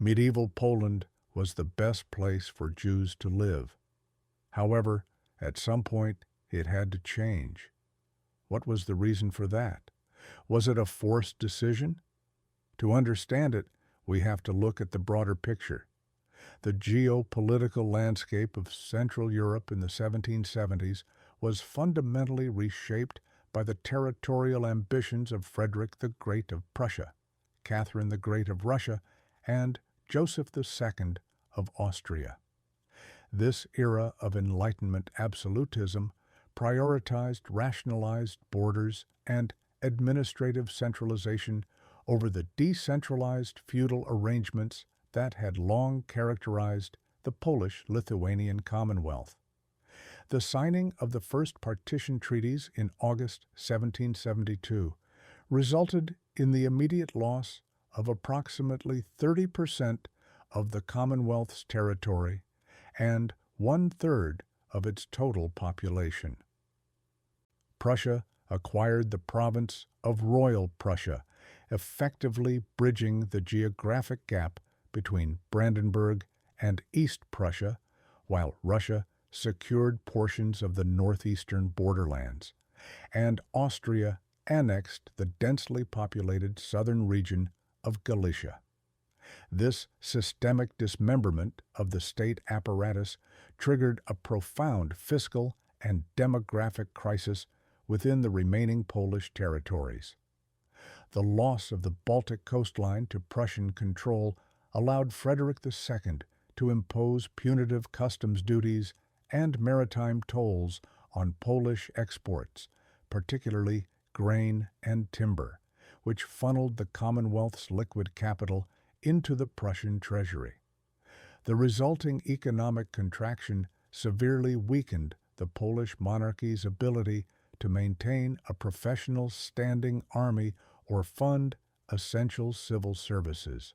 Medieval Poland was the best place for Jews to live. However, at some point it had to change. What was the reason for that? Was it a forced decision? To understand it, we have to look at the broader picture. The geopolitical landscape of Central Europe in the 1770s was fundamentally reshaped by the territorial ambitions of Frederick the Great of Prussia, Catherine the Great of Russia, and Joseph II of Austria. This era of Enlightenment absolutism prioritized rationalized borders and administrative centralization over the decentralized feudal arrangements that had long characterized the Polish-Lithuanian Commonwealth. The signing of the first partition treaties in August 1772 resulted in the immediate loss of approximately 30% of the Commonwealth's territory and one-third of its total population. Prussia acquired the province of Royal Prussia, effectively bridging the geographic gap between Brandenburg and East Prussia, while Russia secured portions of the northeastern borderlands, and Austria annexed the densely populated southern region of Galicia. This systemic dismemberment of the state apparatus triggered a profound fiscal and demographic crisis within the remaining Polish territories. The loss of the Baltic coastline to Prussian control allowed Frederick II to impose punitive customs duties and maritime tolls on Polish exports, particularly grain and timber, which funneled the Commonwealth's liquid capital into the Prussian treasury. The resulting economic contraction severely weakened the Polish monarchy's ability to maintain a professional standing army or fund essential civil services.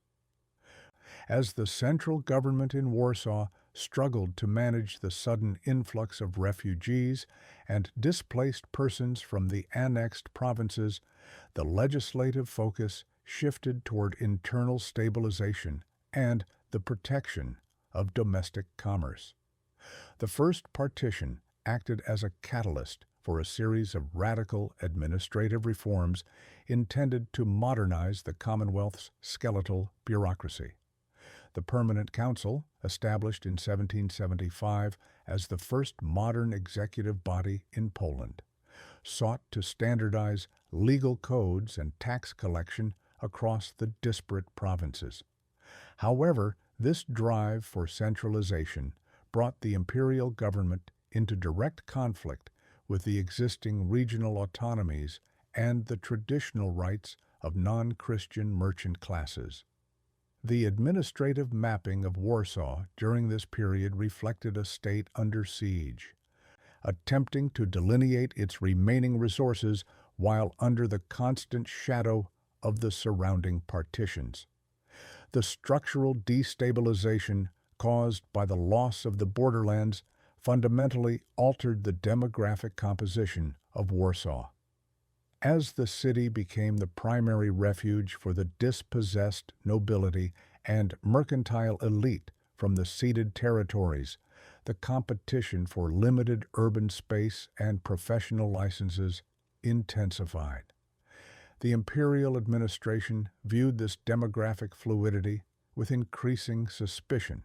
As the central government in Warsaw struggled to manage the sudden influx of refugees and displaced persons from the annexed provinces, the legislative focus shifted toward internal stabilization and the protection of domestic commerce. The first partition acted as a catalyst for a series of radical administrative reforms intended to modernize the Commonwealth's skeletal bureaucracy. The Permanent Council, established in 1775 as the first modern executive body in Poland, sought to standardize legal codes and tax collection across the disparate provinces. However, this drive for centralization brought the imperial government into direct conflict with the existing regional autonomies and the traditional rights of non-Christian merchant classes. The administrative mapping of Warsaw during this period reflected a state under siege, attempting to delineate its remaining resources while under the constant shadow of the surrounding partitions. The structural destabilization caused by the loss of the borderlands fundamentally altered the demographic composition of Warsaw. As the city became the primary refuge for the dispossessed nobility and mercantile elite from the ceded territories, the competition for limited urban space and professional licenses intensified. The imperial administration viewed this demographic fluidity with increasing suspicion,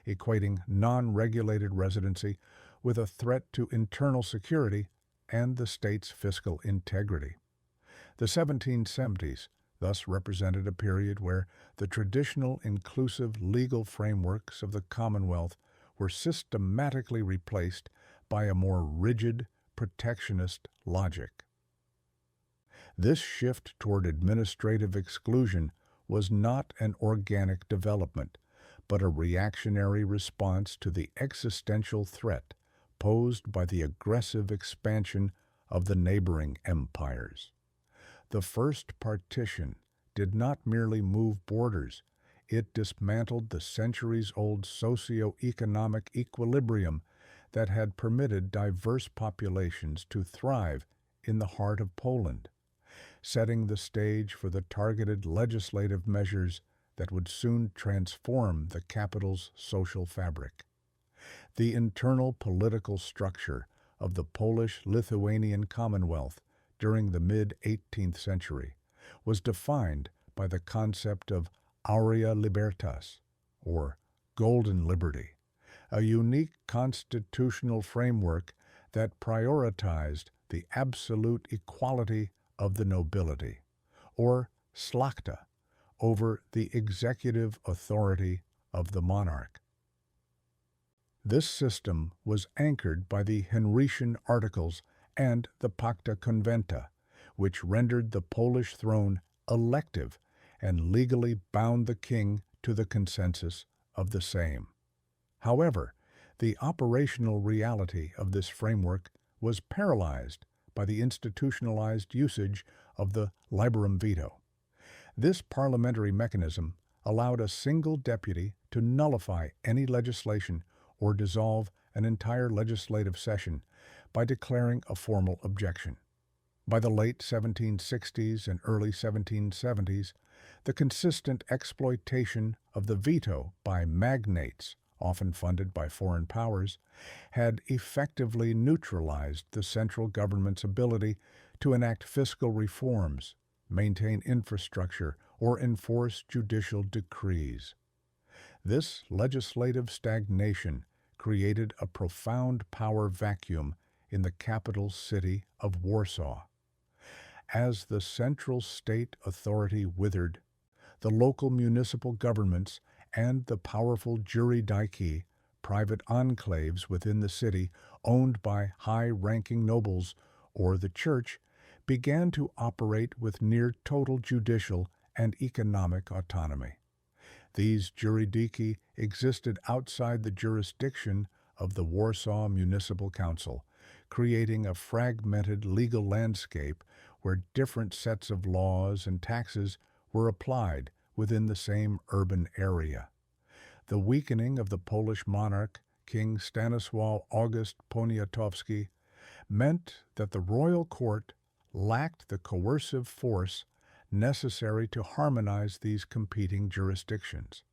equating non-regulated residency with a threat to internal security and the state's fiscal integrity. The 1770s thus represented a period where the traditional inclusive legal frameworks of the Commonwealth were systematically replaced by a more rigid, protectionist logic. This shift toward administrative exclusion was not an organic development, but a reactionary response to the existential threat posed by the aggressive expansion of the neighboring empires. The first partition did not merely move borders, it dismantled the centuries-old socio-economic equilibrium that had permitted diverse populations to thrive in the heart of Poland, setting the stage for the targeted legislative measures that would soon transform the capital's social fabric. The internal political structure of the Polish-Lithuanian Commonwealth during the mid-18th century was defined by the concept of aurea libertas, or golden liberty, a unique constitutional framework that prioritized the absolute equality of the nobility, or slachta, over the executive authority of the monarch. This system was anchored by the Henrician Articles and the Pacta Conventa, which rendered the Polish throne elective and legally bound the king to the consensus of the same. However, the operational reality of this framework was paralyzed by the institutionalized usage of the liberum veto. This parliamentary mechanism allowed a single deputy to nullify any legislation or dissolve an entire legislative session by declaring a formal objection. By the late 1760s and early 1770s, the consistent exploitation of the veto by magnates, often funded by foreign powers, had effectively neutralized the central government's ability to enact fiscal reforms, maintain infrastructure, or enforce judicial decrees. This legislative stagnation created a profound power vacuum in the capital city of Warsaw. As the central state authority withered, the local municipal governments and the powerful juridiki, private enclaves within the city owned by high-ranking nobles or the church, began to operate with near-total judicial and economic autonomy. These juridiki existed outside the jurisdiction of the Warsaw Municipal Council, creating a fragmented legal landscape where different sets of laws and taxes were applied within the same urban area. The weakening of the Polish monarch, King Stanisław August Poniatowski, meant that the royal court lacked the coercive force necessary to harmonize these competing jurisdictions.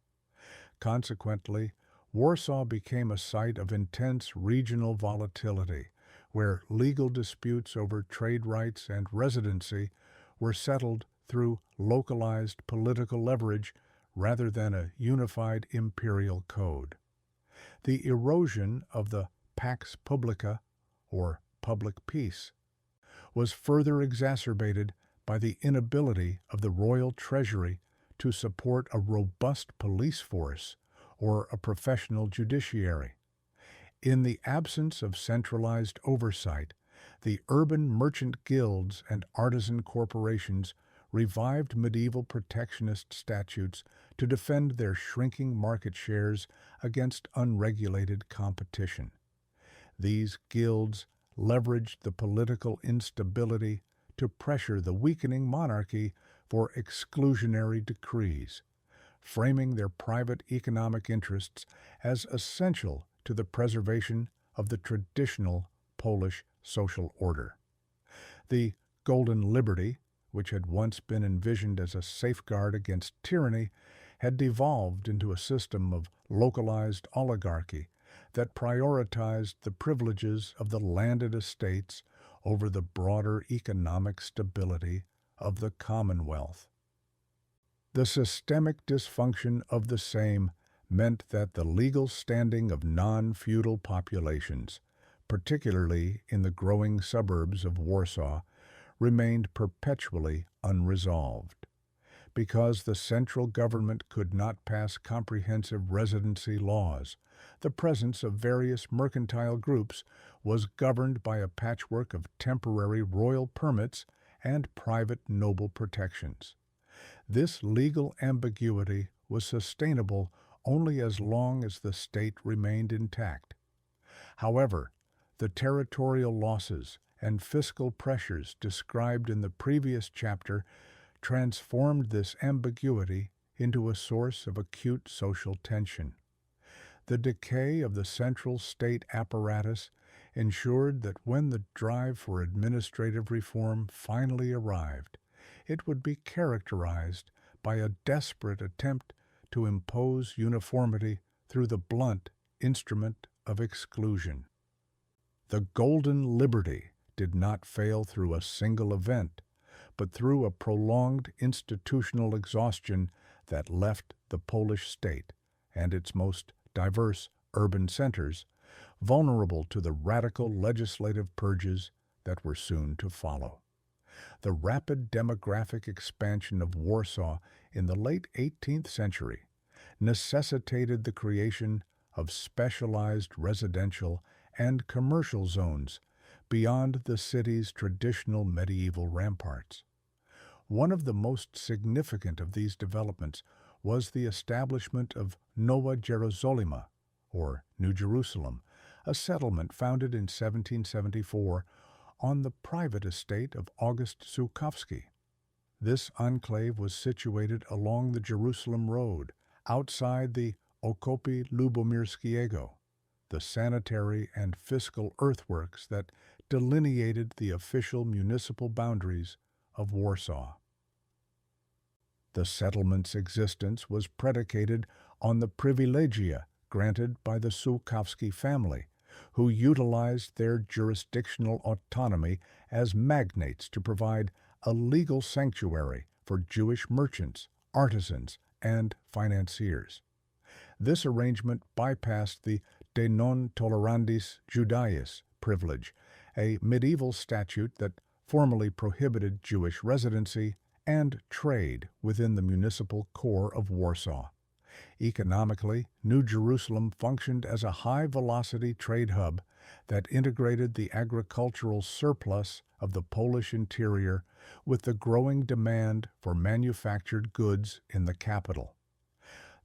Consequently, Warsaw became a site of intense regional volatility, where legal disputes over trade rights and residency were settled through localized political leverage rather than a unified imperial code. The erosion of the pax publica, or public peace, was further exacerbated by the inability of the royal treasury to support a robust police force or a professional judiciary. In the absence of centralized oversight, the urban merchant guilds and artisan corporations revived medieval protectionist statutes to defend their shrinking market shares against unregulated competition. These guilds leveraged the political instability to pressure the weakening monarchy for exclusionary decrees, framing their private economic interests as essential to the preservation of the traditional Polish social order. The Golden Liberty, which had once been envisioned as a safeguard against tyranny, had devolved into a system of localized oligarchy that prioritized the privileges of the landed estates over the broader economic stability of the Commonwealth. The systemic dysfunction of the same meant that the legal standing of non-feudal populations, particularly in the growing suburbs of Warsaw, remained perpetually unresolved. Because the central government could not pass comprehensive residency laws, the presence of various mercantile groups was governed by a patchwork of temporary royal permits and private noble protections. This legal ambiguity was sustainable only as long as the state remained intact. However, the territorial losses and fiscal pressures described in the previous chapter transformed this ambiguity into a source of acute social tension. The decay of the central state apparatus ensured that when the drive for administrative reform finally arrived, it would be characterized by a desperate attempt to impose uniformity through the blunt instrument of exclusion. The Golden Liberty did not fail through a single event, but through a prolonged institutional exhaustion that left the Polish state and its most diverse urban centers vulnerable to the radical legislative purges that were soon to follow. The rapid demographic expansion of Warsaw in the late 18th century necessitated the creation of specialized residential and commercial zones beyond the city's traditional medieval ramparts. One of the most significant of these developments was the establishment of Nowa Jerozolima, or New Jerusalem, a settlement founded in 1774 on the private estate of August Żukowski. This enclave was situated along the Jerusalem Road, outside the Okopy Lubomirskiego, the sanitary and fiscal earthworks that delineated the official municipal boundaries of Warsaw. The settlement's existence was predicated on the privilegia granted by the Żukowski family, who utilized their jurisdictional autonomy as magnates to provide a legal sanctuary for Jewish merchants, artisans, and financiers. This arrangement bypassed the de non tolerandis Judaeis privilege, a medieval statute that formally prohibited Jewish residency and trade within the municipal core of Warsaw. Economically, New Jerusalem functioned as a high-velocity trade hub that integrated the agricultural surplus of the Polish interior with the growing demand for manufactured goods in the capital.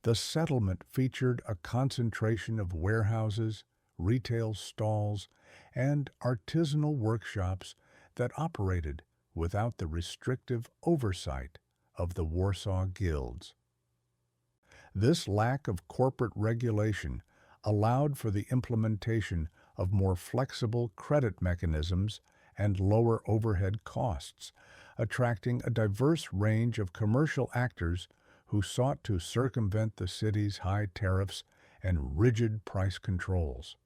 The settlement featured a concentration of warehouses, retail stalls, and artisanal workshops that operated without the restrictive oversight of the Warsaw guilds. This lack of corporate regulation allowed for the implementation of more flexible credit mechanisms and lower overhead costs, attracting a diverse range of commercial actors who sought to circumvent the city's high tariffs and rigid price controls.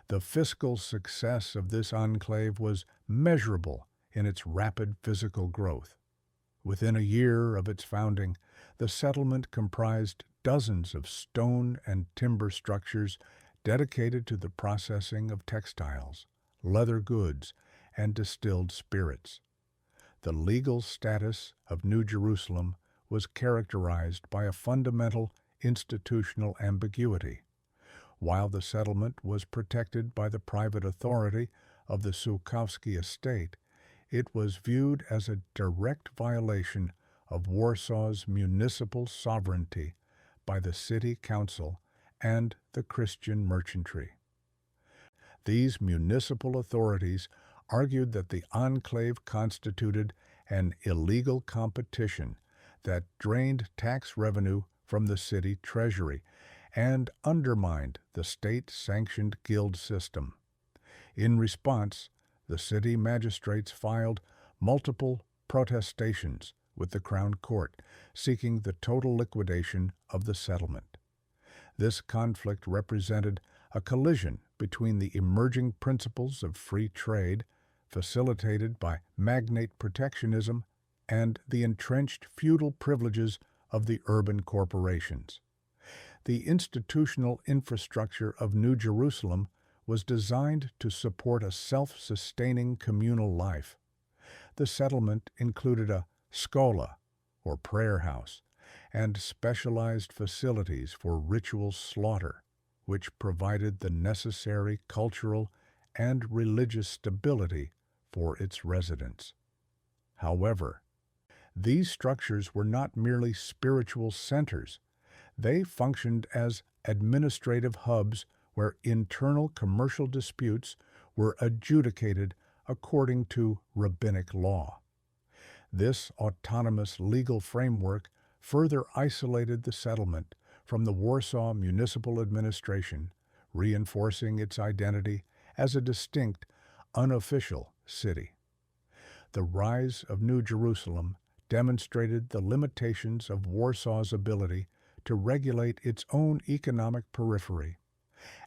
The fiscal success of this enclave was measurable in its rapid physical growth. Within a year of its founding, the settlement comprised dozens of stone and timber structures dedicated to the processing of textiles, leather goods, and distilled spirits. The legal status of New Jerusalem was characterized by a fundamental institutional ambiguity. While the settlement was protected by the private authority of the Żukowski estate, it was viewed as a direct violation of Warsaw's municipal sovereignty by the city council and the Christian merchantry. These municipal authorities argued that the enclave constituted an illegal competition that drained tax revenue from the city treasury and undermined the state-sanctioned guild system. In response, the city magistrates filed multiple protestations with the Crown Court, seeking the total liquidation of the settlement. This conflict represented a collision between the emerging principles of free trade, facilitated by magnate protectionism, and the entrenched feudal privileges of the urban corporations. The institutional infrastructure of New Jerusalem was designed to support a self-sustaining communal life. The settlement included a scola, or prayer house, and specialized facilities for ritual slaughter, which provided the necessary cultural and religious stability for its residents. However, these structures were not merely spiritual centers. They functioned as administrative hubs where internal commercial disputes were adjudicated according to rabbinic law. This autonomous legal framework further isolated the settlement from the Warsaw Municipal Administration, reinforcing its identity as a distinct, unofficial city. The rise of New Jerusalem demonstrated the limitations of Warsaw's ability to regulate its own economic periphery.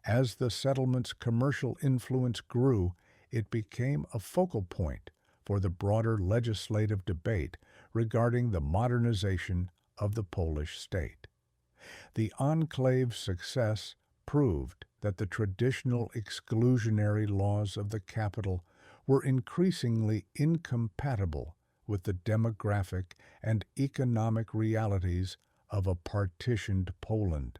As the settlement's commercial influence grew, it became a focal point for the broader legislative debate regarding the modernization of the Polish state. The enclave's success proved that the traditional exclusionary laws of the capital were increasingly incompatible with the demographic and economic realities of a partitioned Poland,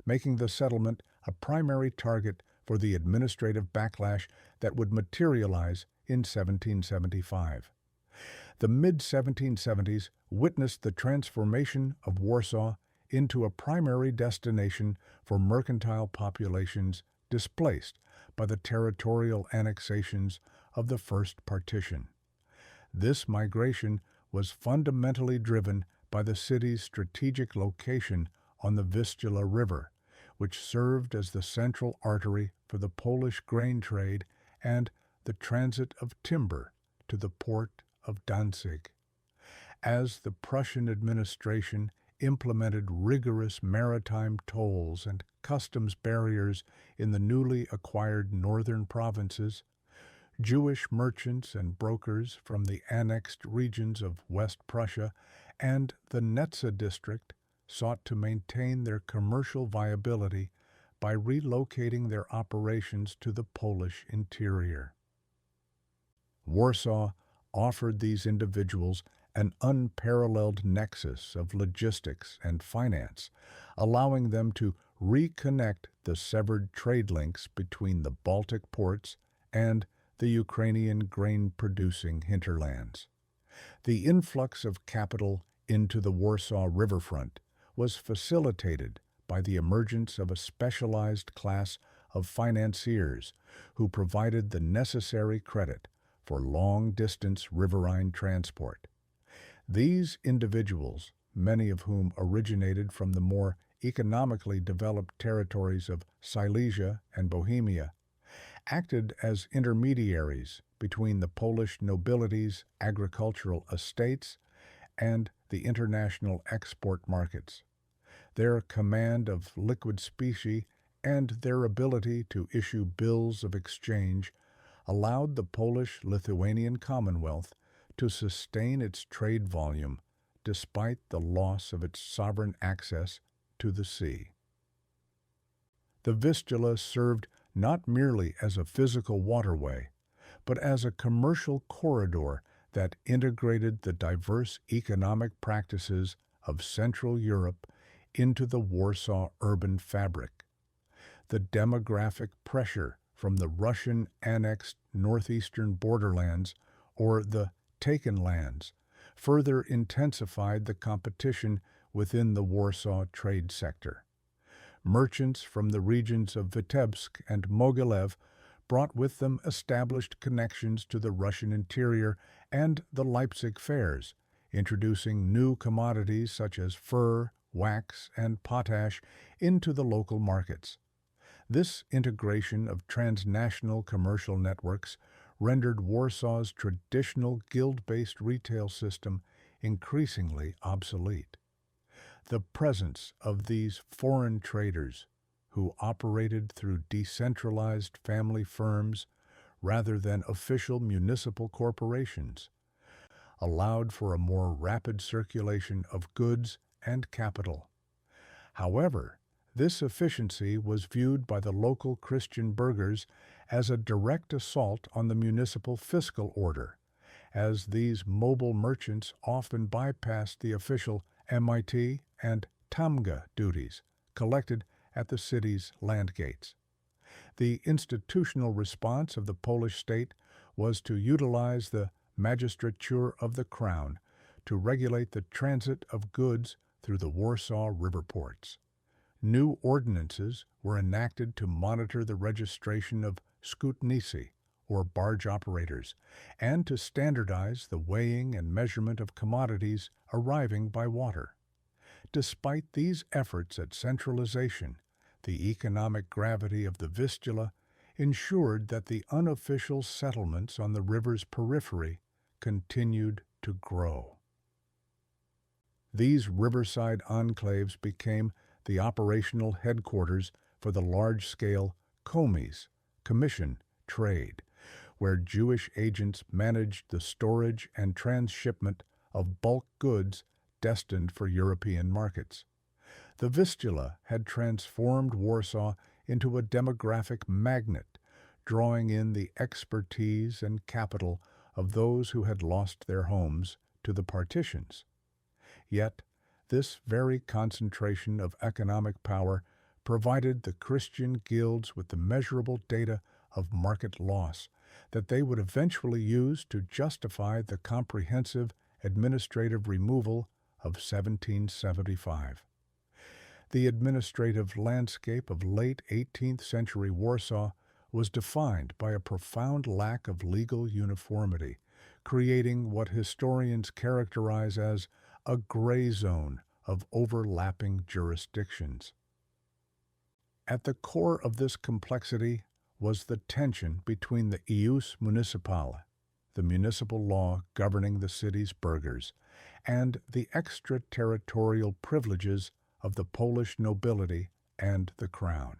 making the settlement a primary target for the administrative backlash that would materialize in 1775. The mid-1770s witnessed the transformation of Warsaw into a primary destination for mercantile populations displaced by the territorial annexations of the First Partition. This migration was fundamentally driven by the city's strategic location on the Vistula River, which served as the central artery for the Polish grain trade and the transit of timber to the port of Danzig. As the Prussian administration implemented rigorous maritime tolls and customs barriers in the newly acquired northern provinces, Jewish merchants and brokers from the annexed regions of West Prussia and the Netza district sought to maintain their commercial viability by relocating their operations to the Polish interior. Warsaw offered these individuals an unparalleled nexus of logistics and finance, allowing them to reconnect the severed trade links between the Baltic ports and the Ukrainian grain-producing hinterlands. The influx of capital into the Warsaw riverfront was facilitated by the emergence of a specialized class of financiers who provided the necessary credit for long-distance riverine transport. These individuals, many of whom originated from the more economically developed territories of Silesia and Bohemia, acted as intermediaries between the Polish nobility's agricultural estates and the international export markets. Their command of liquid specie and their ability to issue bills of exchange allowed the Polish-Lithuanian Commonwealth to sustain its trade volume despite the loss of its sovereign access to the sea. The Vistula served not merely as a physical waterway, but as a commercial corridor that integrated the diverse economic practices of Central Europe into the Warsaw urban fabric. The demographic pressure from the Russian-annexed northeastern borderlands, or the taken lands, further intensified the competition within the Warsaw trade sector. Merchants from the regions of Vitebsk and Mogilev brought with them established connections to the Russian interior and the Leipzig fairs, introducing new commodities such as fur, wax, and potash into the local markets. This integration of transnational commercial networks rendered Warsaw's traditional guild-based retail system increasingly obsolete. The presence of these foreign traders, who operated through decentralized family firms rather than official municipal corporations, allowed for a more rapid circulation of goods and capital. However, this efficiency was viewed by the local Christian burghers as a direct assault on the municipal fiscal order, as these mobile merchants often bypassed the official MIT and Tamga duties collected at the city's land gates. The institutional response of the Polish state was to utilize the magistrature of the crown to regulate the transit of goods through the Warsaw river ports. New ordinances were enacted to monitor the registration of skutnicy, or barge operators, and to standardize the weighing and measurement of commodities arriving by water. Despite these efforts at centralization, the economic gravity of the Vistula ensured that the unofficial settlements on the river's periphery continued to grow. These riverside enclaves became the operational headquarters for the large-scale commies, commission trade, where Jewish agents managed the storage and transshipment of bulk goods destined for European markets. The Vistula had transformed Warsaw into a demographic magnet, drawing in the expertise and capital of those who had lost their homes to the partitions. Yet, this very concentration of economic power provided the Christian guilds with the measurable data of market loss that they would eventually use to justify the comprehensive administrative removal of 1775. The administrative landscape of late 18th century Warsaw was defined by a profound lack of legal uniformity, creating what historians characterize as a gray zone of overlapping jurisdictions. At the core of this complexity was the tension between the ius municipale, the municipal law governing the city's burghers, and the extraterritorial privileges of the Polish nobility and the crown.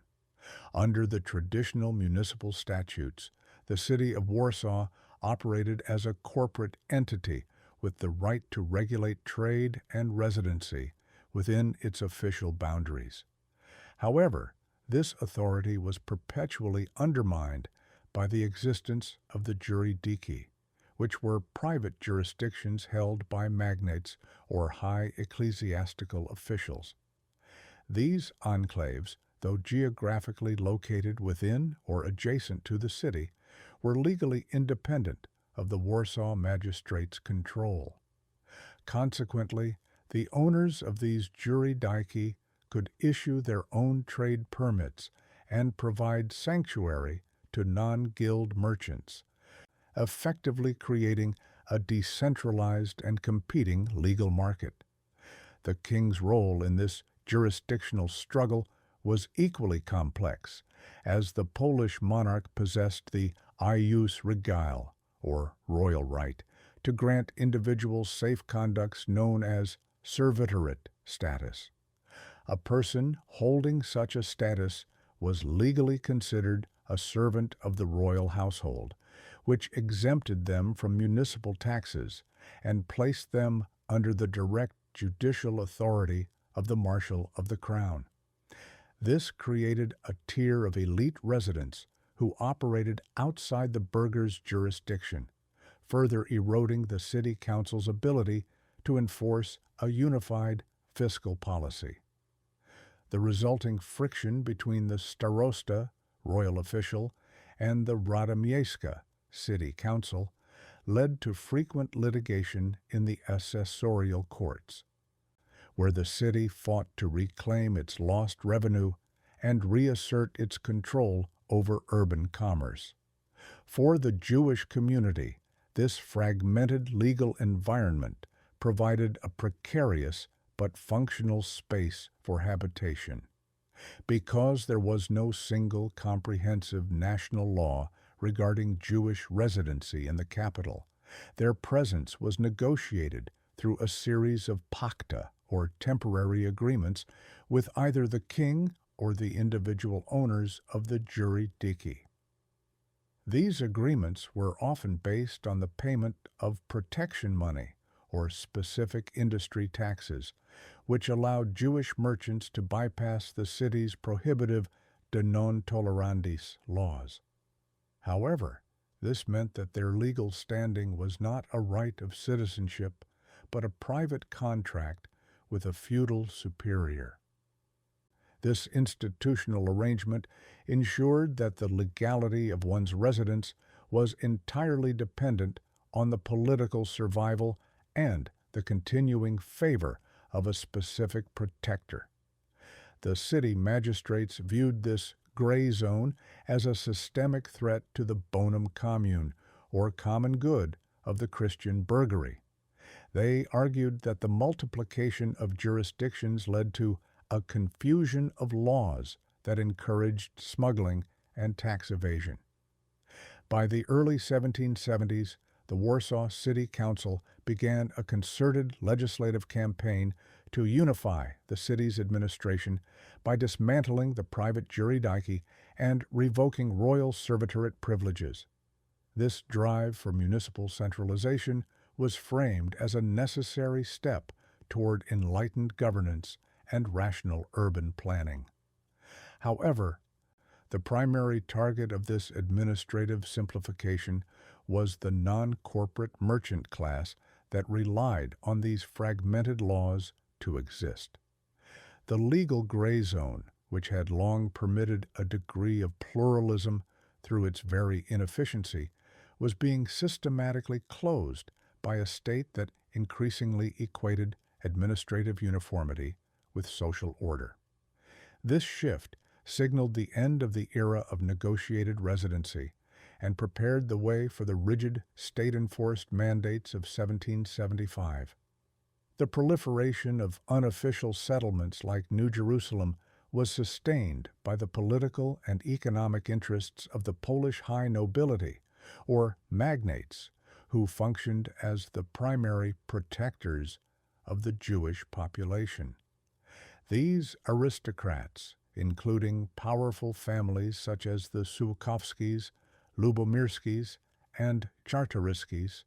Under the traditional municipal statutes, the city of Warsaw operated as a corporate entity with the right to regulate trade and residency within its official boundaries. However, this authority was perpetually undermined by the existence of the jurisdictions, which were private jurisdictions held by magnates or high ecclesiastical officials. These enclaves, though geographically located within or adjacent to the city, were legally independent of the Warsaw magistrates' control. Consequently, the owners of these jurisdictions could issue their own trade permits and provide sanctuary to non-guild merchants, effectively creating a decentralized and competing legal market. The king's role in this jurisdictional struggle was equally complex, as the Polish monarch possessed the ius regale, or royal right, to grant individuals safe conducts known as servitorate status. A person holding such a status was legally considered a servant of the royal household, which exempted them from municipal taxes and placed them under the direct judicial authority of the Marshal of the Crown. This created a tier of elite residents who operated outside the burghers' jurisdiction, further eroding the city council's ability to enforce a unified fiscal policy. The resulting friction between the starosta, royal official, and the Rada Miejska, city council, led to frequent litigation in the assessorial courts, where the city fought to reclaim its lost revenue and reassert its control over urban commerce. For the Jewish community, this fragmented legal environment provided a precarious but functional space for habitation. Because there was no single comprehensive national law regarding Jewish residency in the capital, their presence was negotiated through a series of pacta, or temporary agreements, with either the king or the individual owners of the jurisdictions. These agreements were often based on the payment of protection money, or specific industry taxes, which allowed Jewish merchants to bypass the city's prohibitive de non tolerandis laws. However, this meant that their legal standing was not a right of citizenship, but a private contract with a feudal superior. This institutional arrangement ensured that the legality of one's residence was entirely dependent on the political survival and the continuing favor of a specific protector. The city magistrates viewed this gray zone as a systemic threat to the bonum commune, or common good, of the Christian burgery. They argued that the multiplication of jurisdictions led to a confusion of laws that encouraged smuggling and tax evasion. By the early 1770s, the Warsaw City Council began a concerted legislative campaign to unify the city's administration by dismantling the private juridici and revoking royal servitorate privileges. This drive for municipal centralization was framed as a necessary step toward enlightened governance and rational urban planning. However, the primary target of this administrative simplification was the non-corporate merchant class that relied on these fragmented laws to exist. The legal gray zone, which had long permitted a degree of pluralism through its very inefficiency, was being systematically closed by a state that increasingly equated administrative uniformity with social order. This shift signaled the end of the era of negotiated residency and prepared the way for the rigid state-enforced mandates of 1775. The proliferation of unofficial settlements like New Jerusalem was sustained by the political and economic interests of the Polish high nobility, or magnates, who functioned as the primary protectors of the Jewish population. These aristocrats, including powerful families such as the Sułkowskis, Lubomirskis, and Czartoryskis,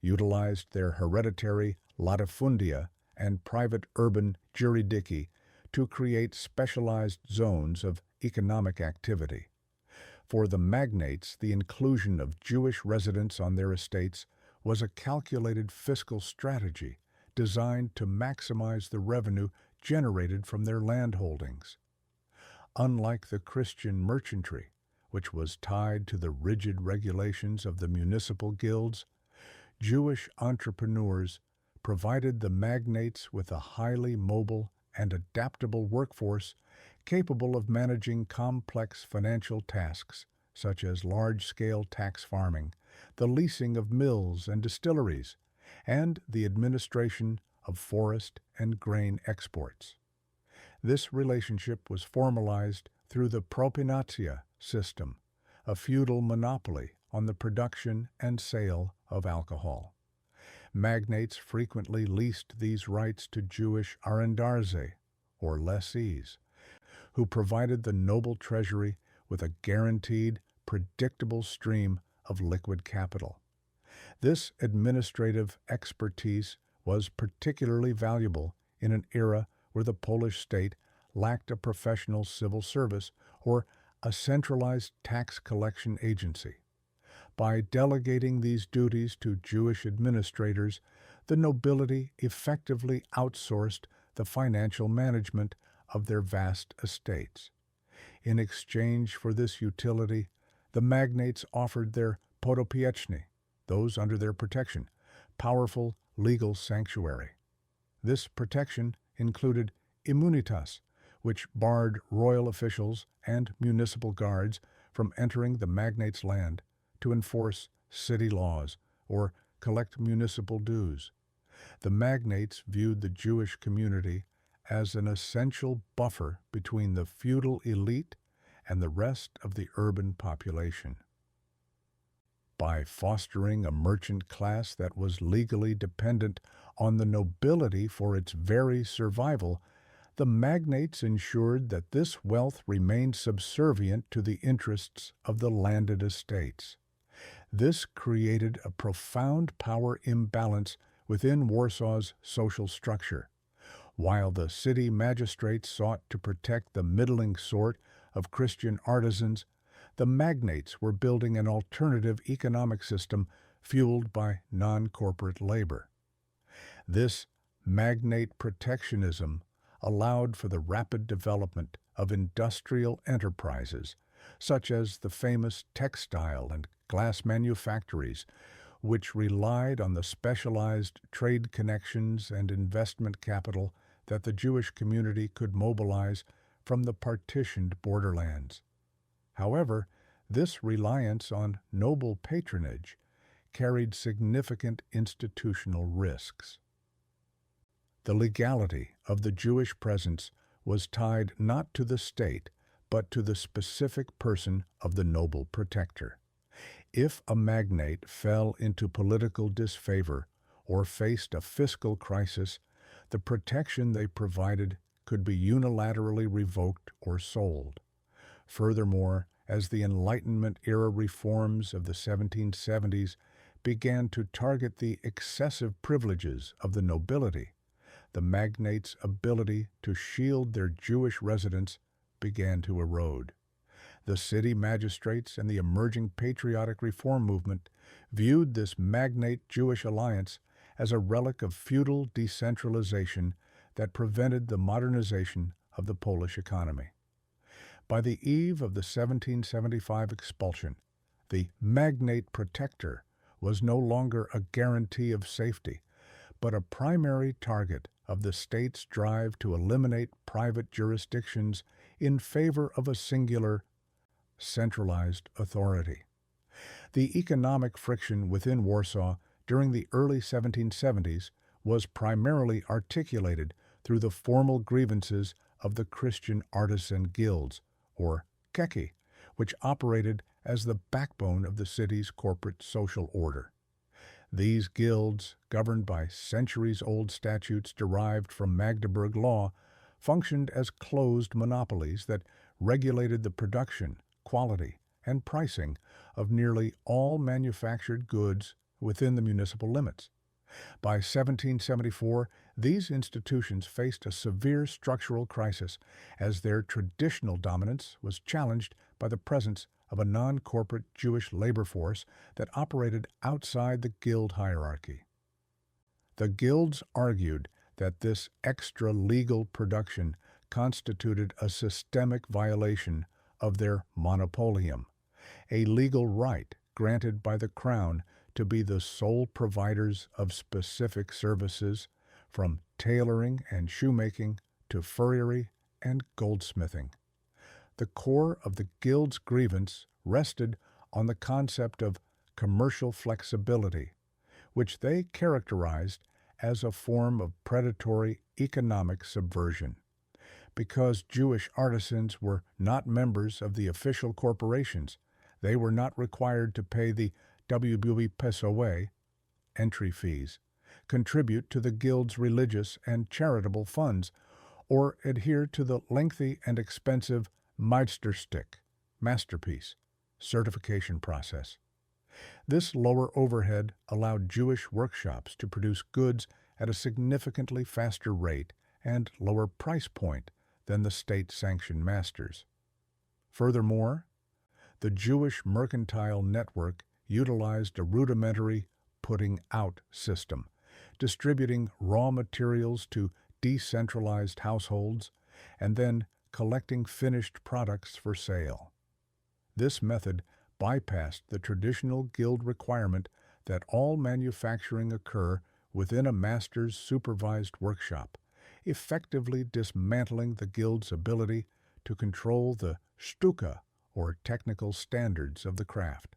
utilized their hereditary latifundia and private urban juridiki to create specialized zones of economic activity. For the magnates, the inclusion of Jewish residents on their estates was a calculated fiscal strategy designed to maximize the revenue generated from their landholdings. Unlike the Christian merchantry, which was tied to the rigid regulations of the municipal guilds, Jewish entrepreneurs provided the magnates with a highly mobile and adaptable workforce capable of managing complex financial tasks such as large-scale tax farming, the leasing of mills and distilleries, and the administration of forest and grain exports. This relationship was formalized through the propinatia system, a feudal monopoly on the production and sale of alcohol. Magnates frequently leased these rights to Jewish arendarze, or lessees, who provided the noble treasury with a guaranteed, predictable stream of liquid capital. This administrative expertise was particularly valuable in an era where the Polish state lacked a professional civil service or a centralized tax collection agency. By delegating these duties to Jewish administrators, the nobility effectively outsourced the financial management of their vast estates. In exchange for this utility, the magnates offered their podopieczny, those under their protection, powerful legal sanctuary. This protection included immunitas, which barred royal officials and municipal guards from entering the magnate's land to enforce city laws or collect municipal dues. The magnates viewed the Jewish community as an essential buffer between the feudal elite and the rest of the urban population. By fostering a merchant class that was legally dependent on the nobility for its very survival, the magnates ensured that this wealth remained subservient to the interests of the landed estates. This created a profound power imbalance within Warsaw's social structure. While the city magistrates sought to protect the middling sort of Christian artisans, the magnates were building an alternative economic system fueled by non-corporate labor. This magnate protectionism allowed for the rapid development of industrial enterprises, such as the famous textile and glass manufactories, which relied on the specialized trade connections and investment capital that the Jewish community could mobilize from the partitioned borderlands. However, this reliance on noble patronage carried significant institutional risks. The legality of the Jewish presence was tied not to the state, but to the specific person of the noble protector. If a magnate fell into political disfavor or faced a fiscal crisis, the protection they provided could be unilaterally revoked or sold. Furthermore, as the Enlightenment-era reforms of the 1770s began to target the excessive privileges of the nobility, the magnates' ability to shield their Jewish residents began to erode. The city magistrates and the emerging patriotic reform movement viewed this magnate Jewish alliance as a relic of feudal decentralization that prevented the modernization of the Polish economy. By the eve of the 1775 expulsion, the magnate protector was no longer a guarantee of safety, but a primary target of the state's drive to eliminate private jurisdictions in favor of a singular, centralized authority. The economic friction within Warsaw during the early 1770s was primarily articulated through the formal grievances of the Christian artisan guilds, or keki, which operated as the backbone of the city's corporate social order. These guilds, governed by centuries-old statutes derived from Magdeburg law, functioned as closed monopolies that regulated the production, quality, and pricing of nearly all manufactured goods within the municipal limits. By 1774, these institutions faced a severe structural crisis as their traditional dominance was challenged by the presence of a non-corporate Jewish labor force that operated outside the guild hierarchy. The guilds argued that this extra-legal production constituted a systemic violation of their monopolium, a legal right granted by the Crown to be the sole providers of specific services, from tailoring and shoemaking to furriery and goldsmithing. The core of the guild's grievance rested on the concept of commercial flexibility, which they characterized as a form of predatory economic subversion. Because Jewish artisans were not members of the official corporations, they were not required to pay the WBPSOA entry fees, contribute to the guild's religious and charitable funds, or adhere to the lengthy and expensive Meisterstück, masterpiece, certification process. This lower overhead allowed Jewish workshops to produce goods at a significantly faster rate and lower price point than the state-sanctioned masters. Furthermore, the Jewish mercantile network utilized a rudimentary putting-out system, distributing raw materials to decentralized households and then collecting finished products for sale. This method bypassed the traditional guild requirement that all manufacturing occur within a master's supervised workshop, effectively dismantling the guild's ability to control the Stücke, or technical standards of the craft.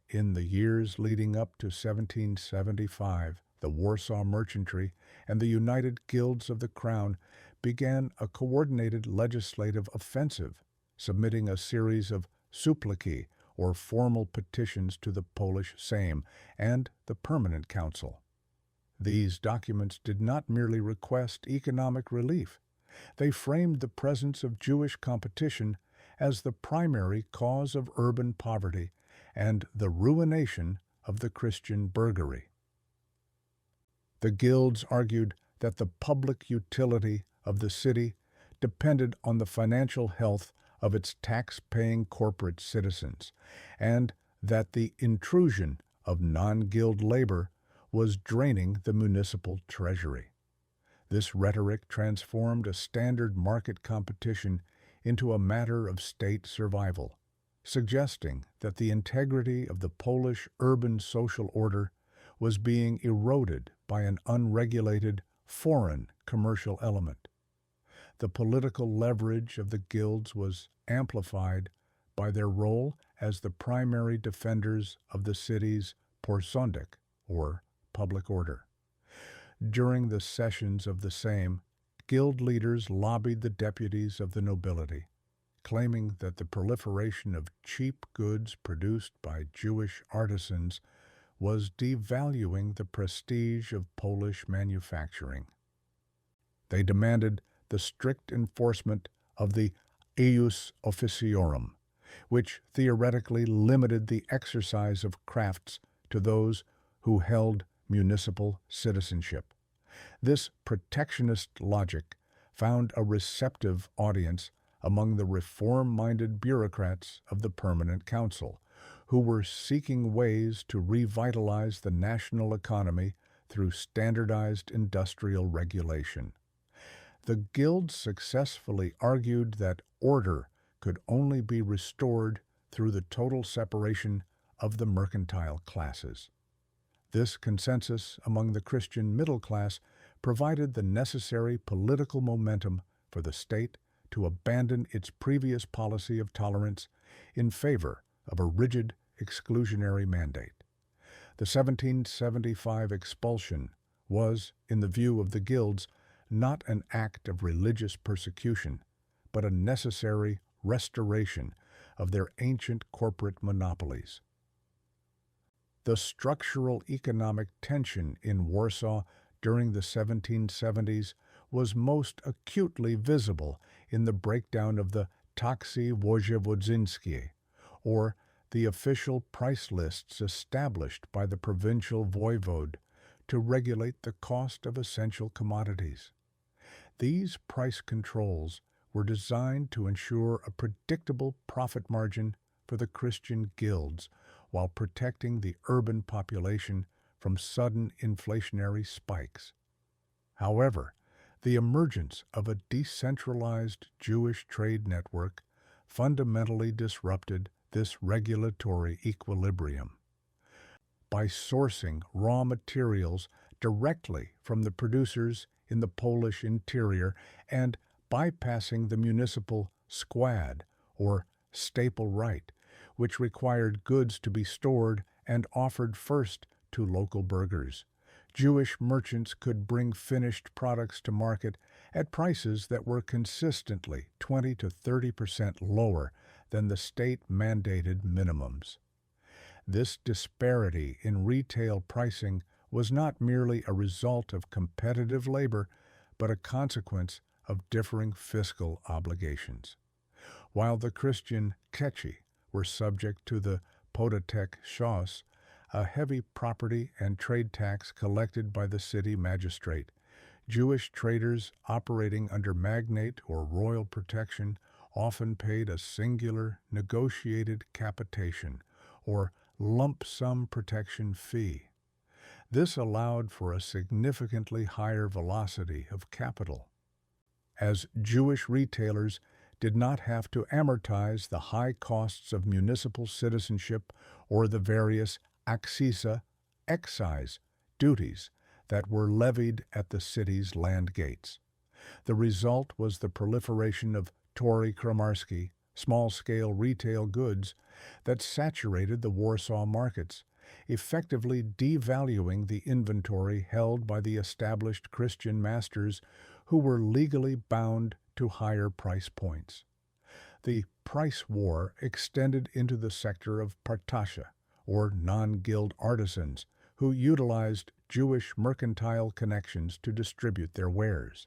In the years leading up to 1775, the Warsaw Merchantry and the United Guilds of the Crown began a coordinated legislative offensive, submitting a series of supplici, or formal petitions, to the Polish Sejm and the Permanent Council. These documents did not merely request economic relief. They framed the presence of Jewish competition as the primary cause of urban poverty and the ruination of the Christian burgery. The guilds argued that the public utility of the city depended on the financial health of its tax-paying corporate citizens, and that the intrusion of non-guild labor was draining the municipal treasury. This rhetoric transformed a standard market competition into a matter of state survival, suggesting that the integrity of the Polish urban social order was being eroded by an unregulated, foreign commercial element. The political leverage of the guilds was amplified by their role as the primary defenders of the city's Porządek, or public order. During the sessions of the Sejm, guild leaders lobbied the deputies of the nobility, claiming that the proliferation of cheap goods produced by Jewish artisans was devaluing the prestige of Polish manufacturing. They demanded the strict enforcement of the eius officiorum, which theoretically limited the exercise of crafts to those who held municipal citizenship. This protectionist logic found a receptive audience among the reform-minded bureaucrats of the Permanent Council, who were seeking ways to revitalize the national economy through standardized industrial regulation. The guilds successfully argued that order could only be restored through the total separation of the mercantile classes. This consensus among the Christian middle class provided the necessary political momentum for the state to abandon its previous policy of tolerance in favor of a rigid exclusionary mandate. The 1775 expulsion was, in the view of the guilds, not an act of religious persecution, but a necessary restoration of their ancient corporate monopolies. The structural economic tension in Warsaw during the 1770s was most acutely visible in the breakdown of the taksy wojewódzkie, or the official price lists established by the provincial voivode to regulate the cost of essential commodities. These price controls were designed to ensure a predictable profit margin for the Christian guilds while protecting the urban population from sudden inflationary spikes. However, the emergence of a decentralized Jewish trade network fundamentally disrupted this regulatory equilibrium. By sourcing raw materials directly from the producers in the Polish interior and bypassing the municipal squad, or staple right, which required goods to be stored and offered first to local burghers, Jewish merchants could bring finished products to market at prices that were consistently 20 to 30% lower than the state-mandated minimums. This disparity in retail pricing was not merely a result of competitive labor, but a consequence of differing fiscal obligations. While the Christian Kechi were subject to the podatek szos, a heavy property and trade tax collected by the city magistrate, Jewish traders operating under magnate or royal protection often paid a singular negotiated capitation, or lump sum protection fee. This allowed for a significantly higher velocity of capital, as Jewish retailers did not have to amortize the high costs of municipal citizenship or the various accisa, excise, duties that were levied at the city's land gates. The result was the proliferation of Tory Kramarski, small-scale retail goods that saturated the Warsaw markets, effectively devaluing the inventory held by the established Christian masters who were legally bound to higher price points. The price war extended into the sector of partasha, or non-guild artisans, who utilized Jewish mercantile connections to distribute their wares.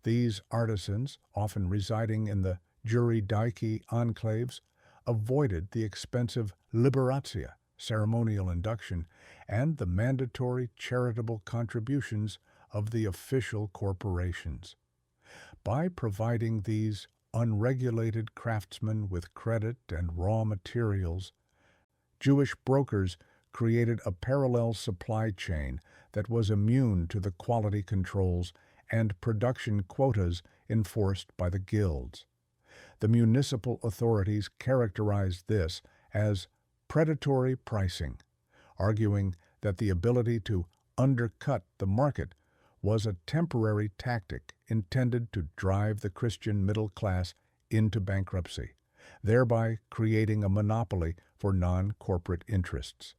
These artisans, often residing in the Jurydyki enclaves, avoided the expensive liberatia, ceremonial induction, and the mandatory charitable contributions of the official corporations. By providing these unregulated craftsmen with credit and raw materials, Jewish brokers created a parallel supply chain that was immune to the quality controls and production quotas enforced by the guilds. The municipal authorities characterized this as predatory pricing, arguing that the ability to undercut the market was a temporary tactic intended to drive the Christian middle class into bankruptcy, thereby creating a monopoly for non-corporate interests.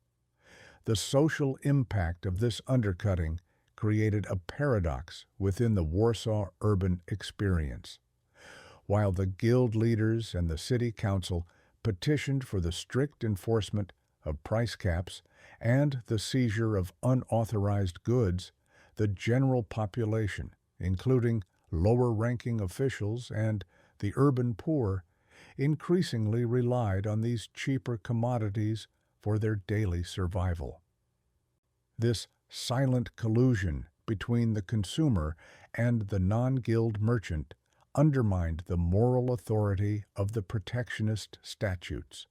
The social impact of this undercutting created a paradox within the Warsaw urban experience. While the guild leaders and the city council petitioned for the strict enforcement of price caps and the seizure of unauthorized goods, the general population, including lower-ranking officials and the urban poor, increasingly relied on these cheaper commodities for their daily survival. This silent collusion between the consumer and the non-guild merchant undermined the moral authority of the protectionist statutes.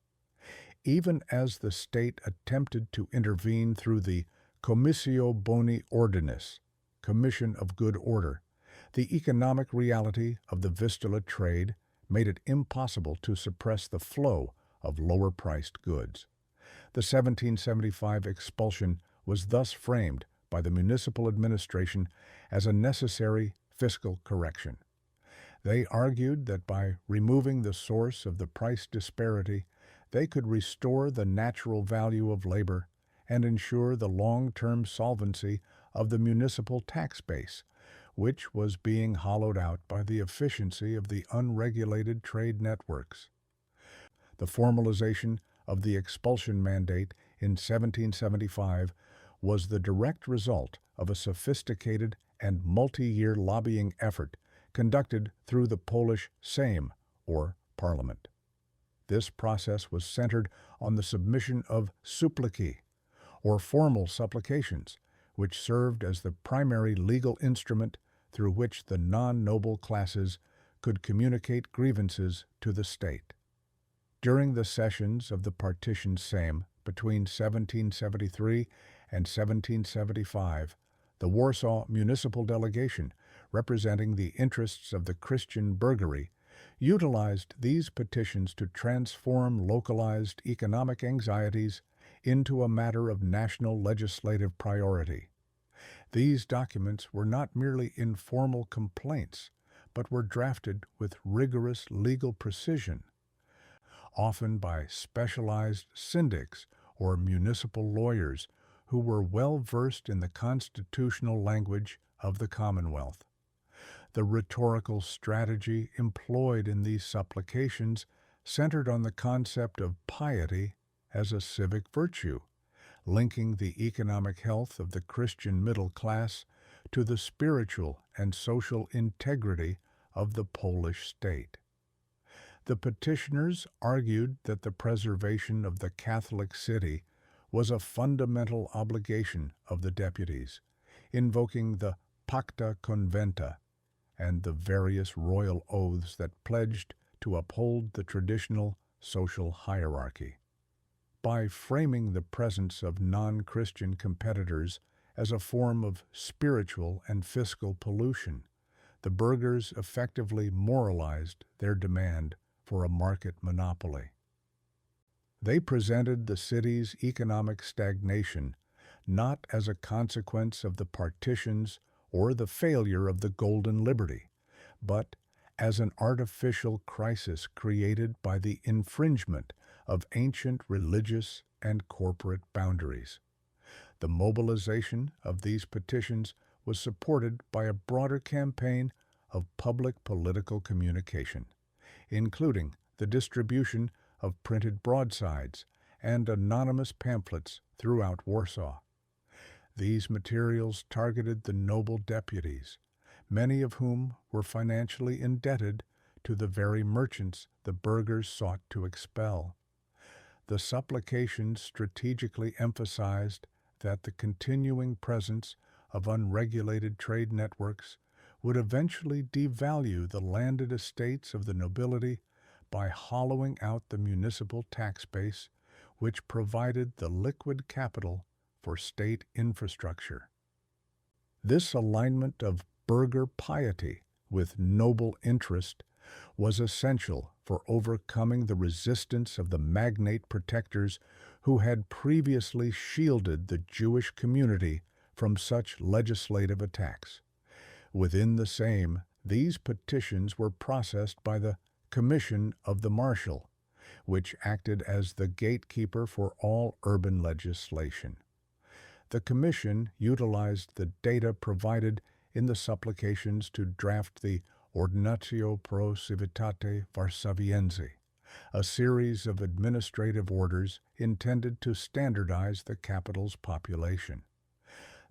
Even as the state attempted to intervene through the Commissio Boni Ordinis, Commission of Good Order, the economic reality of the Vistula trade made it impossible to suppress the flow of lower-priced goods. The 1775 expulsion was thus framed by the municipal administration as a necessary fiscal correction. They argued that by removing the source of the price disparity, they could restore the natural value of labor and ensure the long-term solvency of the municipal tax base, which was being hollowed out by the efficiency of the unregulated trade networks. The formalization of the expulsion mandate in 1775 was the direct result of a sophisticated and multi-year lobbying effort conducted through the Polish Sejm, or Parliament. This process was centered on the submission of supplici, or formal supplications, which served as the primary legal instrument through which the non-noble classes could communicate grievances to the state. During the sessions of the partition Sejm between 1773 and 1775, the Warsaw municipal delegation, representing the interests of the Christian burgery, utilized these petitions to transform localized economic anxieties into a matter of national legislative priority. These documents were not merely informal complaints, but were drafted with rigorous legal precision, often by specialized syndics or municipal lawyers who were well versed in the constitutional language of the Commonwealth. The rhetorical strategy employed in these supplications centered on the concept of piety as a civic virtue, linking the economic health of the Christian middle class to the spiritual and social integrity of the Polish state. The petitioners argued that the preservation of the Catholic city was a fundamental obligation of the deputies, invoking the Pacta Conventa and the various royal oaths that pledged to uphold the traditional social hierarchy. By framing the presence of non-Christian competitors as a form of spiritual and fiscal pollution, the burghers effectively moralized their demand for a market monopoly. They presented the city's economic stagnation not as a consequence of the partitions or the failure of the Golden Liberty, but as an artificial crisis created by the infringement of ancient religious and corporate boundaries. The mobilization of these petitions was supported by a broader campaign of public political communication, including the distribution of printed broadsides and anonymous pamphlets throughout Warsaw. These materials targeted the noble deputies, many of whom were financially indebted to the very merchants the burghers sought to expel. The supplications strategically emphasized that the continuing presence of unregulated trade networks would eventually devalue the landed estates of the nobility by hollowing out the municipal tax base, which provided the liquid capital for state infrastructure. This alignment of burgher piety with noble interest was essential for overcoming the resistance of the magnate protectors who had previously shielded the Jewish community from such legislative attacks. Within the Sejm, these petitions were processed by the Commission of the Marshal, which acted as the gatekeeper for all urban legislation. The Commission utilized the data provided in the supplications to draft the Ordinatio pro Civitate Varsaviense, a series of administrative orders intended to standardize the capital's population.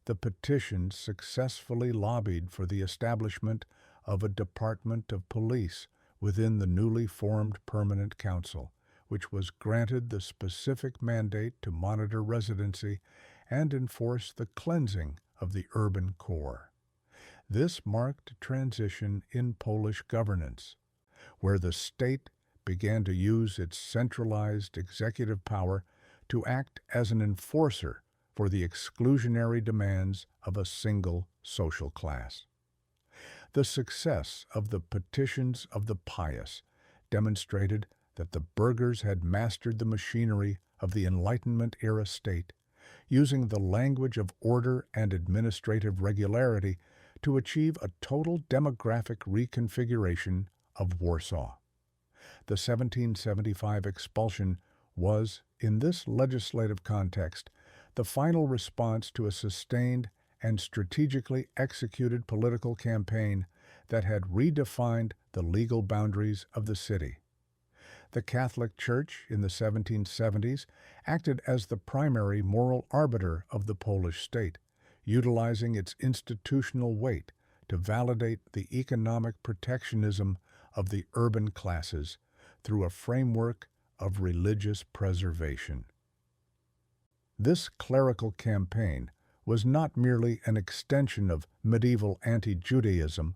The petition successfully lobbied for the establishment of a department of police within the newly formed Permanent Council, which was granted the specific mandate to monitor residency and enforce the cleansing of the urban core. This marked a transition in Polish governance, where the state began to use its centralized executive power to act as an enforcer for the exclusionary demands of a single social class. The success of the petitions of the pious demonstrated that the burghers had mastered the machinery of the Enlightenment-era state, using the language of order and administrative regularity to achieve a total demographic reconfiguration of Warsaw. The 1775 expulsion was, in this legislative context, the final response to a sustained and strategically executed political campaign that had redefined the legal boundaries of the city. The Catholic Church in the 1770s acted as the primary moral arbiter of the Polish state, utilizing its institutional weight to validate the economic protectionism of the urban classes through a framework of religious preservation. This clerical campaign was not merely an extension of medieval anti-Judaism,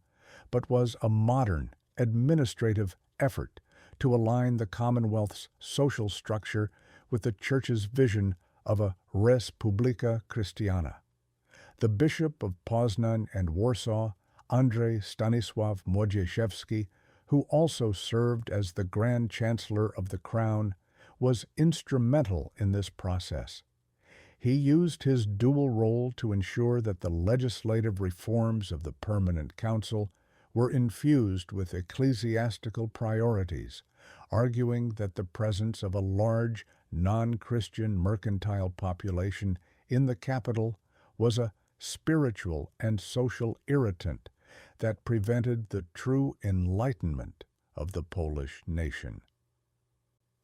but was a modern, administrative effort to align the Commonwealth's social structure with the Church's vision of a res publica Christiana. The Bishop of Poznan and Warsaw, Andrzej Stanisław Młodziejewski, who also served as the Grand Chancellor of the Crown, was instrumental in this process. He used his dual role to ensure that the legislative reforms of the Permanent Council were infused with ecclesiastical priorities, arguing that the presence of a large, non-Christian mercantile population in the capital was a spiritual and social irritant that prevented the true enlightenment of the Polish nation.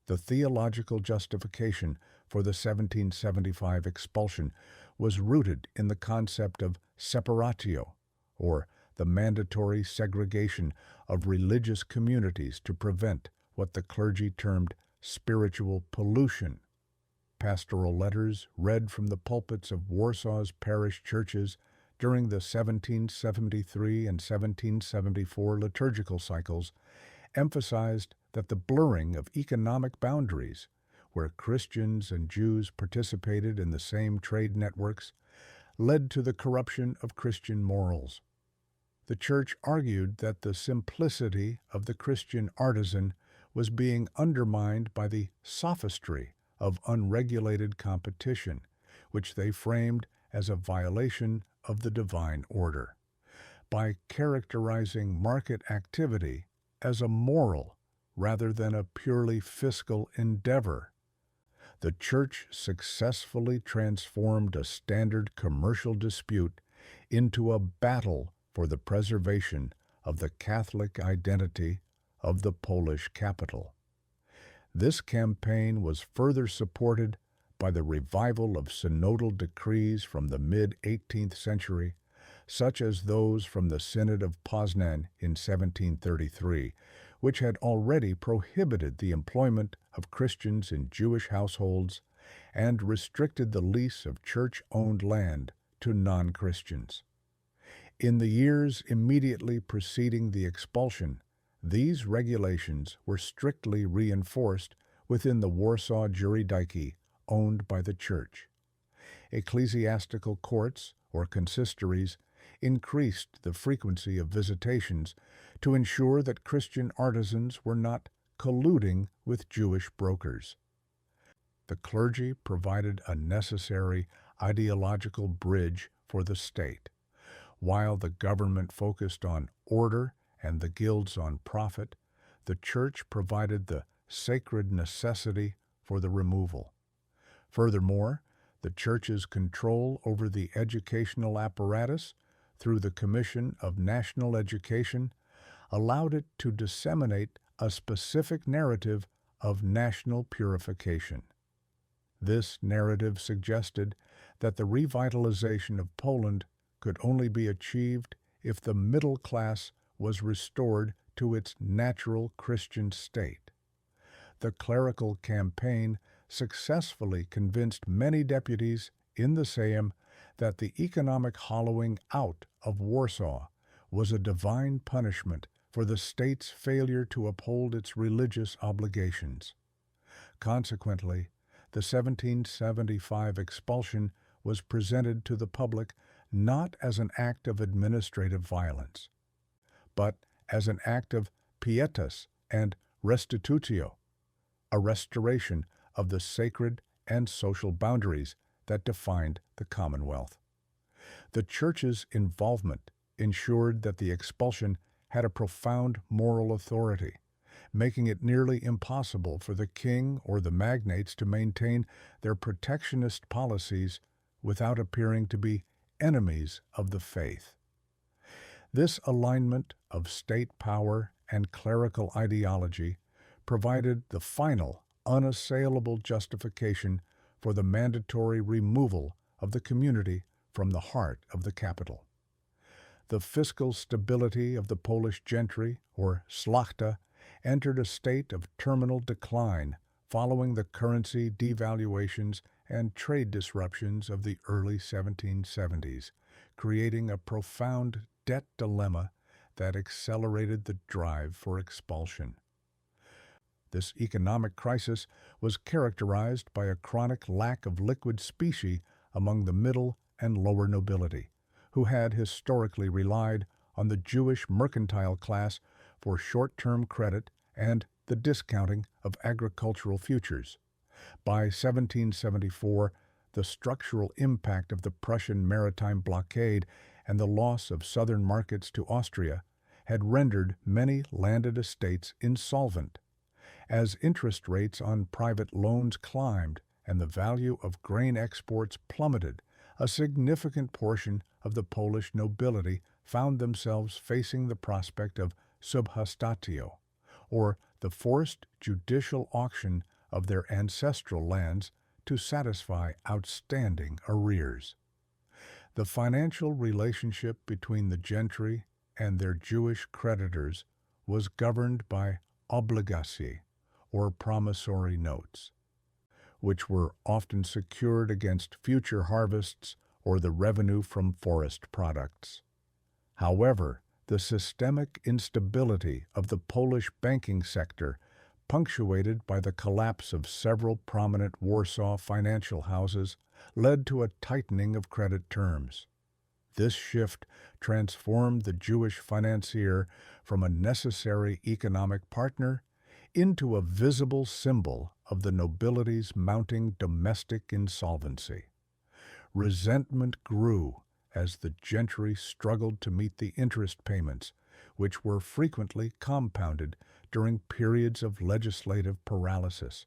The theological justification for the 1775 expulsion was rooted in the concept of separatio, or the mandatory segregation of religious communities to prevent what the clergy termed spiritual pollution. Pastoral letters read from the pulpits of Warsaw's parish churches during the 1773 and 1774 liturgical cycles emphasized that the blurring of economic boundaries, where Christians and Jews participated in the same trade networks, led to the corruption of Christian morals. The Church argued that the simplicity of the Christian artisan was being undermined by the sophistry of unregulated competition, which they framed as a violation of the divine order. By characterizing market activity as a moral rather than a purely fiscal endeavor, the Church successfully transformed a standard commercial dispute into a battle for the preservation of the Catholic identity of the Polish capital. This campaign was further supported by the revival of synodal decrees from the mid-18th century, such as those from the Synod of Poznan in 1733, which had already prohibited the employment of Christians in Jewish households and restricted the lease of church-owned land to non-Christians. In the years immediately preceding the expulsion, these regulations were strictly reinforced within the Warsaw Juridici owned by the Church. Ecclesiastical courts, or consistories, increased the frequency of visitations to ensure that Christian artisans were not colluding with Jewish brokers. The clergy provided a necessary ideological bridge for the state, while the government focused on order and the guilds on profit. The Church provided the sacred necessity for the removal. Furthermore, the Church's control over the educational apparatus through the Commission of National Education allowed it to disseminate a specific narrative of national purification. This narrative suggested that the revitalization of Poland could only be achieved if the middle class was restored to its natural Christian state. The clerical campaign successfully convinced many deputies in the Sejm that the economic hollowing out of Warsaw was a divine punishment for the state's failure to uphold its religious obligations. Consequently, the 1775 expulsion was presented to the public not as an act of administrative violence, but as an act of pietas and restitutio, a restoration of the sacred and social boundaries that defined the Commonwealth. The Church's involvement ensured that the expulsion had a profound moral authority, making it nearly impossible for the king or the magnates to maintain their protectionist policies without appearing to be enemies of the faith. This alignment of state power and clerical ideology provided the final, unassailable justification for the mandatory removal of the community from the heart of the capital. The fiscal stability of the Polish gentry, or szlachta, entered a state of terminal decline following the currency devaluations and trade disruptions of the early 1770s, creating a profound debt dilemma that accelerated the drive for expulsion. This economic crisis was characterized by a chronic lack of liquid specie among the middle and lower nobility, who had historically relied on the Jewish mercantile class for short-term credit and the discounting of agricultural futures. By 1774, the structural impact of the Prussian maritime blockade and the loss of southern markets to Austria had rendered many landed estates insolvent. As interest rates on private loans climbed and the value of grain exports plummeted, a significant portion of the Polish nobility found themselves facing the prospect of subhastatio, or the forced judicial auction of their ancestral lands to satisfy outstanding arrears. The financial relationship between the gentry and their Jewish creditors was governed by obligacji, or promissory notes, which were often secured against future harvests or the revenue from forest products. However, the systemic instability of the Polish banking sector, punctuated by the collapse of several prominent Warsaw financial houses, led to a tightening of credit terms. This shift transformed the Jewish financier from a necessary economic partner into a visible symbol of the nobility's mounting domestic insolvency. Resentment grew as the gentry struggled to meet the interest payments, which were frequently compounded during periods of legislative paralysis.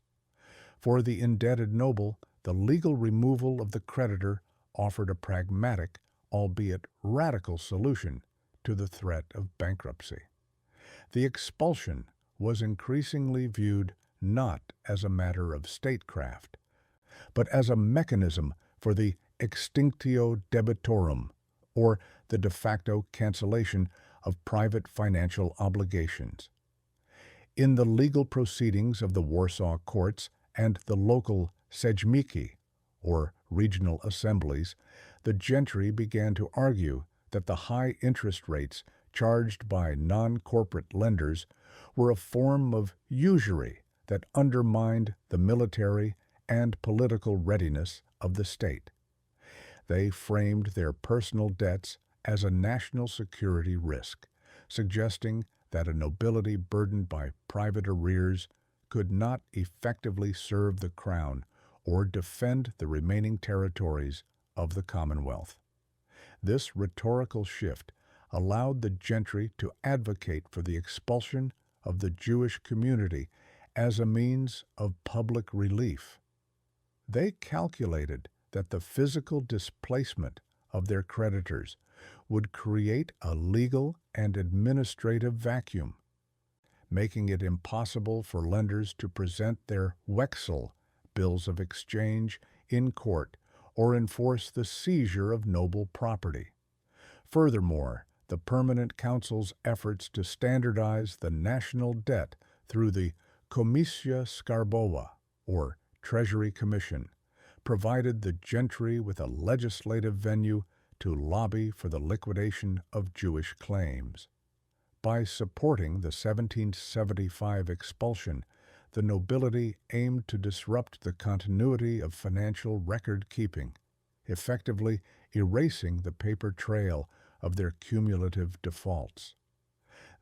For the indebted noble, the legal removal of the creditor offered a pragmatic, albeit radical solution to the threat of bankruptcy. The expulsion was increasingly viewed not as a matter of statecraft, but as a mechanism for the extinctio debitorum, or the de facto cancellation of private financial obligations. In the legal proceedings of the Warsaw courts and the local sejmiki, or regional assemblies, the gentry began to argue that the high interest rates charged by non-corporate lenders were a form of usury that undermined the military and political readiness of the state. They framed their personal debts as a national security risk, suggesting that a nobility burdened by private arrears could not effectively serve the crown or defend the remaining territories of the Commonwealth. This rhetorical shift allowed the gentry to advocate for the expulsion of the Jewish community as a means of public relief. They calculated that the physical displacement of their creditors would create a legal and administrative vacuum, making it impossible for lenders to present their Wechsel, bills of exchange, in court or enforce the seizure of noble property. Furthermore, the Permanent Council's efforts to standardize the national debt through the Komisja Skarbowa, or Treasury Commission, provided the gentry with a legislative venue to lobby for the liquidation of Jewish claims. By supporting the 1775 expulsion, the nobility aimed to disrupt the continuity of financial record-keeping, effectively erasing the paper trail of their cumulative defaults.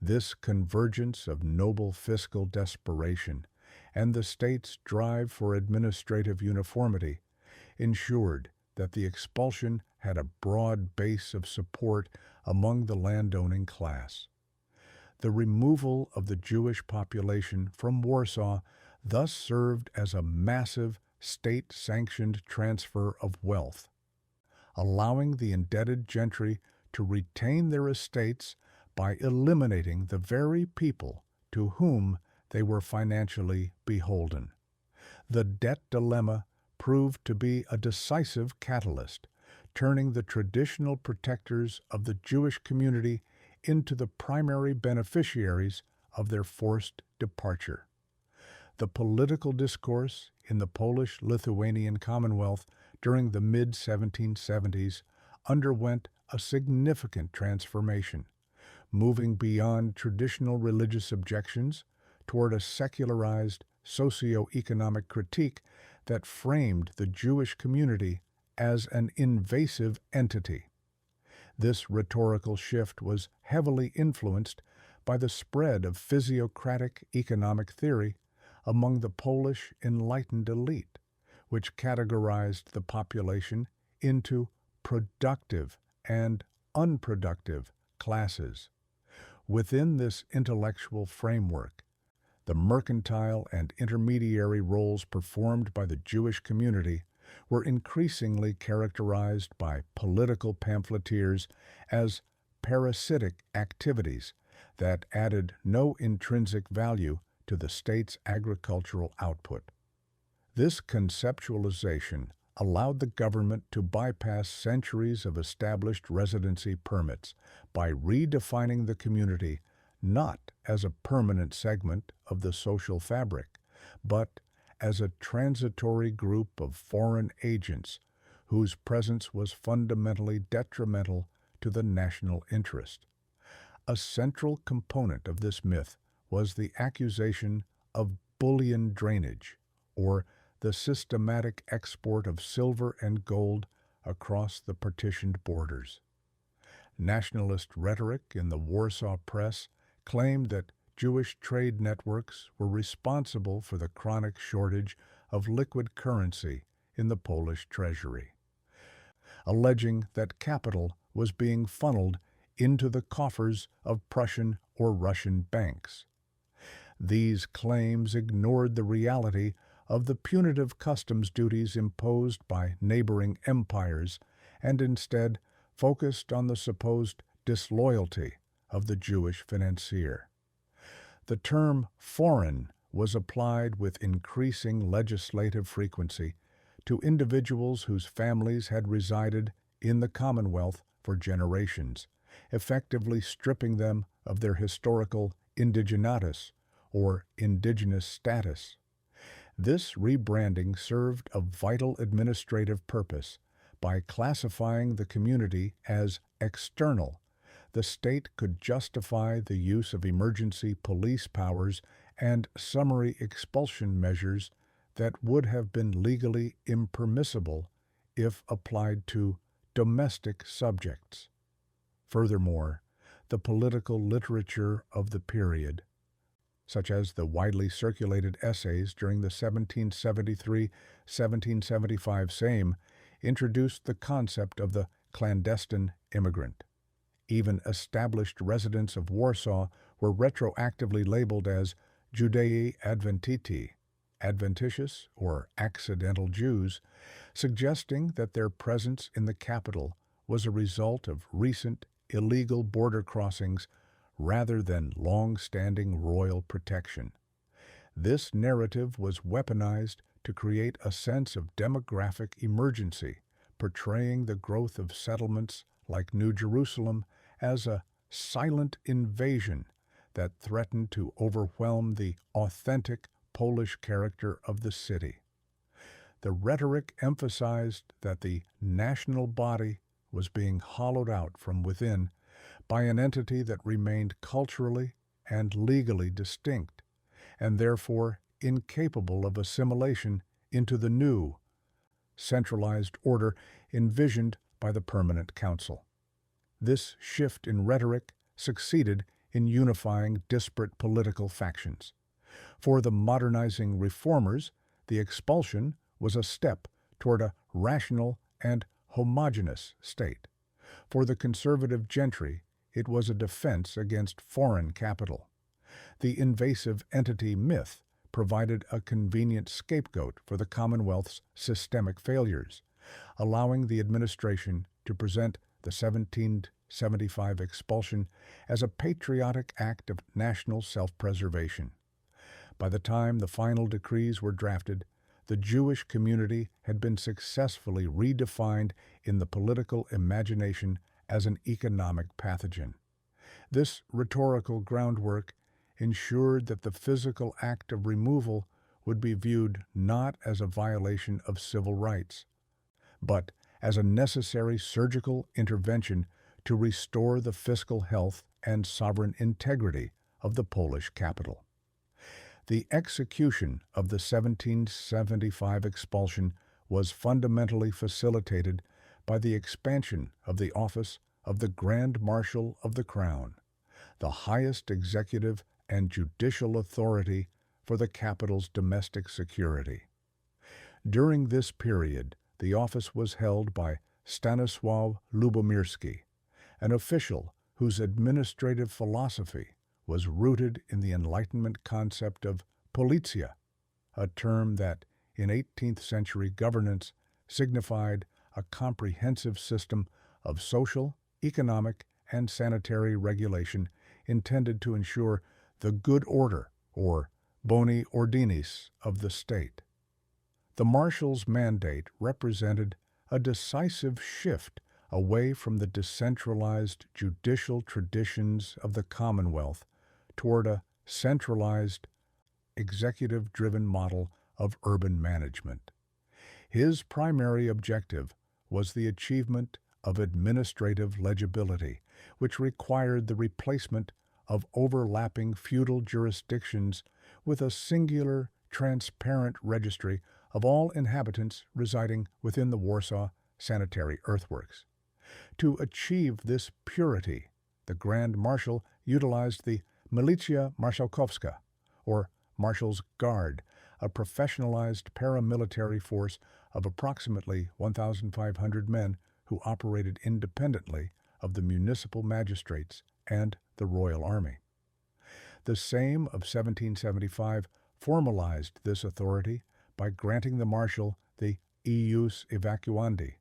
This convergence of noble fiscal desperation and the state's drive for administrative uniformity ensured that the expulsion had a broad base of support among the landowning class. The removal of the Jewish population from Warsaw thus served as a massive state-sanctioned transfer of wealth, allowing the indebted gentry to retain their estates by eliminating the very people to whom they were financially beholden. The debt dilemma proved to be a decisive catalyst, turning the traditional protectors of the Jewish community into the primary beneficiaries of their forced departure. The political discourse in the Polish-Lithuanian Commonwealth during the mid-1770s underwent a significant transformation, moving beyond traditional religious objections toward a secularized socio-economic critique that framed the Jewish community as an invasive entity. This rhetorical shift was heavily influenced by the spread of physiocratic economic theory among the Polish enlightened elite, which categorized the population into productive and unproductive classes. Within this intellectual framework, the mercantile and intermediary roles performed by the Jewish community were increasingly characterized by political pamphleteers as parasitic activities that added no intrinsic value to the state's agricultural output. This conceptualization allowed the government to bypass centuries of established residency permits by redefining the community not as a permanent segment of the social fabric, but as a transitory group of foreign agents whose presence was fundamentally detrimental to the national interest. A central component of this myth was the accusation of bullion drainage, or the systematic export of silver and gold across the partitioned borders. Nationalist rhetoric in the Warsaw press claimed that Jewish trade networks were responsible for the chronic shortage of liquid currency in the Polish treasury, alleging that capital was being funneled into the coffers of Prussian or Russian banks. These claims ignored the reality of the punitive customs duties imposed by neighboring empires and instead focused on the supposed disloyalty of the Jewish financier. The term foreign was applied with increasing legislative frequency to individuals whose families had resided in the Commonwealth for generations, effectively stripping them of their historical indigenitas, or indigenous status. This rebranding served a vital administrative purpose. By classifying the community as external, the state could justify the use of emergency police powers and summary expulsion measures that would have been legally impermissible if applied to domestic subjects. Furthermore, the political literature of the period, such as the widely circulated essays during the 1773-1775 Sejm, introduced the concept of the clandestine immigrant. Even established residents of Warsaw were retroactively labeled as Judei Adventiti, adventitious or accidental Jews, suggesting that their presence in the capital was a result of recent illegal border crossings rather than long-standing royal protection. This narrative was weaponized to create a sense of demographic emergency, portraying the growth of settlements like New Jerusalem as a silent invasion that threatened to overwhelm the authentic Polish character of the city. The rhetoric emphasized that the national body was being hollowed out from within by an entity that remained culturally and legally distinct, and therefore incapable of assimilation into the new, centralized order envisioned by the Permanent Council. This shift in rhetoric succeeded in unifying disparate political factions. For the modernizing reformers, the expulsion was a step toward a rational and homogeneous state. For the conservative gentry, it was a defense against foreign capital. The invasive entity myth provided a convenient scapegoat for the Commonwealth's systemic failures, allowing the administration to present the 1775 expulsion as a patriotic act of national self-preservation. By the time the final decrees were drafted, the Jewish community had been successfully redefined in the political imagination as an economic pathogen. This rhetorical groundwork ensured that the physical act of removal would be viewed not as a violation of civil rights, but as a necessary surgical intervention to restore the fiscal health and sovereign integrity of the Polish capital. The execution of the 1775 expulsion was fundamentally facilitated by the expansion of the office of the Grand Marshal of the Crown, the highest executive and judicial authority for the capital's domestic security. During this period, the office was held by Stanisław Lubomirski, an official whose administrative philosophy was rooted in the Enlightenment concept of policja, a term that, in 18th century governance, signified a comprehensive system of social, economic, and sanitary regulation intended to ensure the good order, or boni ordinis, of the state. The marshal's mandate represented a decisive shift away from the decentralized judicial traditions of the Commonwealth toward a centralized, executive-driven model of urban management. His primary objective was the achievement of administrative legibility, which required the replacement of overlapping feudal jurisdictions with a singular, transparent registry of all inhabitants residing within the Warsaw sanitary earthworks. To achieve this purity, the Grand Marshal utilized the Milicja Marszałkowska, or Marshal's Guard, a professionalized paramilitary force of approximately 1,500 men who operated independently of the municipal magistrates and the Royal Army. The Sejm of 1775 formalized this authority by granting the Marshal the ius evacuandi,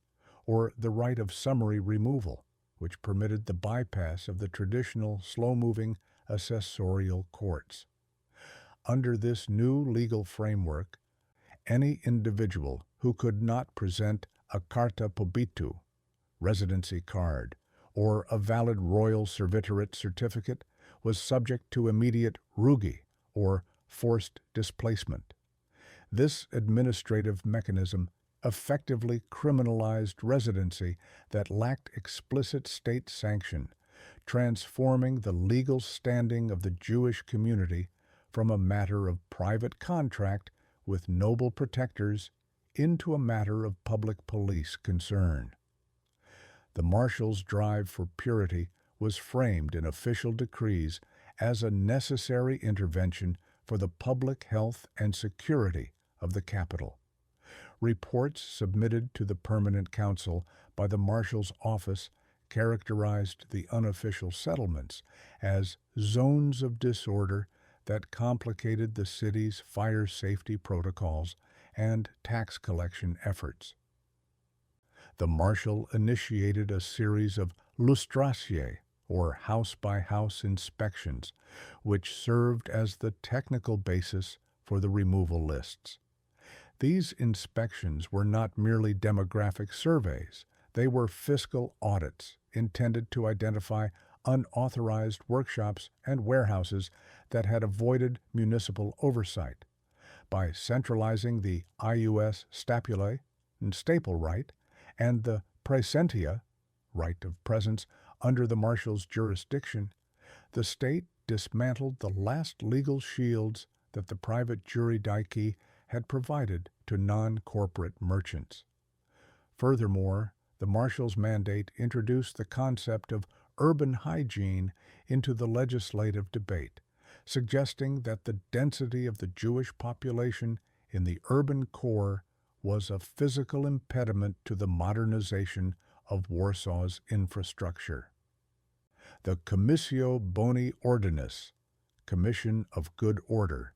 or the right of summary removal, which permitted the bypass of the traditional slow-moving assessorial courts. Under this new legal framework, any individual who could not present a carta pobytu, residency card, or a valid royal servitorate certificate was subject to immediate rugi, or forced displacement. This administrative mechanism effectively criminalized residency that lacked explicit state sanction, transforming the legal standing of the Jewish community from a matter of private contract with noble protectors into a matter of public police concern. The Marshal's drive for purity was framed in official decrees as a necessary intervention for the public health and security of the capital. Reports submitted to the Permanent Council by the Marshal's office characterized the unofficial settlements as zones of disorder that complicated the city's fire safety protocols and tax collection efforts. The Marshal initiated a series of lustratiae, or house-by-house inspections, which served as the technical basis for the removal lists. These inspections were not merely demographic surveys. They were fiscal audits intended to identify unauthorized workshops and warehouses that had avoided municipal oversight. By centralizing the ius stapulae and staple right and the praesentia right of presence under the marshal's jurisdiction, the state dismantled the last legal shields that the private juridici had provided to non-corporate merchants. Furthermore, the marshal's mandate introduced the concept of urban hygiene into the legislative debate, suggesting that the density of the Jewish population in the urban core was a physical impediment to the modernization of Warsaw's infrastructure. The Commissio Boni Ordinis, Commission of Good Order,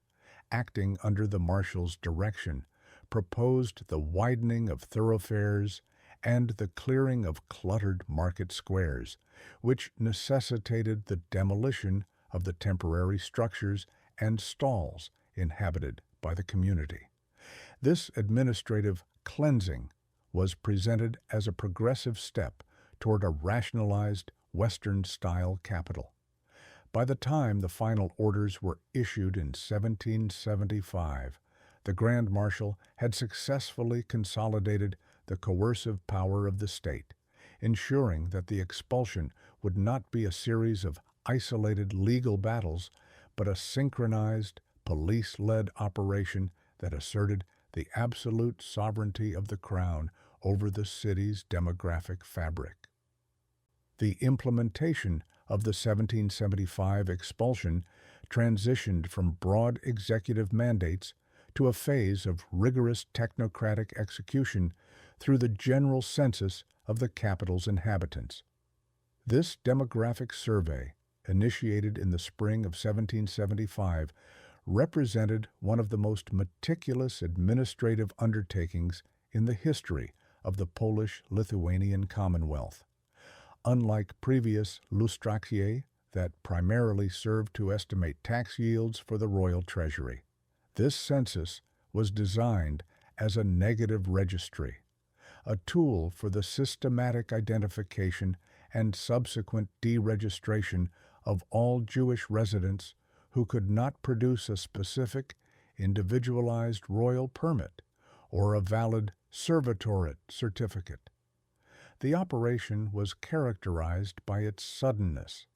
acting under the marshal's direction, proposed the widening of thoroughfares and the clearing of cluttered market squares, which necessitated the demolition of the temporary structures and stalls inhabited by the community. This administrative cleansing was presented as a progressive step toward a rationalized Western-style capital. By the time the final orders were issued in 1775, the Grand Marshal had successfully consolidated the coercive power of the state, ensuring that the expulsion would not be a series of isolated legal battles, but a synchronized, police-led operation that asserted the absolute sovereignty of the Crown over the city's demographic fabric. The implementation of the 1775 expulsion transitioned from broad executive mandates to a phase of rigorous technocratic execution through the general census of the capital's inhabitants. This demographic survey, initiated in the spring of 1775, represented one of the most meticulous administrative undertakings in the history of the Polish-Lithuanian Commonwealth. Unlike previous lustractiae that primarily served to estimate tax yields for the royal treasury, this census was designed as a negative registry, a tool for the systematic identification and subsequent deregistration of all Jewish residents who could not produce a specific, individualized royal permit or a valid servitorate certificate. The operation was characterized by its suddenness,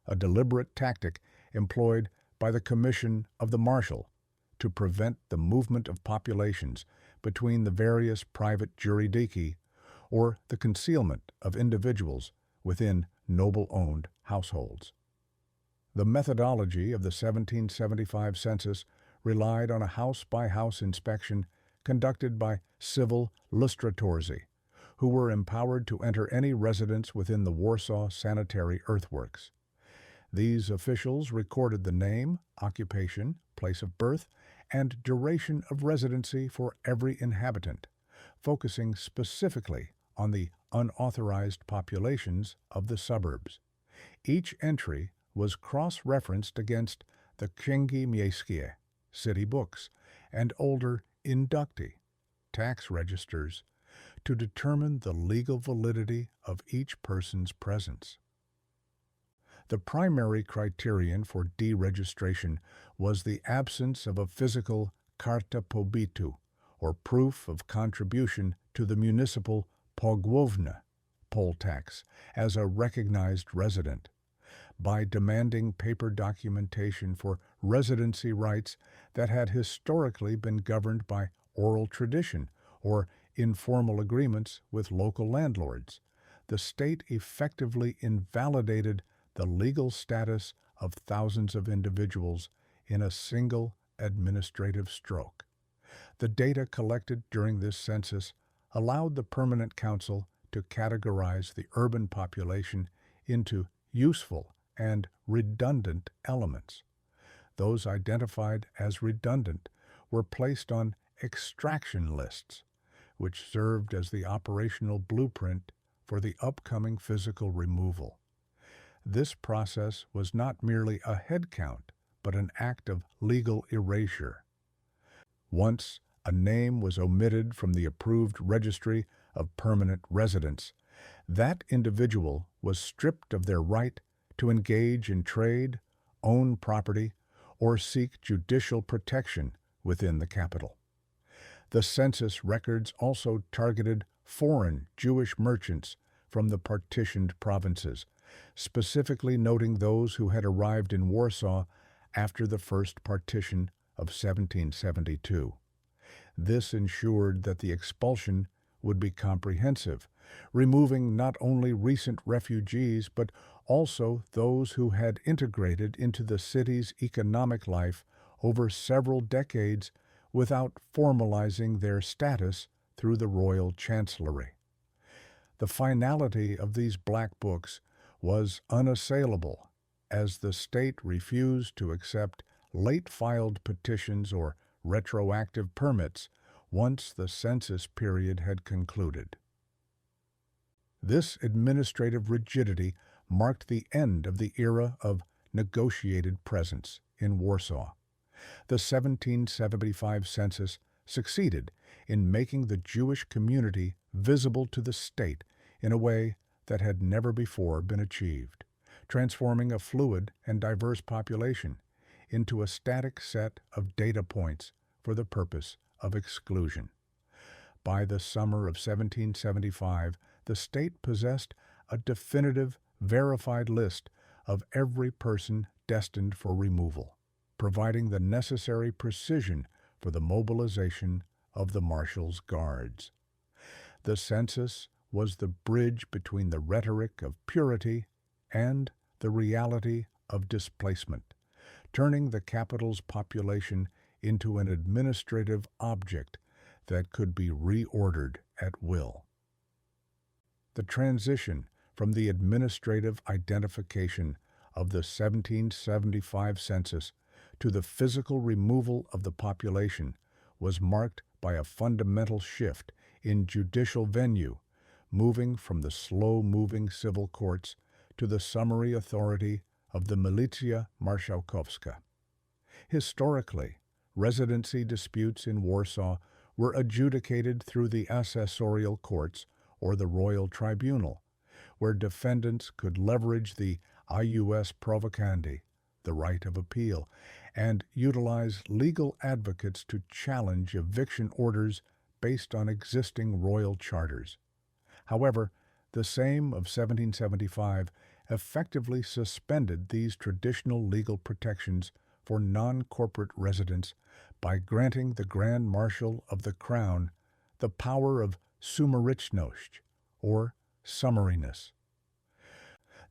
a deliberate tactic employed by the Commission of the Marshal to prevent the movement of populations between the various private juridici or the concealment of individuals within noble-owned households. The methodology of the 1775 census relied on a house-by-house inspection conducted by civil lustratorzi, who were empowered to enter any residence within the Warsaw sanitary earthworks. These officials recorded the name, occupation, place of birth, and duration of residency for every inhabitant, focusing specifically on the unauthorized populations of the suburbs. Each entry was cross-referenced against the Księgi Miejskie, city books, and older inducti, tax registers, to determine the legal validity of each person's presence. The primary criterion for deregistration was the absence of a physical carta pobytu, or proof of contribution to the municipal pogłowne, poll tax, as a recognized resident. By demanding paper documentation for residency rights that had historically been governed by oral tradition or informal agreements with local landlords, the state effectively invalidated the legal status of thousands of individuals in a single administrative stroke. The data collected during this census allowed the Permanent Council to categorize the urban population into useful and redundant elements. Those identified as redundant were placed on extraction lists, which served as the operational blueprint for the upcoming physical removal. This process was not merely a head count, but an act of legal erasure. Once a name was omitted from the approved registry of permanent residents, that individual was stripped of their right to engage in trade, own property, or seek judicial protection within the capital. The census records also targeted foreign Jewish merchants from the partitioned provinces, specifically noting those who had arrived in Warsaw after the first partition of 1772. This ensured that the expulsion would be comprehensive, removing not only recent refugees but also those who had integrated into the city's economic life over several decades without formalizing their status through the royal chancellery. The finality of these black books was unassailable, as the state refused to accept late-filed petitions or retroactive permits once the census period had concluded. This administrative rigidity marked the end of the era of negotiated presence in Warsaw. The 1775 census succeeded in making the Jewish community visible to the state in a way that had never before been achieved, transforming a fluid and diverse population into a static set of data points for the purpose of exclusion. By the summer of 1775, the state possessed a definitive, verified list of every person destined for removal, providing the necessary precision for the mobilization of the marshal's guards. The census was the bridge between the rhetoric of purity and the reality of displacement, turning the capital's population into an administrative object that could be reordered at will. The transition from the administrative identification of the 1775 census to the physical removal of the population was marked by a fundamental shift in judicial venue, moving from the slow-moving civil courts to the summary authority of the Milicja Marszałkowska. Historically, residency disputes in Warsaw were adjudicated through the assessorial courts or the royal tribunal, where defendants could leverage the ius provocandi, the right of appeal, and utilize legal advocates to challenge eviction orders based on existing royal charters. However, the Sejm of 1775 effectively suspended these traditional legal protections for non-corporate residents by granting the Grand Marshal of the Crown the power of summarichność, or summariness.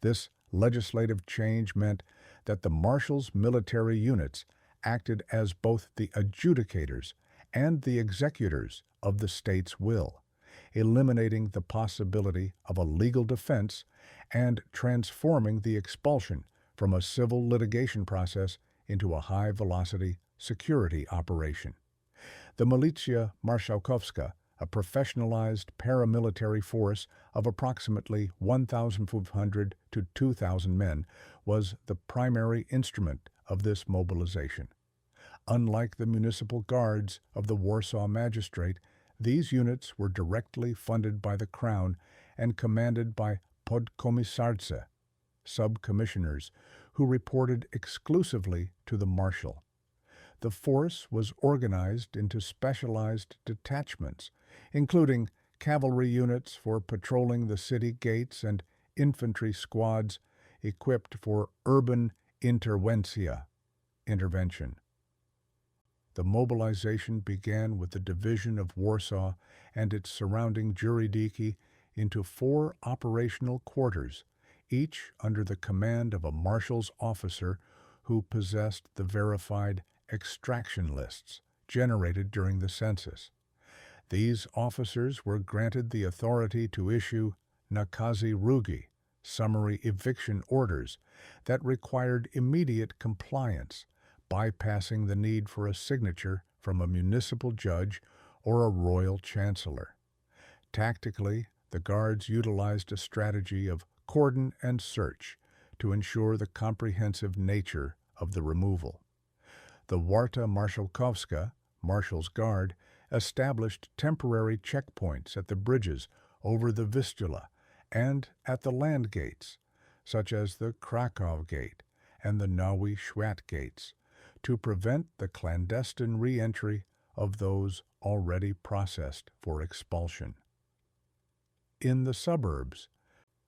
This legislative change meant that the marshal's military units acted as both the adjudicators and the executors of the state's will, eliminating the possibility of a legal defense and transforming the expulsion from a civil litigation process into a high-velocity security operation. The Milicja Marszałkowska, a professionalized paramilitary force of approximately 1,500 to 2,000 men, was the primary instrument of this mobilization. Unlike the municipal guards of the Warsaw magistrate, these units were directly funded by the Crown and commanded by podkomisarze, sub-commissioners, who reported exclusively to the marshal. The force was organized into specialized detachments, including cavalry units for patrolling the city gates and infantry squads equipped for urban intervention. The mobilization began with the division of Warsaw and its surrounding jurisdiction into 4 operational quarters, each under the command of a marshal's officer who possessed the verified extraction lists generated during the census. These officers were granted the authority to issue nakazy rugi, summary eviction orders, that required immediate compliance, bypassing the need for a signature from a municipal judge or a royal chancellor. Tactically, the guards utilized a strategy of cordon and search to ensure the comprehensive nature of the removal. The Warta Marszałkowska, Marshal's Guard, established temporary checkpoints at the bridges over the Vistula and at the land gates, such as the Krakow Gate and the Nowy Świat gates, to prevent the clandestine re-entry of those already processed for expulsion. In the suburbs,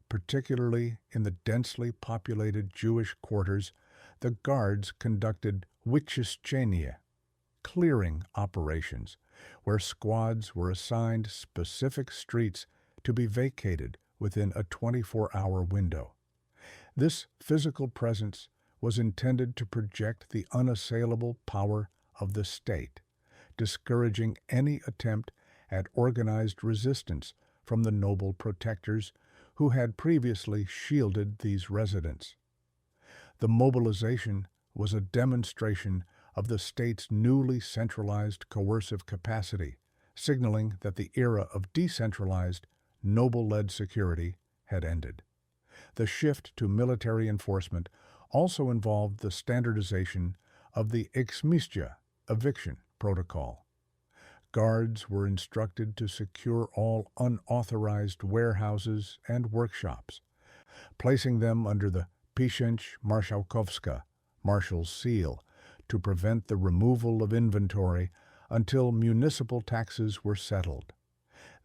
particularly in the densely populated Jewish quarters, the guards conducted wyczyszczenie, clearing operations, where squads were assigned specific streets to be vacated within a 24-hour window. This physical presence was intended to project the unassailable power of the state, discouraging any attempt at organized resistance from the noble protectors who had previously shielded these residents. The mobilization was a demonstration of the state's newly centralized coercive capacity, signaling that the era of decentralized, noble-led security had ended. The shift to military enforcement also involved the standardization of the exmisja, eviction protocol. Guards were instructed to secure all unauthorized warehouses and workshops, placing them under the Pieczęć Marszałkowska, Marshal's seal, to prevent the removal of inventory until municipal taxes were settled.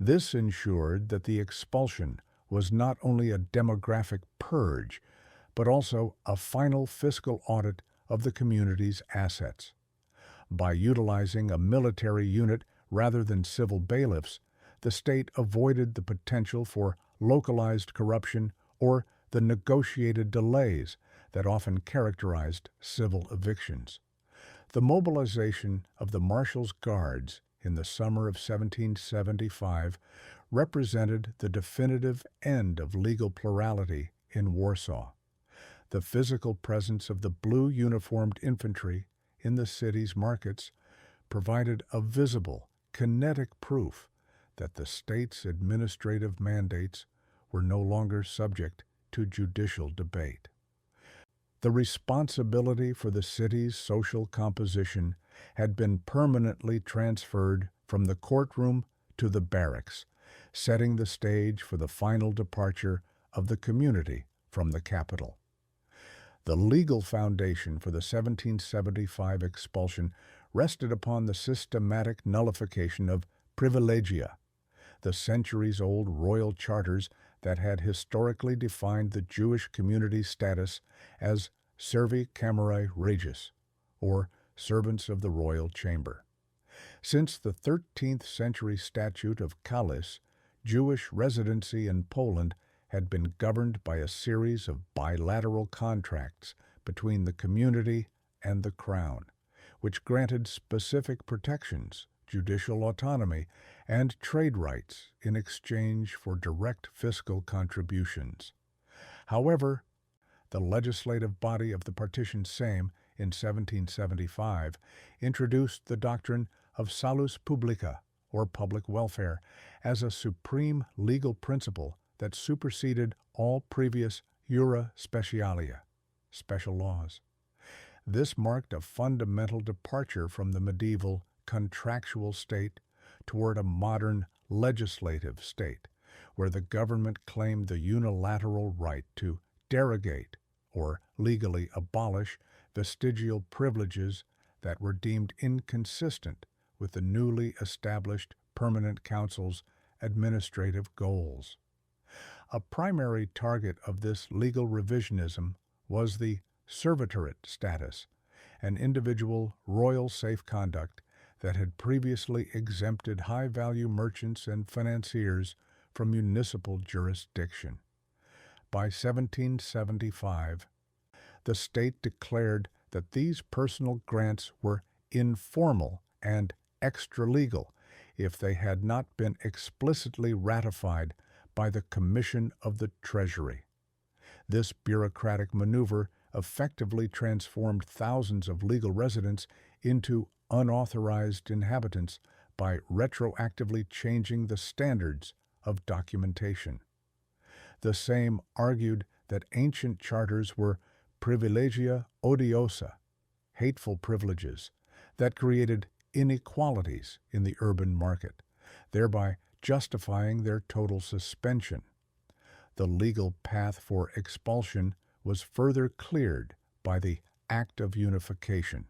This ensured that the expulsion was not only a demographic purge, but also a final fiscal audit of the community's assets. By utilizing a military unit rather than civil bailiffs, the state avoided the potential for localized corruption or the negotiated delays that often characterized civil evictions. The mobilization of the Marshal's Guards in the summer of 1775 represented the definitive end of legal plurality in Warsaw. The physical presence of the blue-uniformed infantry in the city's markets provided a visible, kinetic proof that the state's administrative mandates were no longer subject to judicial debate. The responsibility for the city's social composition had been permanently transferred from the courtroom to the barracks, setting the stage for the final departure of the community from the capital. The legal foundation for the 1775 expulsion rested upon the systematic nullification of privilegia, the centuries-old royal charters that had historically defined the Jewish community's status as servi camerae regis, or servants of the royal chamber. Since the 13th century Statute of Calice, Jewish residency in Poland had been governed by a series of bilateral contracts between the community and the crown, which granted specific protections, judicial autonomy, and trade rights in exchange for direct fiscal contributions. However, the legislative body of the partition Sejm in 1775 introduced the doctrine of salus publica, or public welfare, as a supreme legal principle that superseded all previous jura specialia, special laws. This marked a fundamental departure from the medieval contractual state toward a modern legislative state, where the government claimed the unilateral right to derogate or legally abolish vestigial privileges that were deemed inconsistent with the newly established permanent council's administrative goals. A primary target of this legal revisionism was the servitorate status, an individual royal safe conduct that had previously exempted high-value merchants and financiers from municipal jurisdiction. By 1775, the state declared that these personal grants were informal and extra-legal if they had not been explicitly ratified by the Commission of the Treasury. This bureaucratic maneuver effectively transformed thousands of legal residents into unauthorized inhabitants by retroactively changing the standards of documentation. The Sejm argued that ancient charters were privilegia odiosa, hateful privileges, that created inequalities in the urban market, thereby justifying their total suspension. The legal path for expulsion was further cleared by the Act of Unification,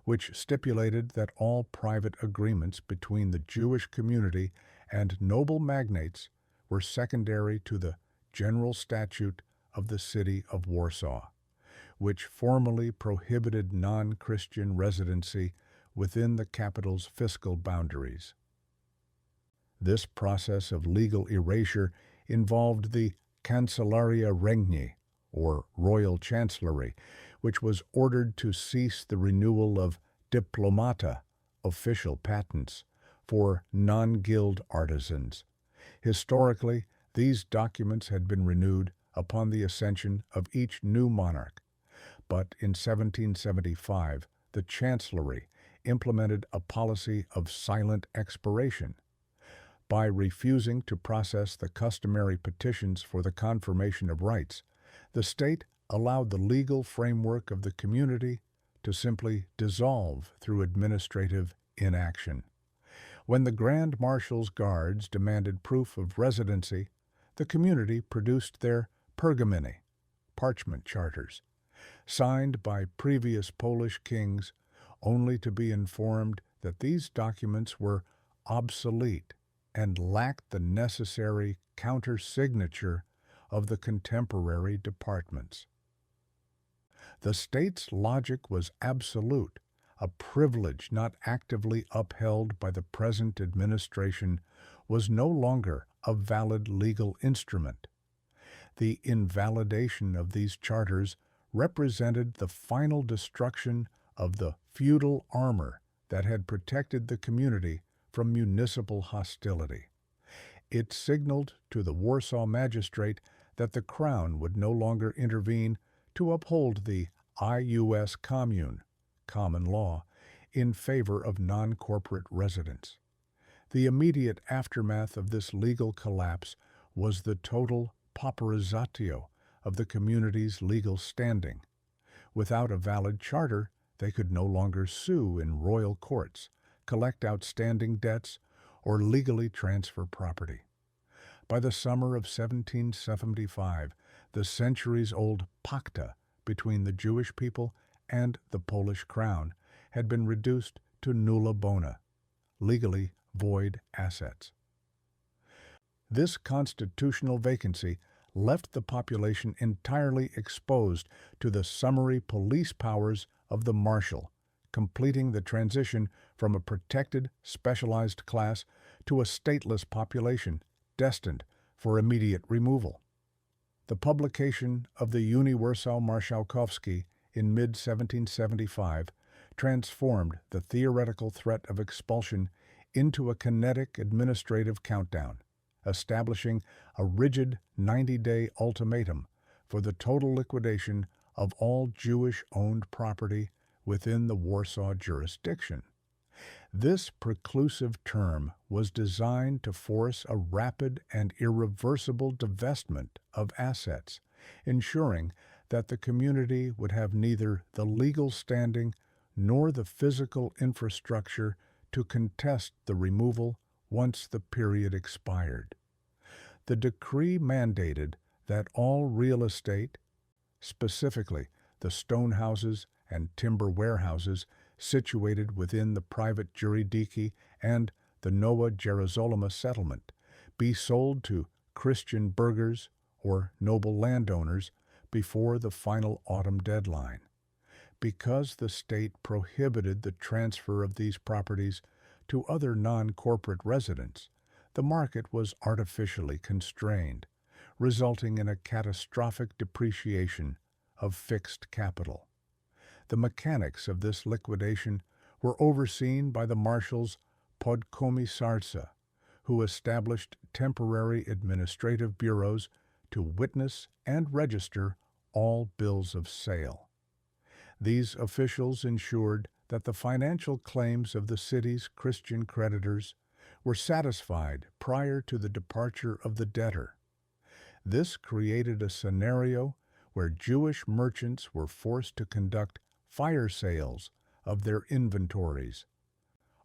which stipulated that all private agreements between the Jewish community and noble magnates were secondary to the General Statute of the City of Warsaw, which formally prohibited non-Christian residency within the capital's fiscal boundaries. This process of legal erasure involved the Cancellaria Regni, or Royal Chancellery, which was ordered to cease the renewal of diplomata, official patents, for non-guild artisans. Historically, these documents had been renewed upon the accession of each new monarch, but in 1775 the Chancellery implemented a policy of silent expiration. By refusing to process the customary petitions for the confirmation of rights, the state allowed the legal framework of the community to simply dissolve through administrative inaction. When the Grand Marshal's guards demanded proof of residency, the community produced their pergamini, parchment charters, signed by previous Polish kings, only to be informed that these documents were obsolete and lacked the necessary counter-signature of the contemporary departments. The state's logic was absolute. A privilege not actively upheld by the present administration was no longer a valid legal instrument. The invalidation of these charters represented the final destruction of the feudal armor that had protected the community from municipal hostility. It signaled to the Warsaw magistrate that the Crown would no longer intervene to uphold the ius commune, common law, in favor of non-corporate residents. The immediate aftermath of this legal collapse was the total pauperizatio of the community's legal standing. Without a valid charter, they could no longer sue in royal courts, collect outstanding debts, or legally transfer property. By the summer of 1775, the centuries-old pacta between the Jewish people and the Polish crown had been reduced to nulla bona, legally void assets. This constitutional vacancy left the population entirely exposed to the summary police powers of the marshal, completing the transition from a protected, specialized class to a stateless population destined for immediate removal. The publication of the Uniwersalny Marszałkowski in mid-1775 transformed the theoretical threat of expulsion into a kinetic administrative countdown, establishing a rigid 90-day ultimatum for the total liquidation of all Jewish-owned property within the Warsaw jurisdiction. This preclusive term was designed to force a rapid and irreversible divestment of assets, ensuring that the community would have neither the legal standing nor the physical infrastructure to contest the removal once the period expired. The decree mandated that all real estate, specifically the stone houses and timber warehouses situated within the private juridiki and the Nowa Jerozolima settlement, be sold to Christian burghers or noble landowners before the final autumn deadline. Because the state prohibited the transfer of these properties to other non-corporate residents, the market was artificially constrained, resulting in a catastrophic depreciation of fixed capital. The mechanics of this liquidation were overseen by the marshal's podkomisarza, who established temporary administrative bureaus to witness and register all bills of sale. These officials ensured that the financial claims of the city's Christian creditors were satisfied prior to the departure of the debtor. This created a scenario where Jewish merchants were forced to conduct fire sales of their inventories,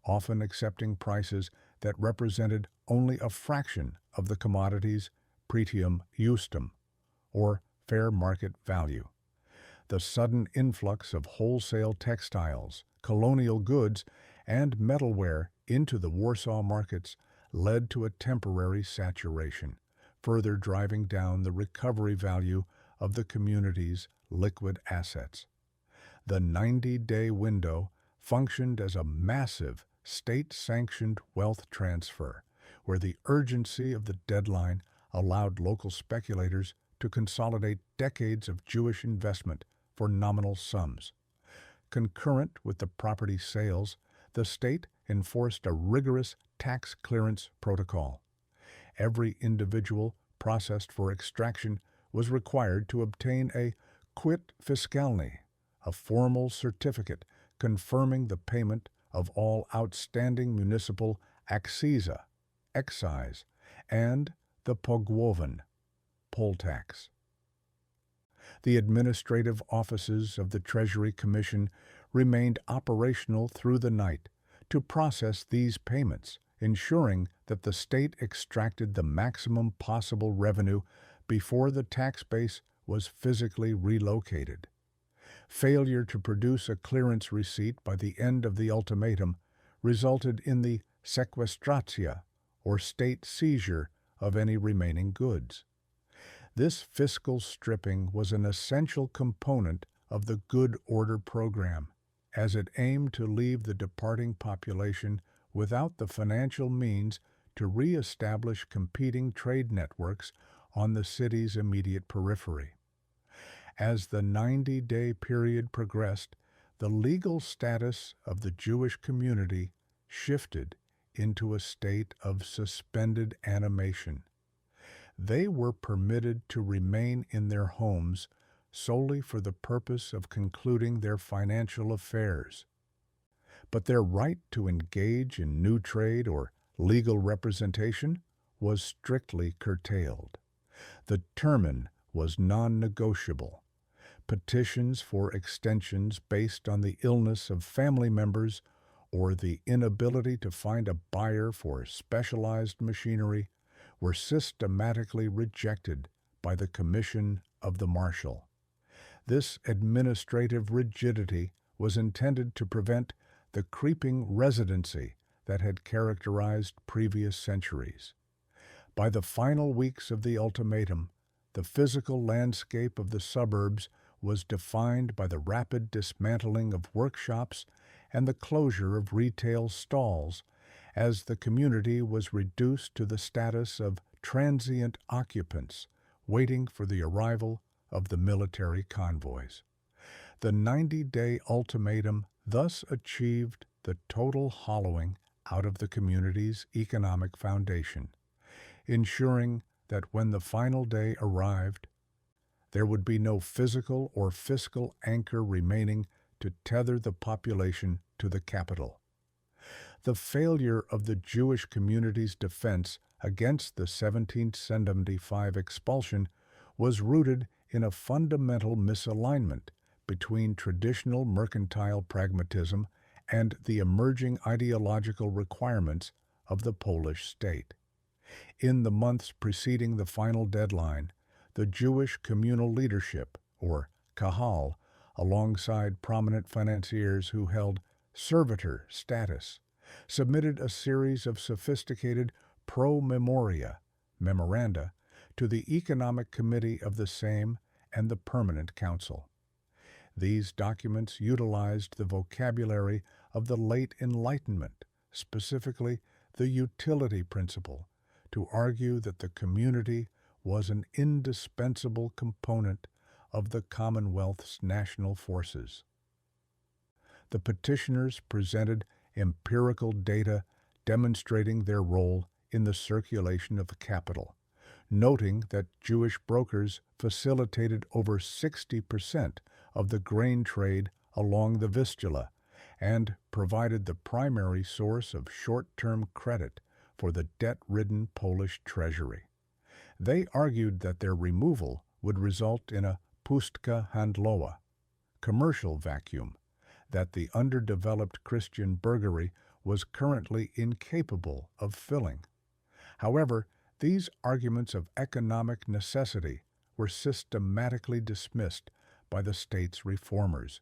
often accepting prices that represented only a fraction of the commodity's pretium justum, or fair market value. The sudden influx of wholesale textiles, colonial goods, and metalware into the Warsaw markets led to a temporary saturation, further driving down the recovery value of the community's liquid assets. The 90-day window functioned as a massive state-sanctioned wealth transfer, where the urgency of the deadline allowed local speculators to consolidate decades of Jewish investment for nominal sums. Concurrent with the property sales, the state enforced a rigorous tax clearance protocol. Every individual processed for extraction was required to obtain a quit fiscalny, a formal certificate confirming the payment of all outstanding municipal akcyza, excise, and the pogłowen, poll tax. The administrative offices of the Treasury Commission remained operational through the night to process these payments, ensuring that the state extracted the maximum possible revenue before the tax base was physically relocated. Failure to produce a clearance receipt by the end of the ultimatum resulted in the sequestratia, or state seizure, of any remaining goods. This fiscal stripping was an essential component of the Good Order program, as it aimed to leave the departing population without the financial means to re-establish competing trade networks on the city's immediate periphery. As the 90-day period progressed, the legal status of the Jewish community shifted into a state of suspended animation. They were permitted to remain in their homes solely for the purpose of concluding their financial affairs. But their right to engage in new trade or legal representation was strictly curtailed. The termin was non-negotiable. Petitions for extensions based on the illness of family members or the inability to find a buyer for specialized machinery were systematically rejected by the Commission of the Marshal. This administrative rigidity was intended to prevent the creeping residency that had characterized previous centuries. By the final weeks of the ultimatum, the physical landscape of the suburbs was defined by the rapid dismantling of workshops and the closure of retail stalls, as the community was reduced to the status of transient occupants waiting for the arrival of the military convoys. The 90-day ultimatum thus achieved the total hollowing out of the community's economic foundation, ensuring that when the final day arrived, there would be no physical or fiscal anchor remaining to tether the population to the capital. The failure of the Jewish community's defense against the 1775 expulsion was rooted in a fundamental misalignment between traditional mercantile pragmatism and the emerging ideological requirements of the Polish state. In the months preceding the final deadline, the Jewish communal leadership, or Kahal, alongside prominent financiers who held servitor status, submitted a series of sophisticated pro-memoria memoranda to the Economic Committee of the Sejm and the Permanent Council. These documents utilized the vocabulary of the late Enlightenment, specifically the utility principle, to argue that the community was an indispensable component of the Commonwealth's national forces. The petitioners presented empirical data demonstrating their role in the circulation of the capital, noting that Jewish brokers facilitated over 60% of the grain trade along the Vistula and provided the primary source of short-term credit for the debt-ridden Polish treasury. They argued that their removal would result in a pustka handlowa, commercial vacuum, that the underdeveloped Christian burgery was currently incapable of filling. However, these arguments of economic necessity were systematically dismissed by the state's reformers,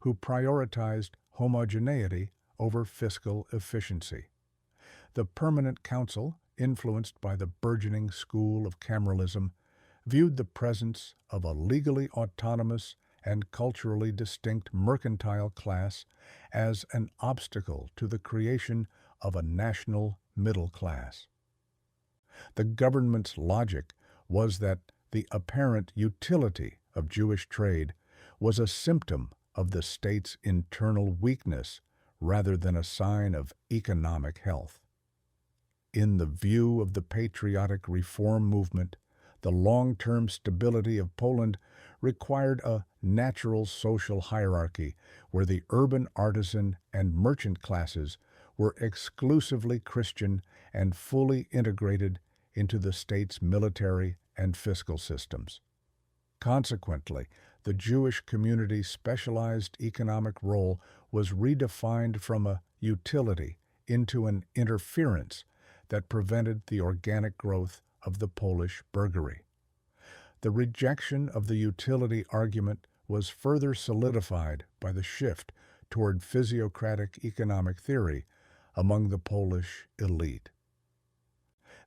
who prioritized homogeneity over fiscal efficiency. The Permanent Council, influenced by the burgeoning school of Cameralism, viewed the presence of a legally autonomous and culturally distinct mercantile class as an obstacle to the creation of a national middle class. The government's logic was that the apparent utility of Jewish trade was a symptom of the state's internal weakness rather than a sign of economic health. In the view of the patriotic reform movement, the long-term stability of Poland required a natural social hierarchy where the urban artisan and merchant classes were exclusively Christian and fully integrated into the state's military and fiscal systems. Consequently, the Jewish community's specialized economic role was redefined from a utility into an interference that prevented the organic growth of the Polish burgery. The rejection of the utility argument was further solidified by the shift toward physiocratic economic theory among the Polish elite.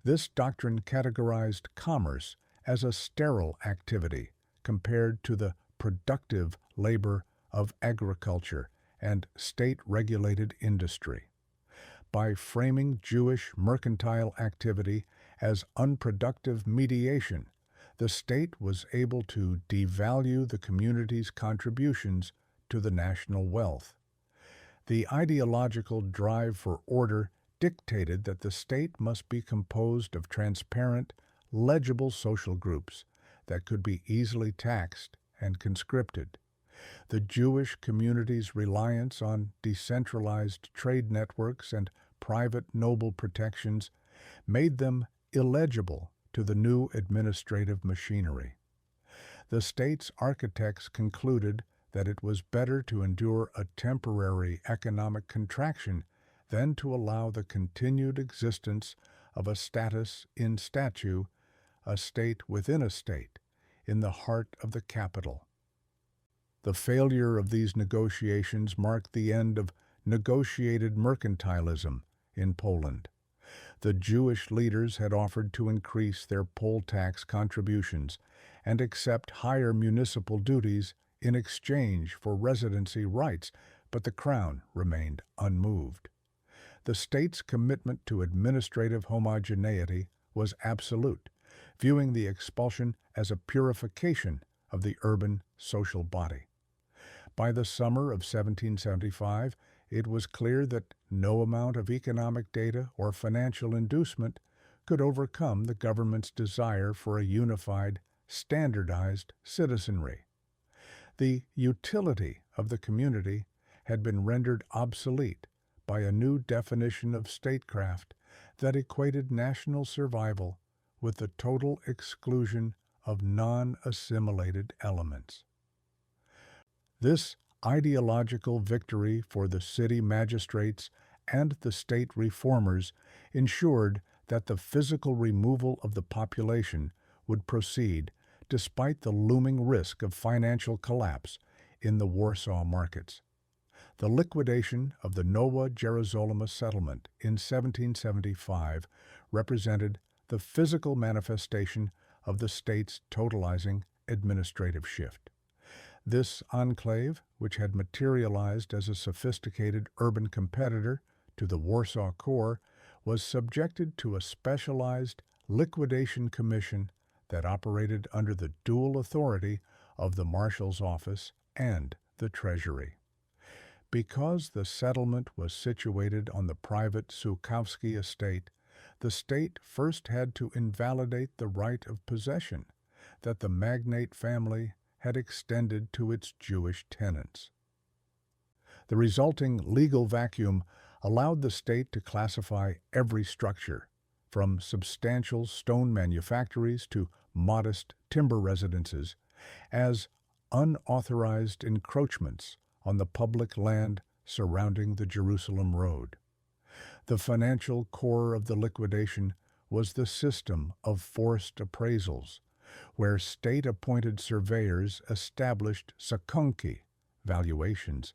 This doctrine categorized commerce as a sterile activity compared to the productive labor of agriculture and state-regulated industry. By framing Jewish mercantile activity as unproductive mediation, the state was able to devalue the community's contributions to the national wealth. The ideological drive for order dictated that the state must be composed of transparent, legible social groups that could be easily taxed and conscripted. The Jewish community's reliance on decentralized trade networks and private noble protections made them illegible to the new administrative machinery. The state's architects concluded that it was better to endure a temporary economic contraction than to allow the continued existence of a status in statu, a state within a state, in the heart of the capital. The failure of these negotiations marked the end of negotiated mercantilism in Poland. The Jewish leaders had offered to increase their poll tax contributions and accept higher municipal duties in exchange for residency rights, but the crown remained unmoved. The state's commitment to administrative homogeneity was absolute, viewing the expulsion as a purification of the urban social body. By the summer of 1775, it was clear that no amount of economic data or financial inducement could overcome the government's desire for a unified, standardized citizenry. The utility of the community had been rendered obsolete by a new definition of statecraft that equated national survival with the total exclusion of non-assimilated elements. This ideological victory for the city magistrates and the state reformers ensured that the physical removal of the population would proceed despite the looming risk of financial collapse in the Warsaw markets. The liquidation of the Nowa Jerozolima settlement in 1775 represented the physical manifestation of the state's totalizing administrative shift. This enclave, which had materialized as a sophisticated urban competitor to the Warsaw core, was subjected to a specialized liquidation commission that operated under the dual authority of the marshal's office and the treasury. Because the settlement was situated on the private Sułkowski estate, the state first had to invalidate the right of possession that the magnate family had extended to its Jewish tenants. The resulting legal vacuum allowed the state to classify every structure, from substantial stone manufactories to modest timber residences, as unauthorized encroachments on the public land surrounding the Jerusalem Road. The financial core of the liquidation was the system of forced appraisals, where state-appointed surveyors established sakonki valuations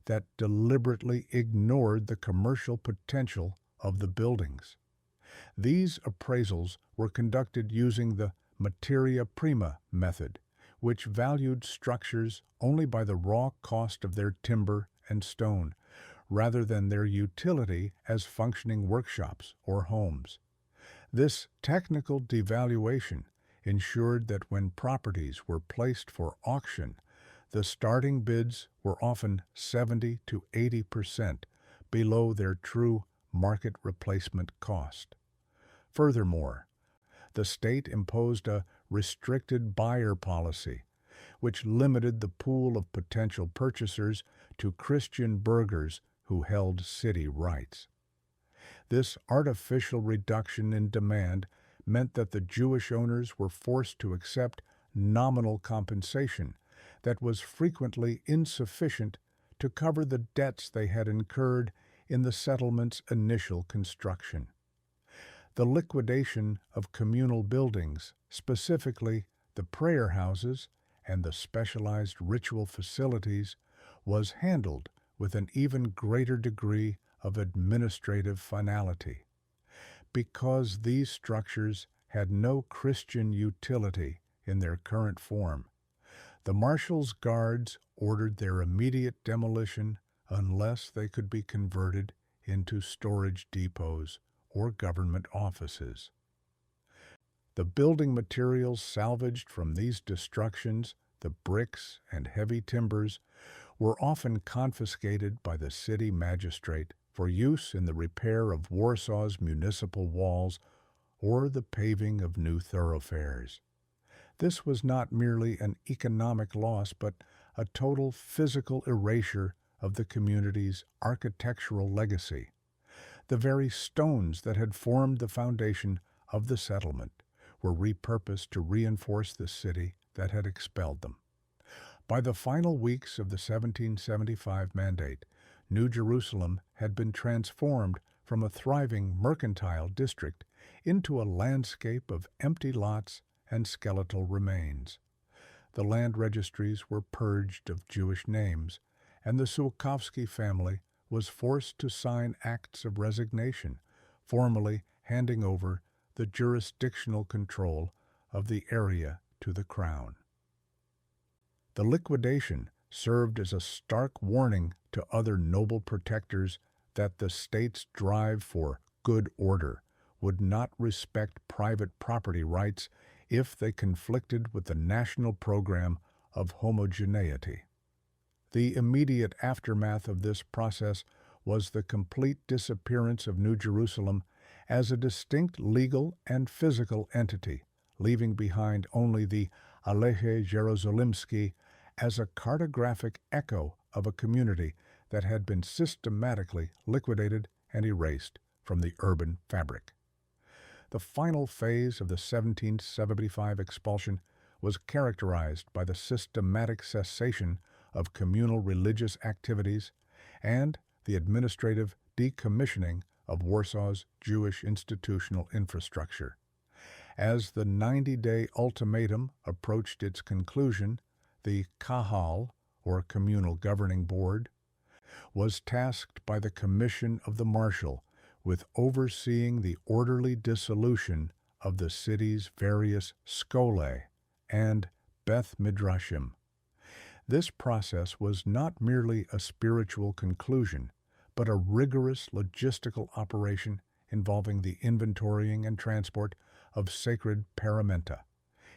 that deliberately ignored the commercial potential of the buildings. These appraisals were conducted using the materia prima method, which valued structures only by the raw cost of their timber and stone, rather than their utility as functioning workshops or homes. This technical devaluation ensured that when properties were placed for auction, the starting bids were often 70 to 80% below their true market replacement cost. Furthermore, the state imposed a restricted buyer policy, which limited the pool of potential purchasers to Christian burghers who held city rights. This artificial reduction in demand meant that the Jewish owners were forced to accept nominal compensation that was frequently insufficient to cover the debts they had incurred in the settlement's initial construction. The liquidation of communal buildings, specifically the prayer houses and the specialized ritual facilities, was handled with an even greater degree of administrative finality. Because these structures had no Christian utility in their current form, the marshal's guards ordered their immediate demolition unless they could be converted into storage depots or government offices. The building materials salvaged from these destructions, the bricks and heavy timbers, were often confiscated by the city magistrate for use in the repair of Warsaw's municipal walls or the paving of new thoroughfares. This was not merely an economic loss, but a total physical erasure of the community's architectural legacy. The very stones that had formed the foundation of the settlement were repurposed to reinforce the city that had expelled them. By the final weeks of the 1775 Mandate, New Jerusalem had been transformed from a thriving mercantile district into a landscape of empty lots and skeletal remains. The land registries were purged of Jewish names, and the Sulkowski family was forced to sign acts of resignation, formally handing over the jurisdictional control of the area to the Crown. The liquidation served as a stark warning to other noble protectors that the state's drive for good order would not respect private property rights if they conflicted with the national program of homogeneity. The immediate aftermath of this process was the complete disappearance of New Jerusalem as a distinct legal and physical entity, leaving behind only the Aleje Jerozolimski as a cartographic echo of a community that had been systematically liquidated and erased from the urban fabric. The final phase of the 1775 expulsion was characterized by the systematic cessation of communal religious activities and the administrative decommissioning of Warsaw's Jewish institutional infrastructure. As the 90-day ultimatum approached its conclusion, the Kahal, or Communal Governing Board, was tasked by the Commission of the Marshal with overseeing the orderly dissolution of the city's various skole and Beth Midrashim. This process was not merely a spiritual conclusion, but a rigorous logistical operation involving the inventorying and transport of sacred paramenta,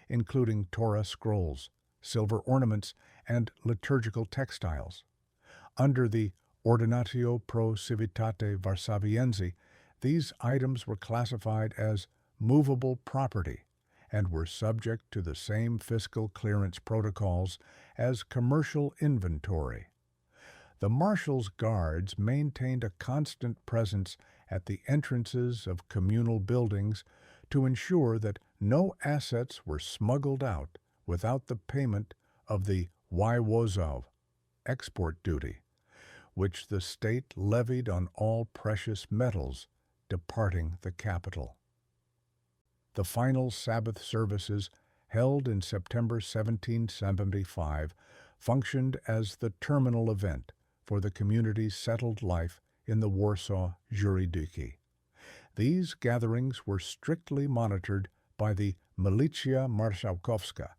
including Torah scrolls, silver ornaments, and liturgical textiles. Under the Ordinatio pro Civitate Varsaviense, these items were classified as movable property and were subject to the same fiscal clearance protocols as commercial inventory. The marshal's guards maintained a constant presence at the entrances of communal buildings to ensure that no assets were smuggled out without the payment of the Warsaw export duty, which the state levied on all precious metals departing the capital. The final Sabbath services, held in September 1775, functioned as the terminal event for the community's settled life in the Warsaw Juryduchy. These gatherings were strictly monitored by the Milicja Marszałkowska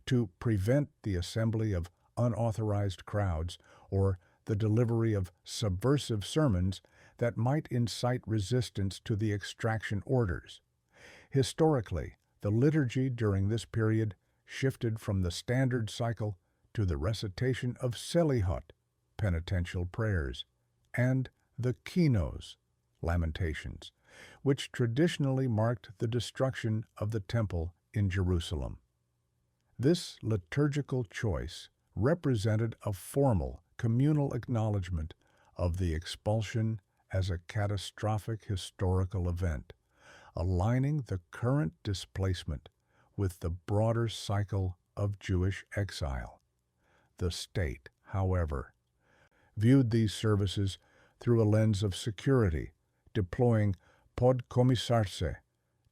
to prevent the assembly of unauthorized crowds or the delivery of subversive sermons that might incite resistance to the extraction orders. Historically, the liturgy during this period shifted from the standard cycle to the recitation of selihot, penitential prayers, and the kinos, lamentations, which traditionally marked the destruction of the temple in Jerusalem. This liturgical choice represented a formal communal acknowledgement of the expulsion as a catastrophic historical event, aligning the current displacement with the broader cycle of Jewish exile. The state, however, viewed these services through a lens of security, deploying podkomisarce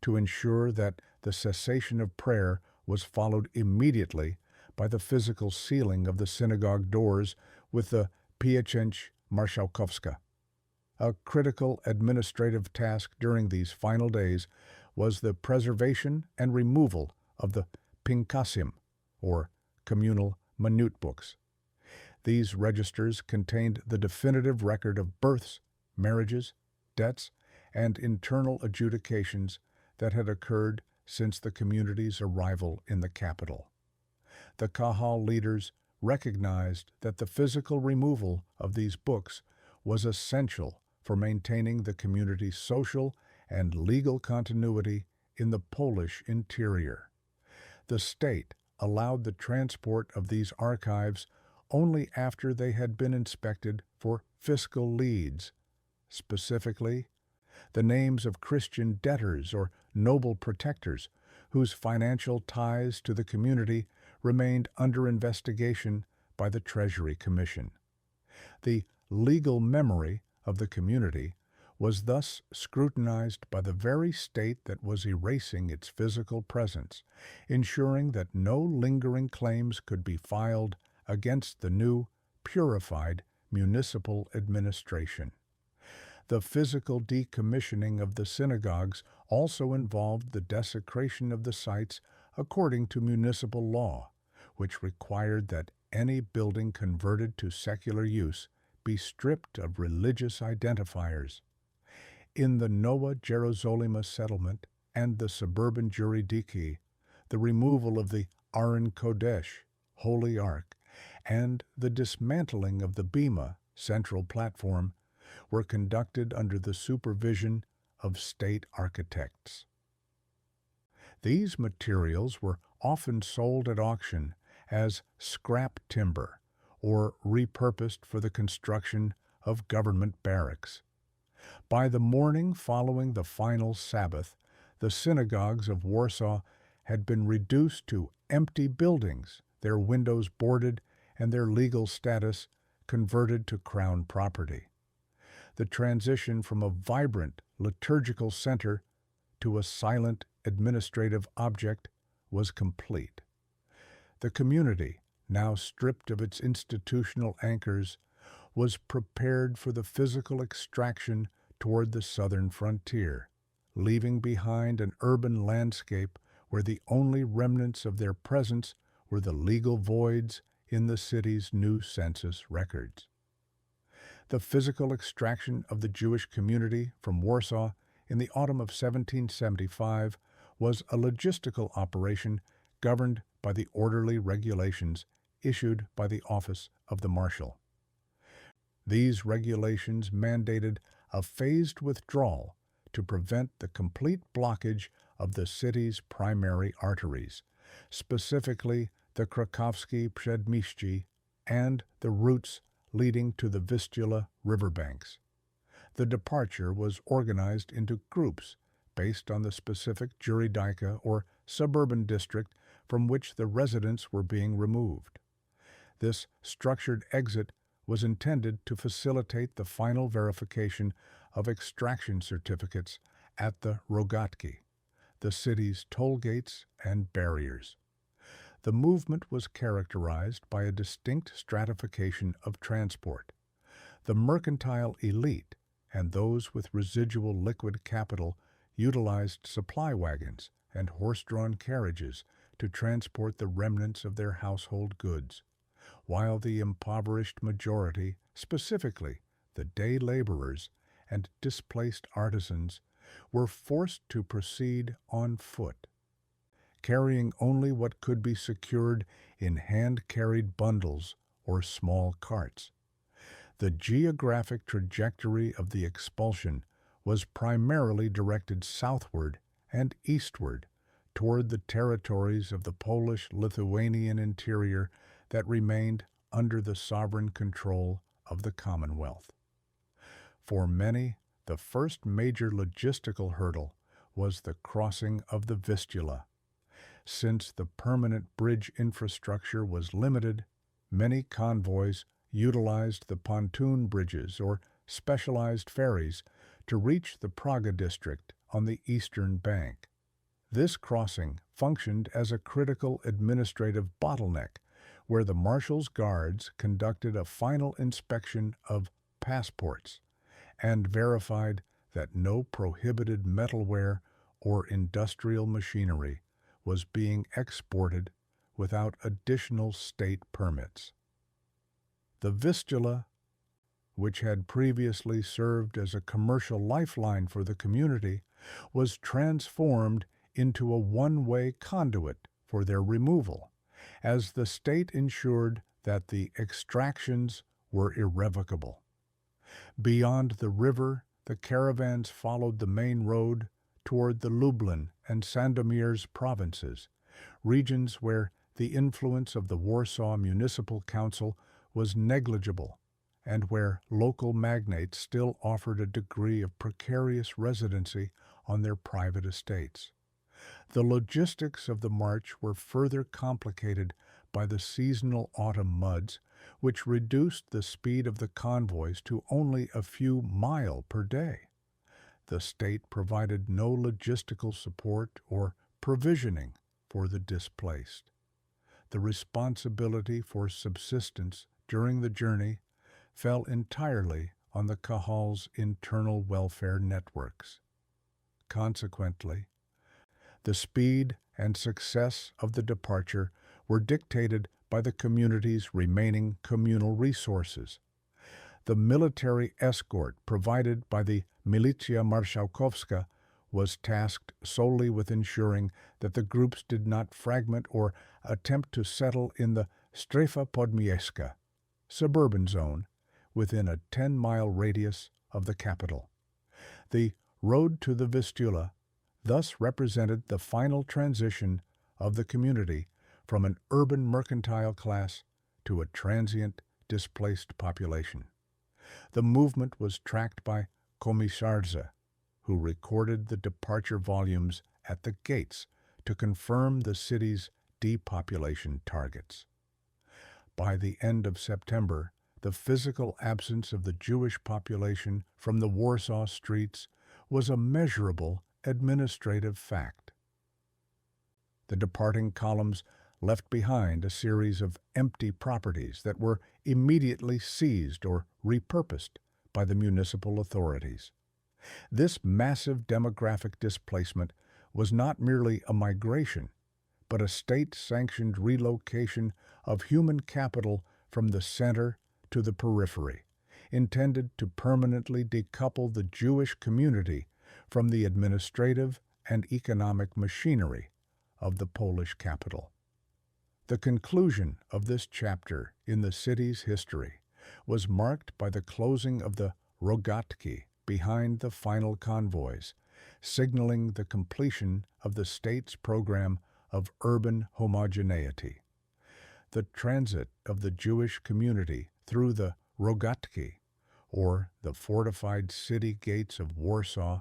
to ensure that the cessation of prayer was followed immediately by the physical sealing of the synagogue doors with the pieczęć marszałkowska. A critical administrative task during these final days was the preservation and removal of the pinkasim, or communal minute books. These registers contained the definitive record of births, marriages, debts, and internal adjudications that had occurred since the community's arrival in the capital. The Kahal leaders recognized that the physical removal of these books was essential for maintaining the community's social and legal continuity in the Polish interior. The state allowed the transport of these archives only after they had been inspected for fiscal leads, specifically the names of Christian debtors or noble protectors whose financial ties to the community remained under investigation by the Treasury Commission. The legal memory of the community was thus scrutinized by the very state that was erasing its physical presence, ensuring that no lingering claims could be filed against the new, purified municipal administration. The physical decommissioning of the synagogues also involved the desecration of the sites according to municipal law, which required that any building converted to secular use be stripped of religious identifiers. In the Nowa Jerozolima settlement and the suburban Juryduchy, the removal of the Aron Kodesh, Holy Ark, and the dismantling of the Bema, central platform, were conducted under the supervision of state architects. These materials were often sold at auction as scrap timber or repurposed for the construction of government barracks. By the morning following the final Sabbath, the synagogues of Warsaw had been reduced to empty buildings, their windows boarded, and their legal status converted to crown property. The transition from a vibrant liturgical center to a silent administrative object was complete. The community, now stripped of its institutional anchors, was prepared for the physical extraction toward the southern frontier, leaving behind an urban landscape where the only remnants of their presence were the legal voids in the city's new census records. The physical extraction of the Jewish community from Warsaw in the autumn of 1775 was a logistical operation governed by the orderly regulations issued by the Office of the Marshal. These regulations mandated a phased withdrawal to prevent the complete blockage of the city's primary arteries, specifically the Krakowski Przedmieście and the routes leading to the Vistula riverbanks. The departure was organized into groups based on the specific Juridika or suburban district from which the residents were being removed. This structured exit was intended to facilitate the final verification of extraction certificates at the Rogatki, the city's toll gates and barriers. The movement was characterized by a distinct stratification of transport. The mercantile elite and those with residual liquid capital utilized supply wagons and horse-drawn carriages to transport the remnants of their household goods, while the impoverished majority, specifically the day laborers and displaced artisans, were forced to proceed on foot, carrying only what could be secured in hand-carried bundles or small carts. The geographic trajectory of the expulsion was primarily directed southward and eastward toward the territories of the Polish-Lithuanian interior that remained under the sovereign control of the Commonwealth. For many, the first major logistical hurdle was the crossing of the Vistula. Since the permanent bridge infrastructure was limited, many convoys utilized the pontoon bridges or specialized ferries to reach the Praga district on the eastern bank. This crossing functioned as a critical administrative bottleneck where the marshal's guards conducted a final inspection of passports and verified that no prohibited metalware or industrial machinery was being exported without additional state permits. The Vistula, which had previously served as a commercial lifeline for the community, was transformed into a one-way conduit for their removal, as the state ensured that the extractions were irrevocable. Beyond the river, the caravans followed the main road toward the Lublin and Sandomierz provinces, regions where the influence of the Warsaw Municipal Council was negligible and where local magnates still offered a degree of precarious residency on their private estates. The logistics of the march were further complicated by the seasonal autumn muds, which reduced the speed of the convoys to only a few miles per day. The state provided no logistical support or provisioning for the displaced. The responsibility for subsistence during the journey fell entirely on the Kahal's internal welfare networks. Consequently, the speed and success of the departure were dictated by the community's remaining communal resources. The military escort provided by the Milicja Marszałkowska was tasked solely with ensuring that the groups did not fragment or attempt to settle in the Strefa Podmiejska, suburban zone, within a 10-mile radius of the capital. The road to the Vistula thus represented the final transition of the community from an urban mercantile class to a transient, displaced population. The movement was tracked by Komisarze, who recorded the departure volumes at the gates to confirm the city's depopulation targets. By the end of September, the physical absence of the Jewish population from the Warsaw streets was a measurable administrative fact. The departing columns left behind a series of empty properties that were immediately seized or repurposed by the municipal authorities. This massive demographic displacement was not merely a migration, but a state-sanctioned relocation of human capital from the center to the periphery, intended to permanently decouple the Jewish community from the administrative and economic machinery of the Polish capital. The conclusion of this chapter in the city's history was marked by the closing of the Rogatki behind the final convoys, signaling the completion of the state's program of urban homogeneity. The transit of the Jewish community through the Rogatki, or the fortified city gates of Warsaw,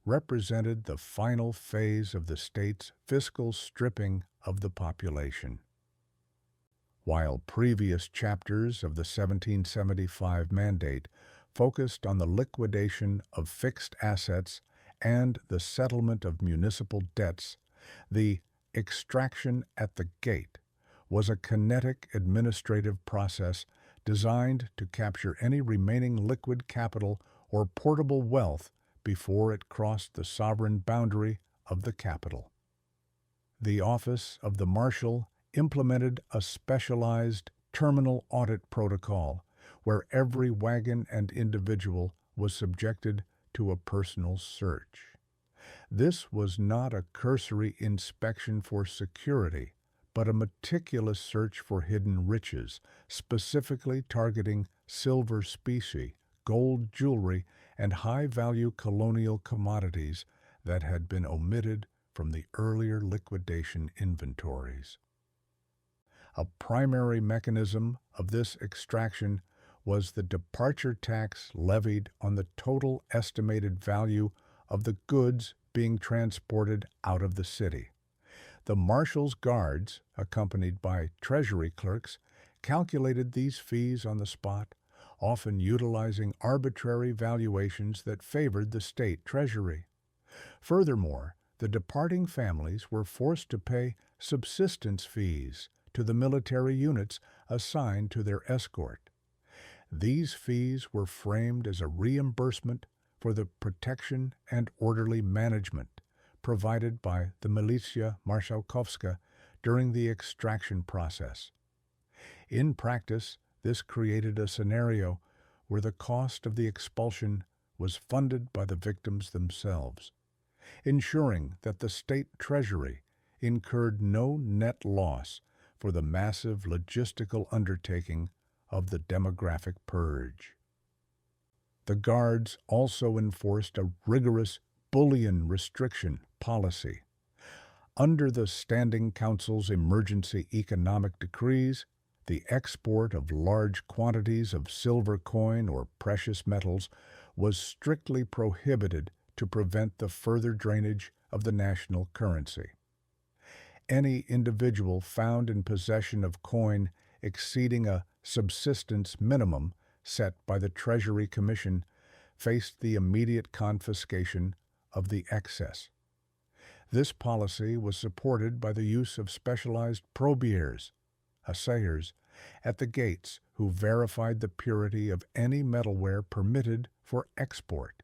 represented the final phase of the state's fiscal stripping of the population. While previous chapters of the 1775 Mandate focused on the liquidation of fixed assets and the settlement of municipal debts, the extraction at the gate was a kinetic administrative process designed to capture any remaining liquid capital or portable wealth before it crossed the sovereign boundary of the capital. The Office of the Marshal implemented a specialized terminal audit protocol where every wagon and individual was subjected to a personal search. This was not a cursory inspection for security, but a meticulous search for hidden riches, specifically targeting silver specie, gold jewelry, and high-value colonial commodities that had been omitted from the earlier liquidation inventories. A primary mechanism of this extraction was the departure tax levied on the total estimated value of the goods being transported out of the city. The marshal's guards, accompanied by treasury clerks, calculated these fees on the spot, often utilizing arbitrary valuations that favored the state treasury. Furthermore, the departing families were forced to pay subsistence fees to the military units assigned to their escort. These fees were framed as a reimbursement for the protection and orderly management provided by the Militia Marszałkowska during the extraction process. In practice, this created a scenario where the cost of the expulsion was funded by the victims themselves, ensuring that the state treasury incurred no net loss for the massive logistical undertaking of the demographic purge. The guards also enforced a rigorous bullion restriction policy. Under the Standing Council's emergency economic decrees, the export of large quantities of silver coin or precious metals was strictly prohibited to prevent the further drainage of the national currency. Any individual found in possession of coin exceeding a subsistence minimum set by the Treasury Commission faced the immediate confiscation of the excess. This policy was supported by the use of specialized probiers, assayers, at the gates who verified the purity of any metalware permitted for export.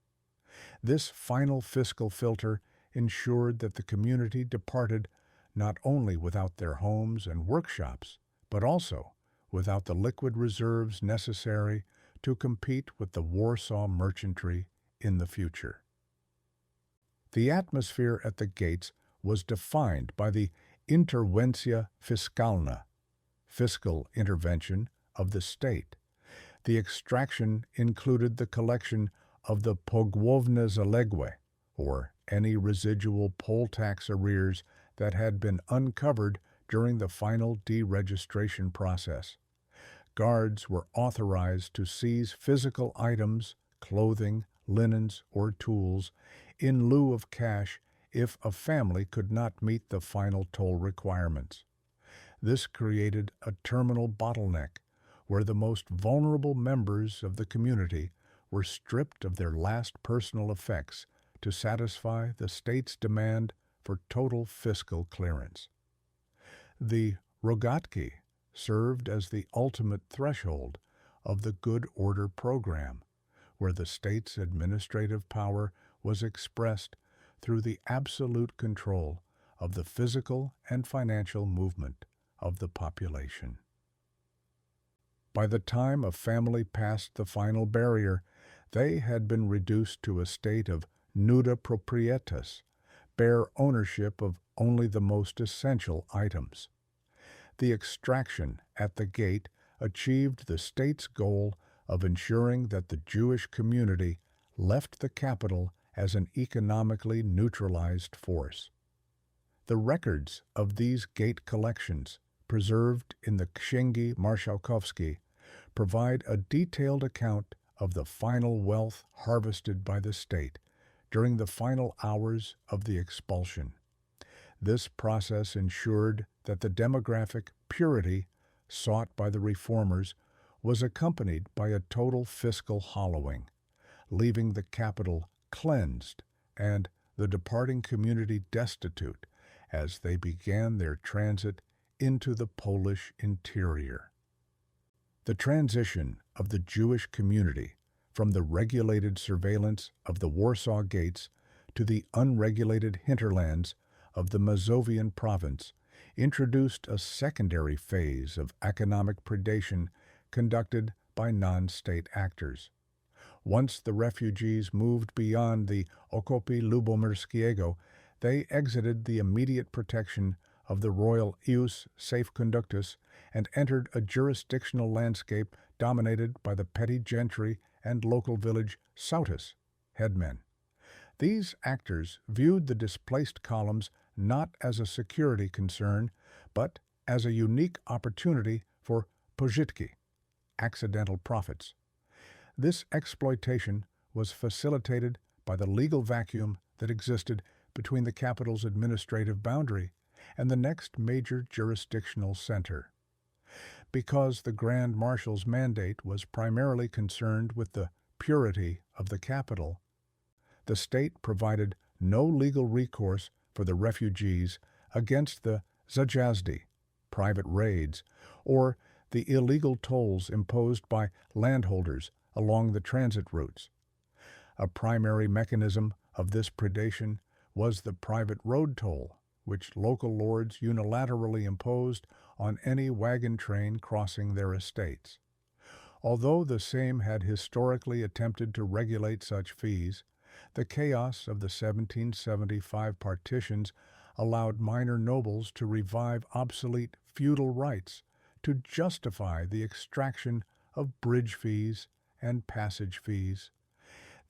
This final fiscal filter ensured that the community departed not only without their homes and workshops, but also without the liquid reserves necessary to compete with the Warsaw merchantry in the future. The atmosphere at the gates was defined by the interwencja fiskalna, fiscal intervention of the state. The extraction included the collection of the pogłowne zaległe, or any residual poll tax arrears that had been uncovered during the final deregistration process. Guards were authorized to seize physical items, clothing, linens, or tools in lieu of cash if a family could not meet the final toll requirements. This created a terminal bottleneck where the most vulnerable members of the community were stripped of their last personal effects to satisfy the state's demand for total fiscal clearance. The rogatki served as the ultimate threshold of the good order program, where the state's administrative power was expressed through the absolute control of the physical and financial movement of the population. By the time a family passed the final barrier, they had been reduced to a state of nuda proprietas, bare ownership of only the most essential items. The extraction at the gate achieved the state's goal of ensuring that the Jewish community left the capital as an economically neutralized force. The records of these gate collections, preserved in the Księgi Marszałkowskie, provide a detailed account of the final wealth harvested by the state during the final hours of the expulsion. This process ensured that the demographic purity sought by the reformers was accompanied by a total fiscal hollowing, leaving the capital cleansed and the departing community destitute as they began their transit into the Polish interior. The transition of the Jewish community from the regulated surveillance of the Warsaw Gates to the unregulated hinterlands of the Mazovian province introduced a secondary phase of economic predation conducted by non-state actors. Once the refugees moved beyond the Okopy Lubomirskiego, they exited the immediate protection of the royal ius safe conductus and entered a jurisdictional landscape dominated by the petty gentry and local village sautus, headmen. These actors viewed the displaced columns not as a security concern, but as a unique opportunity for pożytki, accidental profits. This exploitation was facilitated by the legal vacuum that existed between the capital's administrative boundary and the next major jurisdictional center. Because the Grand Marshal's mandate was primarily concerned with the purity of the capital, the state provided no legal recourse for the refugees against the zajazdy, private raids, or the illegal tolls imposed by landholders along the transit routes. A primary mechanism of this predation was the private road toll, which local lords unilaterally imposed on any wagon train crossing their estates. Although the Sejm had historically attempted to regulate such fees, the chaos of the 1775 partitions allowed minor nobles to revive obsolete feudal rights to justify the extraction of bridge fees and passage fees.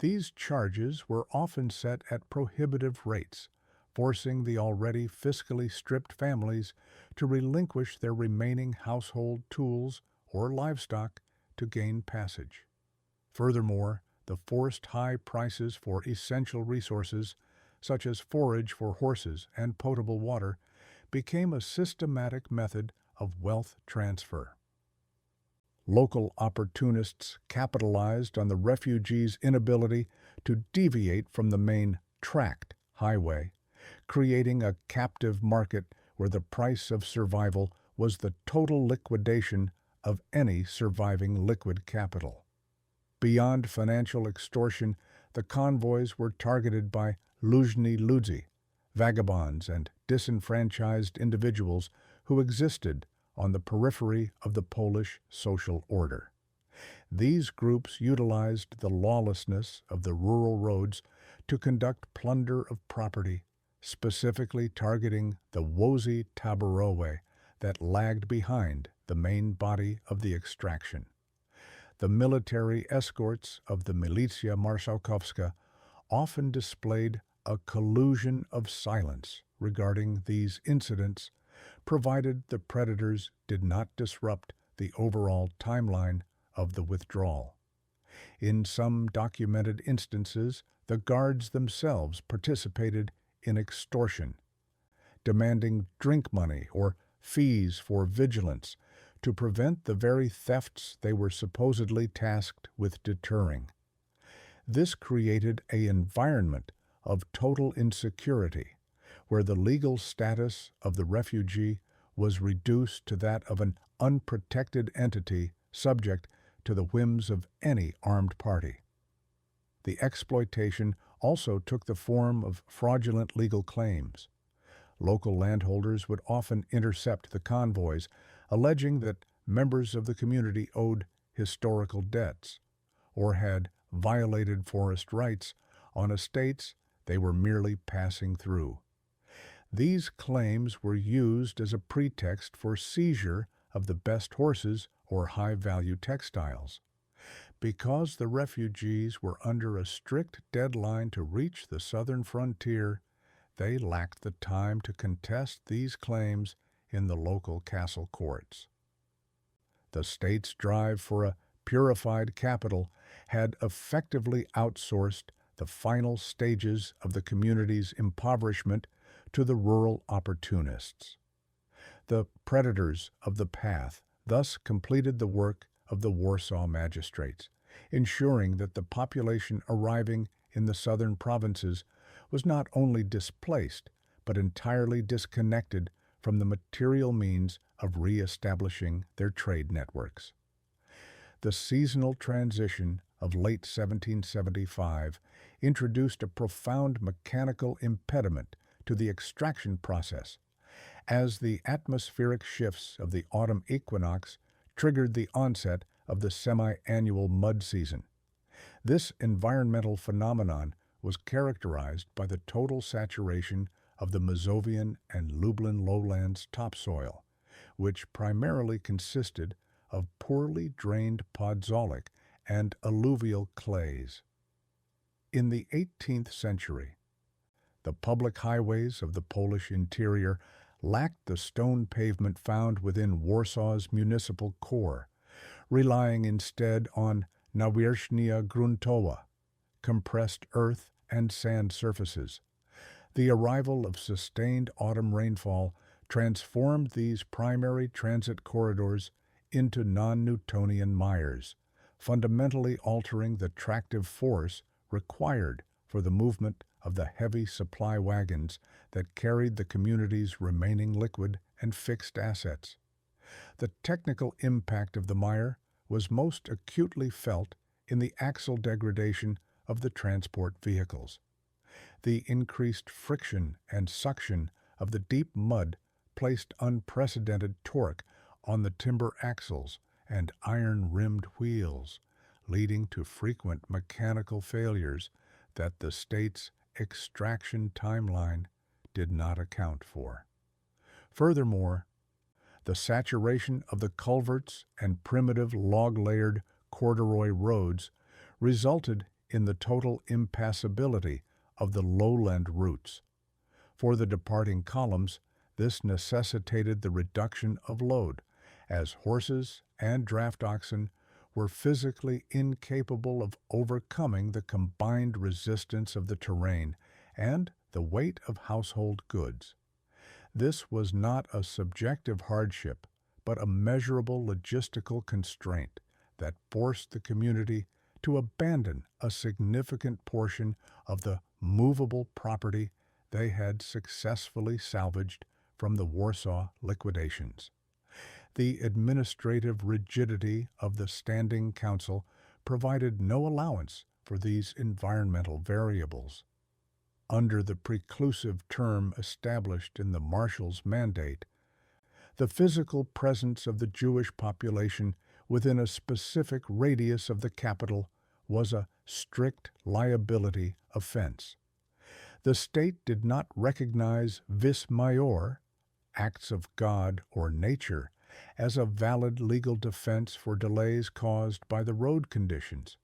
These charges were often set at prohibitive rates, forcing the already fiscally stripped families to relinquish their remaining household tools or livestock to gain passage. Furthermore, the forced high prices for essential resources, such as forage for horses and potable water, became a systematic method of wealth transfer. Local opportunists capitalized on the refugees' inability to deviate from the main tracked highway, creating a captive market where the price of survival was the total liquidation of any surviving liquid capital. Beyond financial extortion, the convoys were targeted by luźni ludzi, vagabonds and disenfranchised individuals who existed on the periphery of the Polish social order. These groups utilized the lawlessness of the rural roads to conduct plunder of property, specifically targeting the wozy tabarowie that lagged behind the main body of the extraction. The military escorts of the Milicja Marszałkowska often displayed a collusion of silence regarding these incidents, provided the predators did not disrupt the overall timeline of the withdrawal. In some documented instances, the guards themselves participated in extortion, demanding drink money or fees for vigilance to prevent the very thefts they were supposedly tasked with deterring. This created an environment of total insecurity, where the legal status of the refugee was reduced to that of an unprotected entity subject to the whims of any armed party. The exploitation also took the form of fraudulent legal claims. Local landholders would often intercept the convoys, alleging that members of the community owed historical debts or had violated forest rights on estates they were merely passing through. These claims were used as a pretext for seizure of the best horses or high-value textiles. Because the refugees were under a strict deadline to reach the southern frontier, they lacked the time to contest these claims in the local castle courts. The state's drive for a purified capital had effectively outsourced the final stages of the community's impoverishment to the rural opportunists. The predators of the path thus completed the work of the Warsaw magistrates, ensuring that the population arriving in the southern provinces was not only displaced, but entirely disconnected from the material means of re-establishing their trade networks. The seasonal transition of late 1775 introduced a profound mechanical impediment to the extraction process, as the atmospheric shifts of the autumn equinox triggered the onset of the semi-annual mud season. This environmental phenomenon was characterized by the total saturation of the Mazovian and Lublin lowlands topsoil, which primarily consisted of poorly drained podzolic and alluvial clays. In the 18th century, the public highways of the Polish interior lacked the stone pavement found within Warsaw's municipal core, relying instead on nawierzchnia gruntowa, compressed earth and sand surfaces. The arrival of sustained autumn rainfall transformed these primary transit corridors into non-Newtonian mires, fundamentally altering the tractive force required for the movement of the heavy supply wagons that carried the community's remaining liquid and fixed assets. The technical impact of the mire was most acutely felt in the axle degradation of the transport vehicles. The increased friction and suction of the deep mud placed unprecedented torque on the timber axles and iron-rimmed wheels, leading to frequent mechanical failures that the state's extraction timeline did not account for. Furthermore, the saturation of the culverts and primitive log-layered corduroy roads resulted in the total impassability of the lowland routes. For the departing columns, this necessitated the reduction of load, as horses and draft oxen were physically incapable of overcoming the combined resistance of the terrain and the weight of household goods. This was not a subjective hardship, but a measurable logistical constraint that forced the community to abandon a significant portion of the movable property they had successfully salvaged from the Warsaw liquidations. The administrative rigidity of the Standing Council provided no allowance for these environmental variables. Under the preclusive term established in the Marshal's Mandate, the physical presence of the Jewish population within a specific radius of the capital was a strict liability offense. The state did not recognize vis maior, acts of God or nature, as a valid legal defense for delays caused by the road conditions.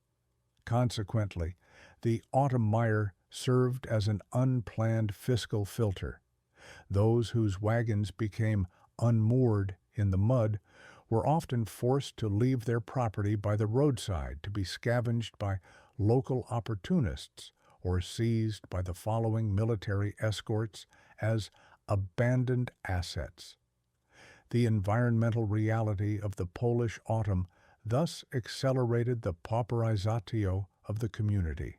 Consequently, the autumn mire served as an unplanned fiscal filter. Those whose wagons became unmoored in the mud were often forced to leave their property by the roadside to be scavenged by local opportunists or seized by the following military escorts as abandoned assets. The environmental reality of the Polish autumn thus accelerated the pauperizatio of the community,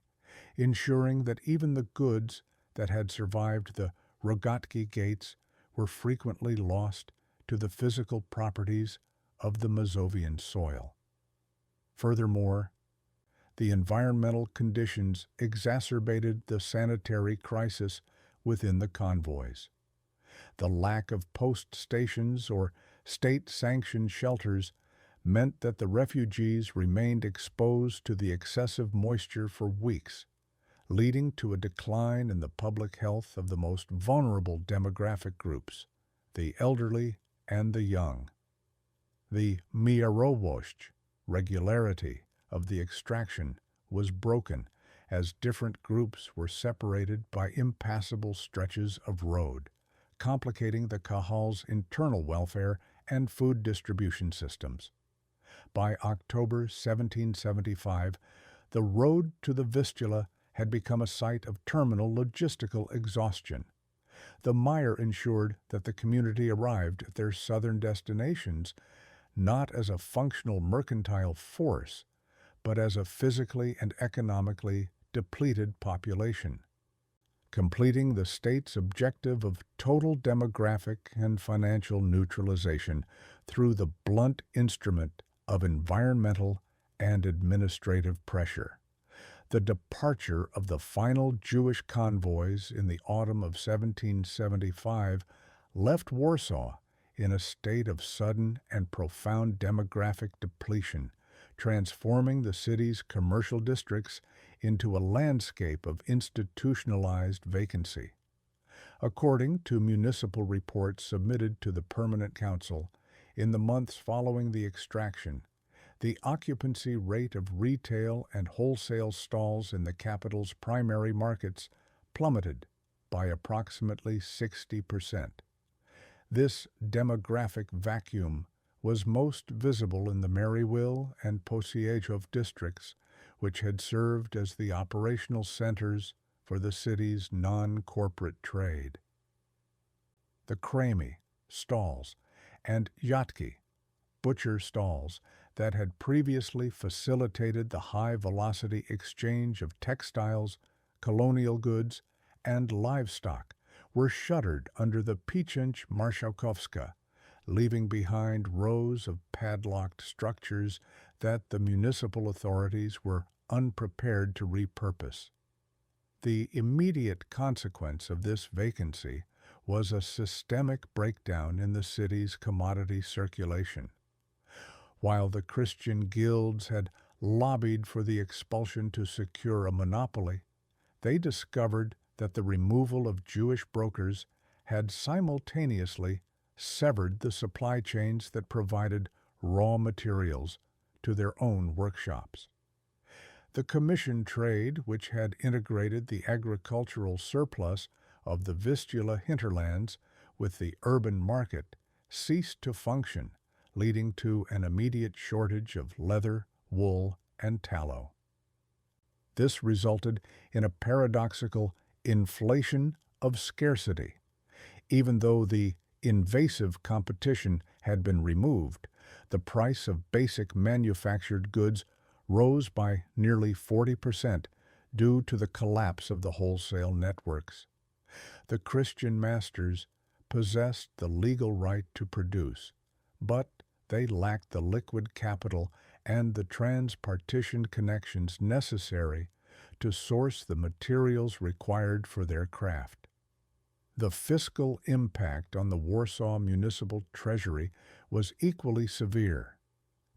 ensuring that even the goods that had survived the Rogatki gates were frequently lost to the physical properties of the Mazovian soil. Furthermore, the environmental conditions exacerbated the sanitary crisis within the convoys. The lack of post stations or state-sanctioned shelters meant that the refugees remained exposed to the excessive moisture for weeks, leading to a decline in the public health of the most vulnerable demographic groups, the elderly and the young. The miarowość, regularity, of the extraction was broken as different groups were separated by impassable stretches of road, complicating the Kahal's internal welfare and food distribution systems. By October 1775, the road to the Vistula had become a site of terminal logistical exhaustion. The mire ensured that the community arrived at their southern destinations not as a functional mercantile force, but as a physically and economically depleted population, completing the state's objective of total demographic and financial neutralization through the blunt instrument of environmental and administrative pressure. The departure of the final Jewish convoys in the autumn of 1775 left Warsaw in a state of sudden and profound demographic depletion, transforming the city's commercial districts into a landscape of institutionalized vacancy. According to municipal reports submitted to the Permanent Council, in the months following the extraction, the occupancy rate of retail and wholesale stalls in the capital's primary markets plummeted by approximately 60%. This demographic vacuum was most visible in the Maryville and Posiejow districts, which had served as the operational centers for the city's non-corporate trade. The kramy, stalls, and yatki, butcher stalls, that had previously facilitated the high-velocity exchange of textiles, colonial goods, and livestock, were shuttered under the Pieczęć Marszałkowska, leaving behind rows of padlocked structures that the municipal authorities were unprepared to repurpose. The immediate consequence of this vacancy was a systemic breakdown in the city's commodity circulation. While the Christian guilds had lobbied for the expulsion to secure a monopoly, they discovered that the removal of Jewish brokers had simultaneously severed the supply chains that provided raw materials to their own workshops. The commission trade, which had integrated the agricultural surplus of the Vistula hinterlands with the urban market, ceased to function, leading to an immediate shortage of leather, wool, and tallow. This resulted in a paradoxical inflation of scarcity. Even though the invasive competition had been removed, the price of basic manufactured goods rose by nearly 40% due to the collapse of the wholesale networks. The Christian masters possessed the legal right to produce, but they lacked the liquid capital and the transpartition connections necessary to source the materials required for their craft. The fiscal impact on the Warsaw municipal treasury was equally severe.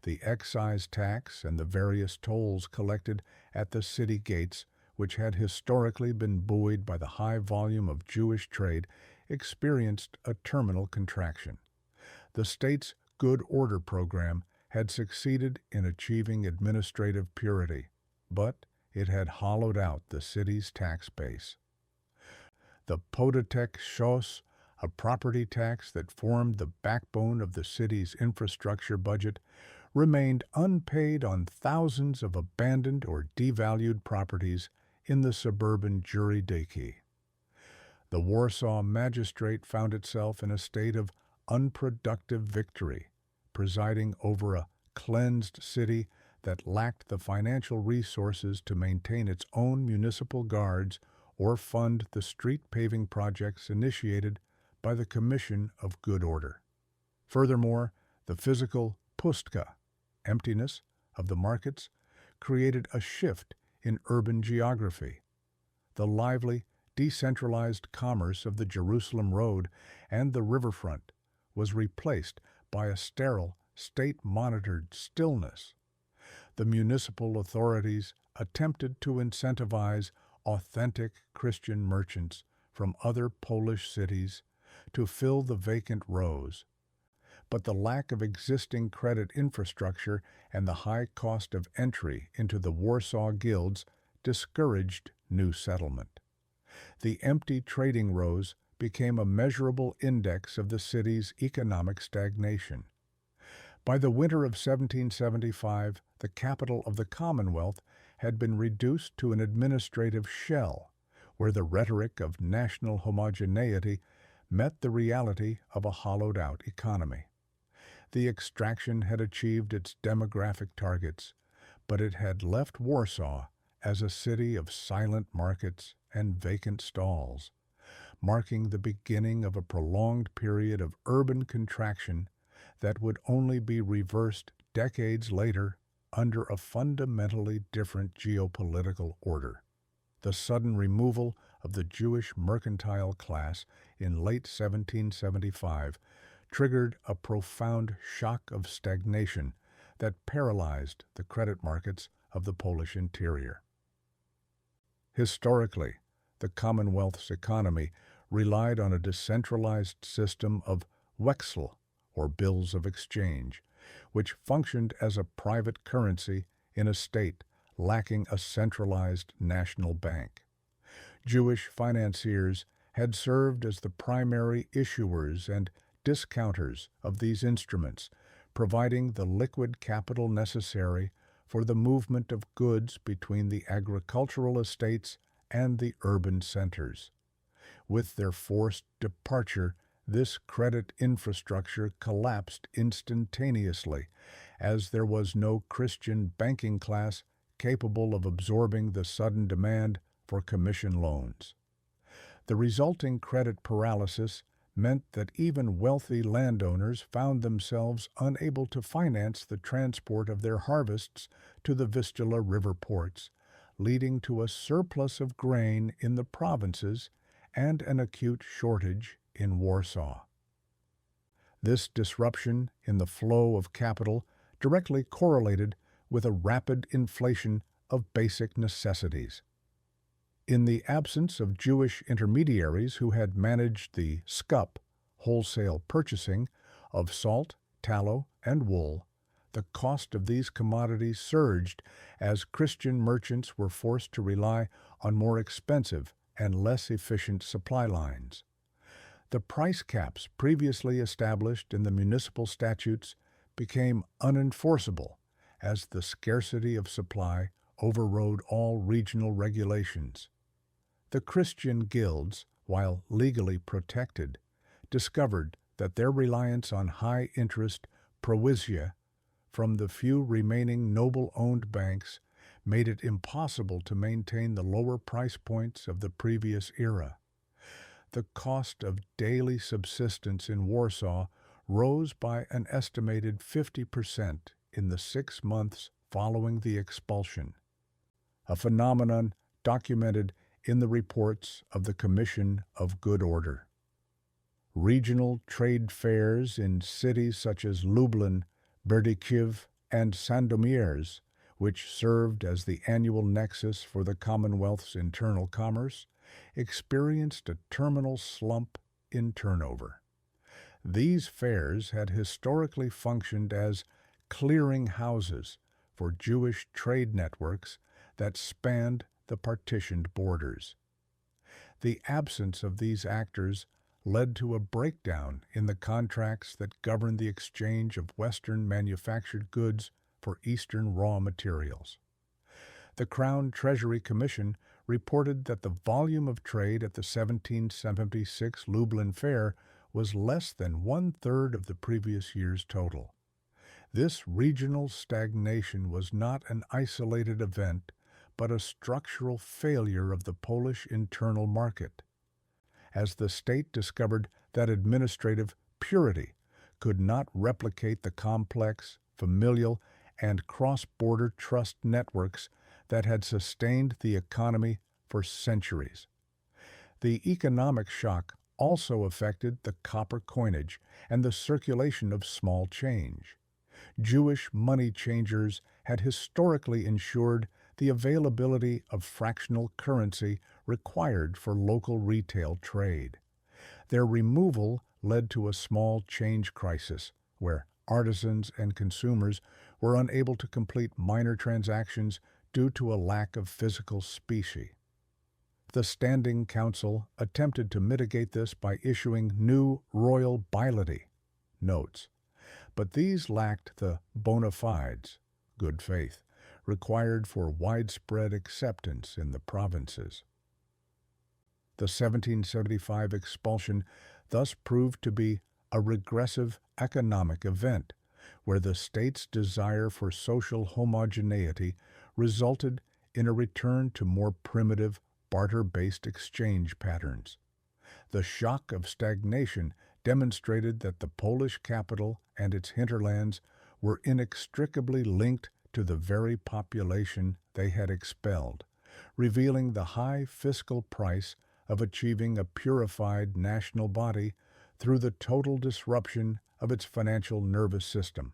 The excise tax and the various tolls collected at the city gates, which had historically been buoyed by the high volume of Jewish trade, experienced a terminal contraction. The state's good order program had succeeded in achieving administrative purity, but it had hollowed out the city's tax base. The Podatek Szos, a property tax that formed the backbone of the city's infrastructure budget, remained unpaid on thousands of abandoned or devalued properties in the suburban Jurydiki. The Warsaw magistrate found itself in a state of unproductive victory, presiding over a cleansed city that lacked the financial resources to maintain its own municipal guards or fund the street paving projects initiated by the Commission of Good Order. Furthermore, the physical pustka, emptiness, of the markets created a shift in urban geography. The lively, decentralized commerce of the Jerusalem Road and the riverfront was replaced by a sterile, state-monitored stillness. The municipal authorities attempted to incentivize authentic Christian merchants from other Polish cities to fill the vacant rows, but the lack of existing credit infrastructure and the high cost of entry into the Warsaw guilds discouraged new settlement. The empty trading rows became a measurable index of the city's economic stagnation. By the winter of 1775, the capital of the Commonwealth had been reduced to an administrative shell, where the rhetoric of national homogeneity met the reality of a hollowed-out economy. The extraction had achieved its demographic targets, but it had left Warsaw as a city of silent markets and vacant stalls, marking the beginning of a prolonged period of urban contraction that would only be reversed decades later under a fundamentally different geopolitical order. The sudden removal of the Jewish mercantile class in late 1775 triggered a profound shock of stagnation that paralyzed the credit markets of the Polish interior. Historically, the Commonwealth's economy relied on a decentralized system of wechsel, or bills of exchange, which functioned as a private currency in a state lacking a centralized national bank. Jewish financiers had served as the primary issuers and discounters of these instruments, providing the liquid capital necessary for the movement of goods between the agricultural estates and the urban centers. With their forced departure, this credit infrastructure collapsed instantaneously, as there was no Christian banking class capable of absorbing the sudden demand for commission loans. The resulting credit paralysis meant that even wealthy landowners found themselves unable to finance the transport of their harvests to the Vistula River ports, leading to a surplus of grain in the provinces and an acute shortage in Warsaw. This disruption in the flow of capital directly correlated with a rapid inflation of basic necessities. In the absence of Jewish intermediaries who had managed the scup, wholesale purchasing, of salt, tallow, and wool, the cost of these commodities surged as Christian merchants were forced to rely on more expensive and less efficient supply lines. The price caps previously established in the municipal statutes became unenforceable as the scarcity of supply overrode all regional regulations. The Christian guilds, while legally protected, discovered that their reliance on high-interest provizia from the few remaining noble-owned banks made it impossible to maintain the lower price points of the previous era. The cost of daily subsistence in Warsaw rose by an estimated 50% in the 6 months following the expulsion, a phenomenon documented in the reports of the Commission of Good Order. Regional trade fairs in cities such as Lublin, Berdychiv, and Sandomierz, which served as the annual nexus for the Commonwealth's internal commerce, experienced a terminal slump in turnover. These fairs had historically functioned as clearing houses for Jewish trade networks that spanned the partitioned borders. The absence of these actors led to a breakdown in the contracts that governed the exchange of Western manufactured goods for Eastern raw materials. The Crown Treasury Commission reported that the volume of trade at the 1776 Lublin Fair was less than one-third of the previous year's total. This regional stagnation was not an isolated event, but a structural failure of the Polish internal market. As the state discovered that administrative purity could not replicate the complex, familial, and cross-border trust networks that had sustained the economy for centuries. The economic shock also affected the copper coinage and the circulation of small change. Jewish money changers had historically ensured the availability of fractional currency required for local retail trade. Their removal led to a small change crisis, where artisans and consumers were unable to complete minor transactions due to a lack of physical specie. The Standing Council attempted to mitigate this by issuing new royal bilety notes, but these lacked the bona fides, good faith, required for widespread acceptance in the provinces. The 1775 expulsion thus proved to be a regressive economic event, where the state's desire for social homogeneity resulted in a return to more primitive, barter-based exchange patterns. The shock of stagnation demonstrated that the Polish capital and its hinterlands were inextricably linked to the very population they had expelled, revealing the high fiscal price of achieving a purified national body through the total disruption of its financial nervous system.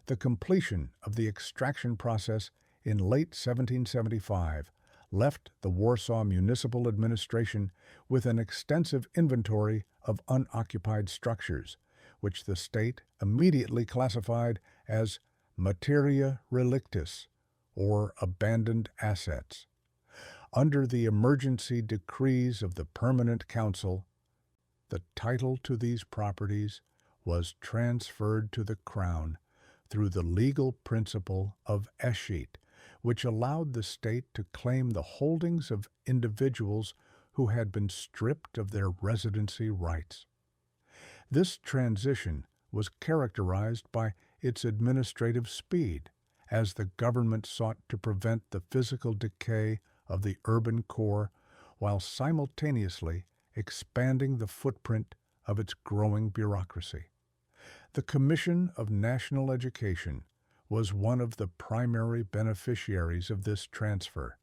The completion of the extraction process in late 1775 left the Warsaw Municipal Administration with an extensive inventory of unoccupied structures, which the state immediately classified as materia relictis, or abandoned assets. Under the emergency decrees of the Permanent Council, the title to these properties was transferred to the Crown through the legal principle of escheat, which allowed the state to claim the holdings of individuals who had been stripped of their residency rights. This transition was characterized by its administrative speed, as the government sought to prevent the physical decay of the urban core while simultaneously expanding the footprint of its growing bureaucracy. The Commission of National Education was one of the primary beneficiaries of this transfer,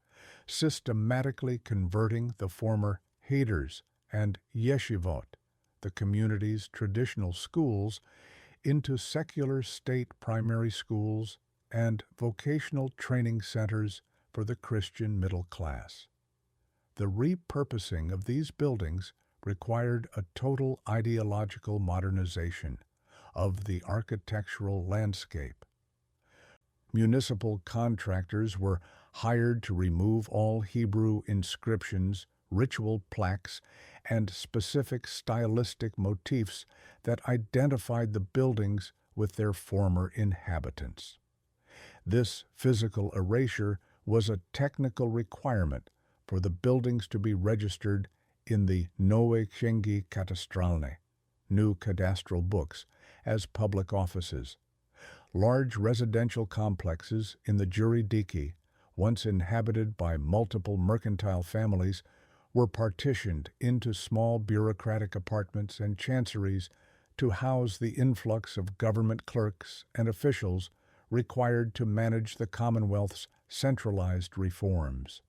systematically converting the former heders and yeshivot, the community's traditional schools, into secular state primary schools and vocational training centers for the Christian middle class. The repurposing of these buildings required a total ideological modernization of the architectural landscape. Municipal contractors were hired to remove all Hebrew inscriptions, ritual plaques, and specific stylistic motifs that identified the buildings with their former inhabitants. This physical erasure was a technical requirement for the buildings to be registered in the Nowe Księgi Katastralne, new cadastral books, as public offices. Large residential complexes in the Juridiki, once inhabited by multiple mercantile families, were partitioned into small bureaucratic apartments and chanceries to house the influx of government clerks and officials required to manage the Commonwealth's centralized reforms.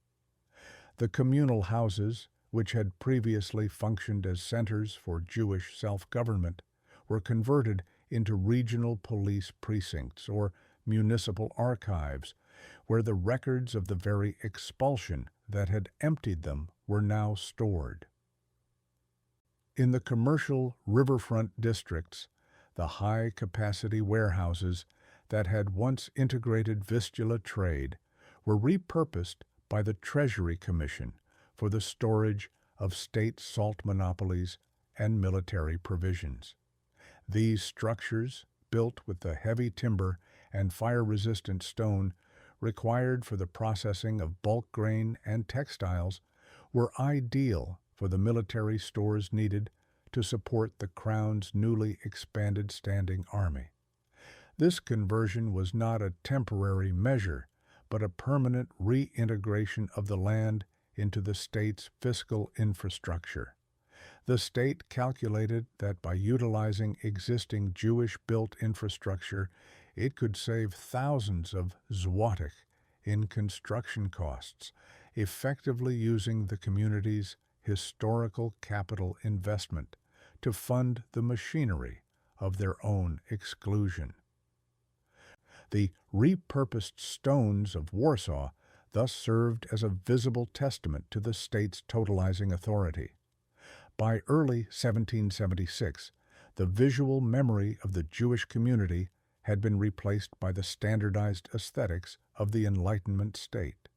The communal houses, which had previously functioned as centers for Jewish self-government, were converted into regional police precincts or municipal archives, where the records of the very expulsion that had emptied them were now stored. In the commercial riverfront districts, the high-capacity warehouses that had once integrated Vistula trade were repurposed by the Treasury Commission for the storage of state salt monopolies and military provisions. These structures, built with the heavy timber and fire-resistant stone required for the processing of bulk grain and textiles, were ideal for the military stores needed to support the Crown's newly expanded standing army. This conversion was not a temporary measure, but a permanent reintegration of the land into the state's fiscal infrastructure. The state calculated that by utilizing existing Jewish-built infrastructure, it could save thousands of złotych in construction costs, effectively using the community's historical capital investment to fund the machinery of their own exclusion. The repurposed stones of Warsaw thus served as a visible testament to the state's totalizing authority. By early 1776, the visual memory of the Jewish community had been replaced by the standardized aesthetics of the Enlightenment state.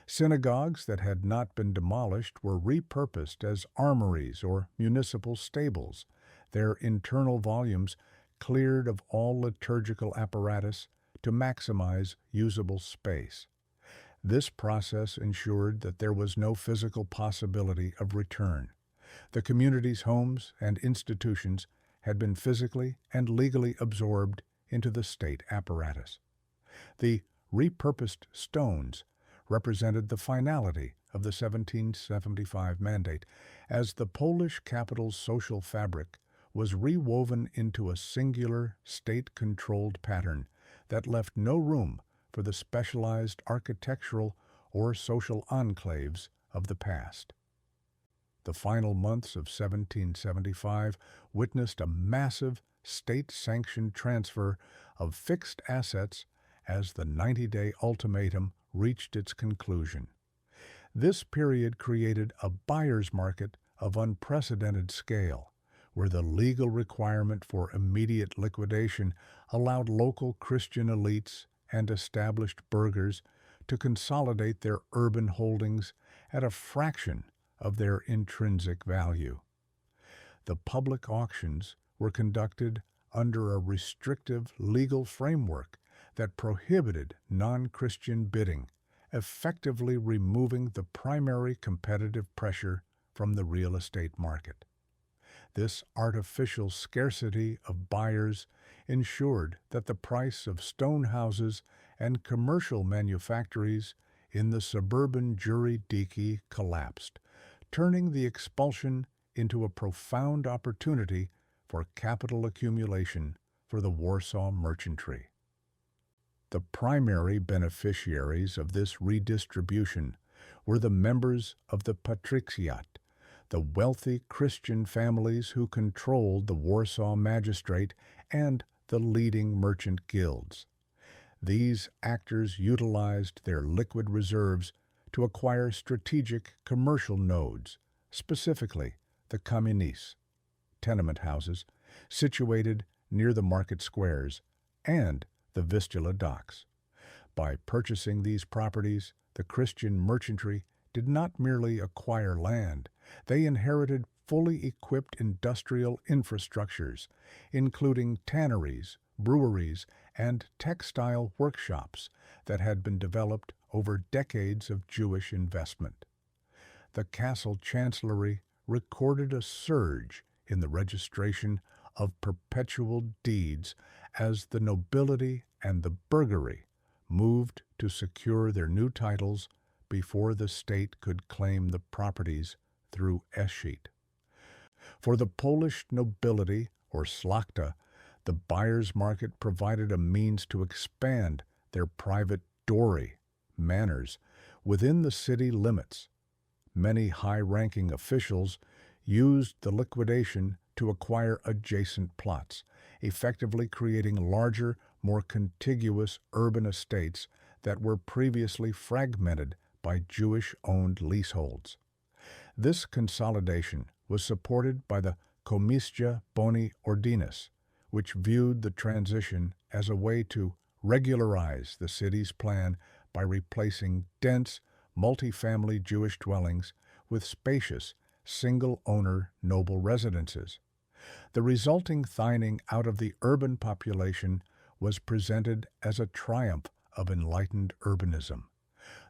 Synagogues that had not been demolished were repurposed as armories or municipal stables, their internal volumes cleared of all liturgical apparatus to maximize usable space. This process ensured that there was no physical possibility of return. The community's homes and institutions had been physically and legally absorbed into the state apparatus. The repurposed stones represented the finality of the 1775 mandate, as the Polish capital's social fabric was rewoven into a singular, state-controlled pattern that left no room for the specialized architectural or social enclaves of the past. The final months of 1775 witnessed a massive, state-sanctioned transfer of fixed assets as the 90-day ultimatum reached its conclusion. This period created a buyer's market of unprecedented scale, where the legal requirement for immediate liquidation allowed local Christian elites and established burghers to consolidate their urban holdings at a fraction of their intrinsic value. The public auctions were conducted under a restrictive legal framework that prohibited non-Christian bidding, effectively removing the primary competitive pressure from the real estate market. This artificial scarcity of buyers ensured that the price of stone houses and commercial manufactories in the suburban Jury-Diki collapsed, turning the expulsion into a profound opportunity for capital accumulation for the Warsaw merchantry. The primary beneficiaries of this redistribution were the members of the patriciate, the wealthy Christian families who controlled the Warsaw magistrate and the leading merchant guilds. These actors utilized their liquid reserves to acquire strategic commercial nodes, specifically the kamienice, tenement houses situated near the market squares, and the Vistula docks. By purchasing these properties, the Christian merchantry did not merely acquire land, they inherited fully equipped industrial infrastructures, including tanneries, breweries, and textile workshops that had been developed over decades of Jewish investment. The castle chancellery recorded a surge in the registration of perpetual deeds as the nobility and the burghery moved to secure their new titles before the state could claim the properties through escheat. For the Polish nobility, or szlachta, the buyer's market provided a means to expand their private dory, manors, within the city limits. Many high-ranking officials used the liquidation to acquire adjacent plots, effectively creating larger, more contiguous urban estates that were previously fragmented by Jewish-owned leaseholds. This consolidation was supported by the Komisja Boni Ordinis, which viewed the transition as a way to regularize the city's plan by replacing dense, multifamily Jewish dwellings with spacious, single-owner noble residences. The resulting thinning out of the urban population was presented as a triumph of enlightened urbanism,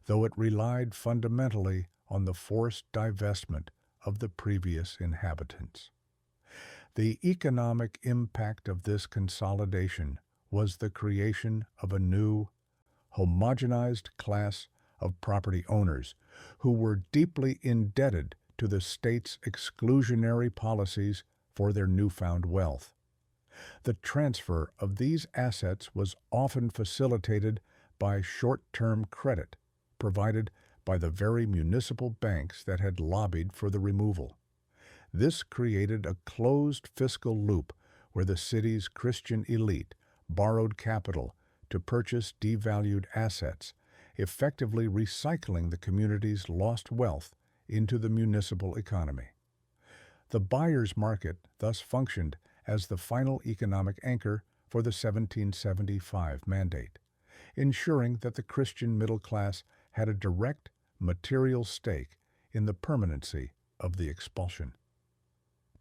though it relied fundamentally on the forced divestment of the previous inhabitants. The economic impact of this consolidation was the creation of a new, homogenized class of property owners who were deeply indebted to the state's exclusionary policies for their newfound wealth. The transfer of these assets was often facilitated by short-term credit provided by the very municipal banks that had lobbied for the removal. This created a closed fiscal loop where the city's Christian elite borrowed capital to purchase devalued assets, effectively recycling the community's lost wealth into the municipal economy. The buyer's market thus functioned as the final economic anchor for the 1775 mandate, ensuring that the Christian middle class had a direct material stake in the permanency of the expulsion.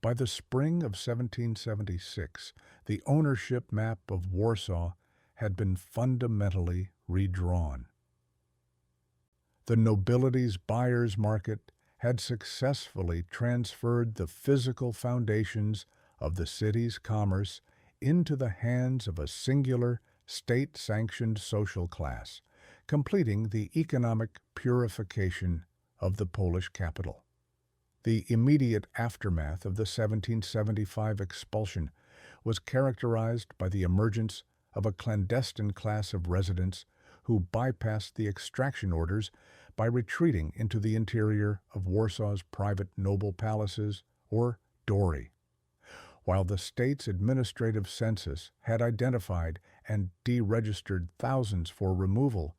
By the spring of 1776, the ownership map of Warsaw had been fundamentally redrawn. The nobility's buyer's market had successfully transferred the physical foundations of the city's commerce into the hands of a singular, state-sanctioned social class, completing the economic purification of the Polish capital. The immediate aftermath of the 1775 expulsion was characterized by the emergence of a clandestine class of residents who bypassed the extraction orders by retreating into the interior of Warsaw's private noble palaces, or dory. While the state's administrative census had identified and deregistered thousands for removal,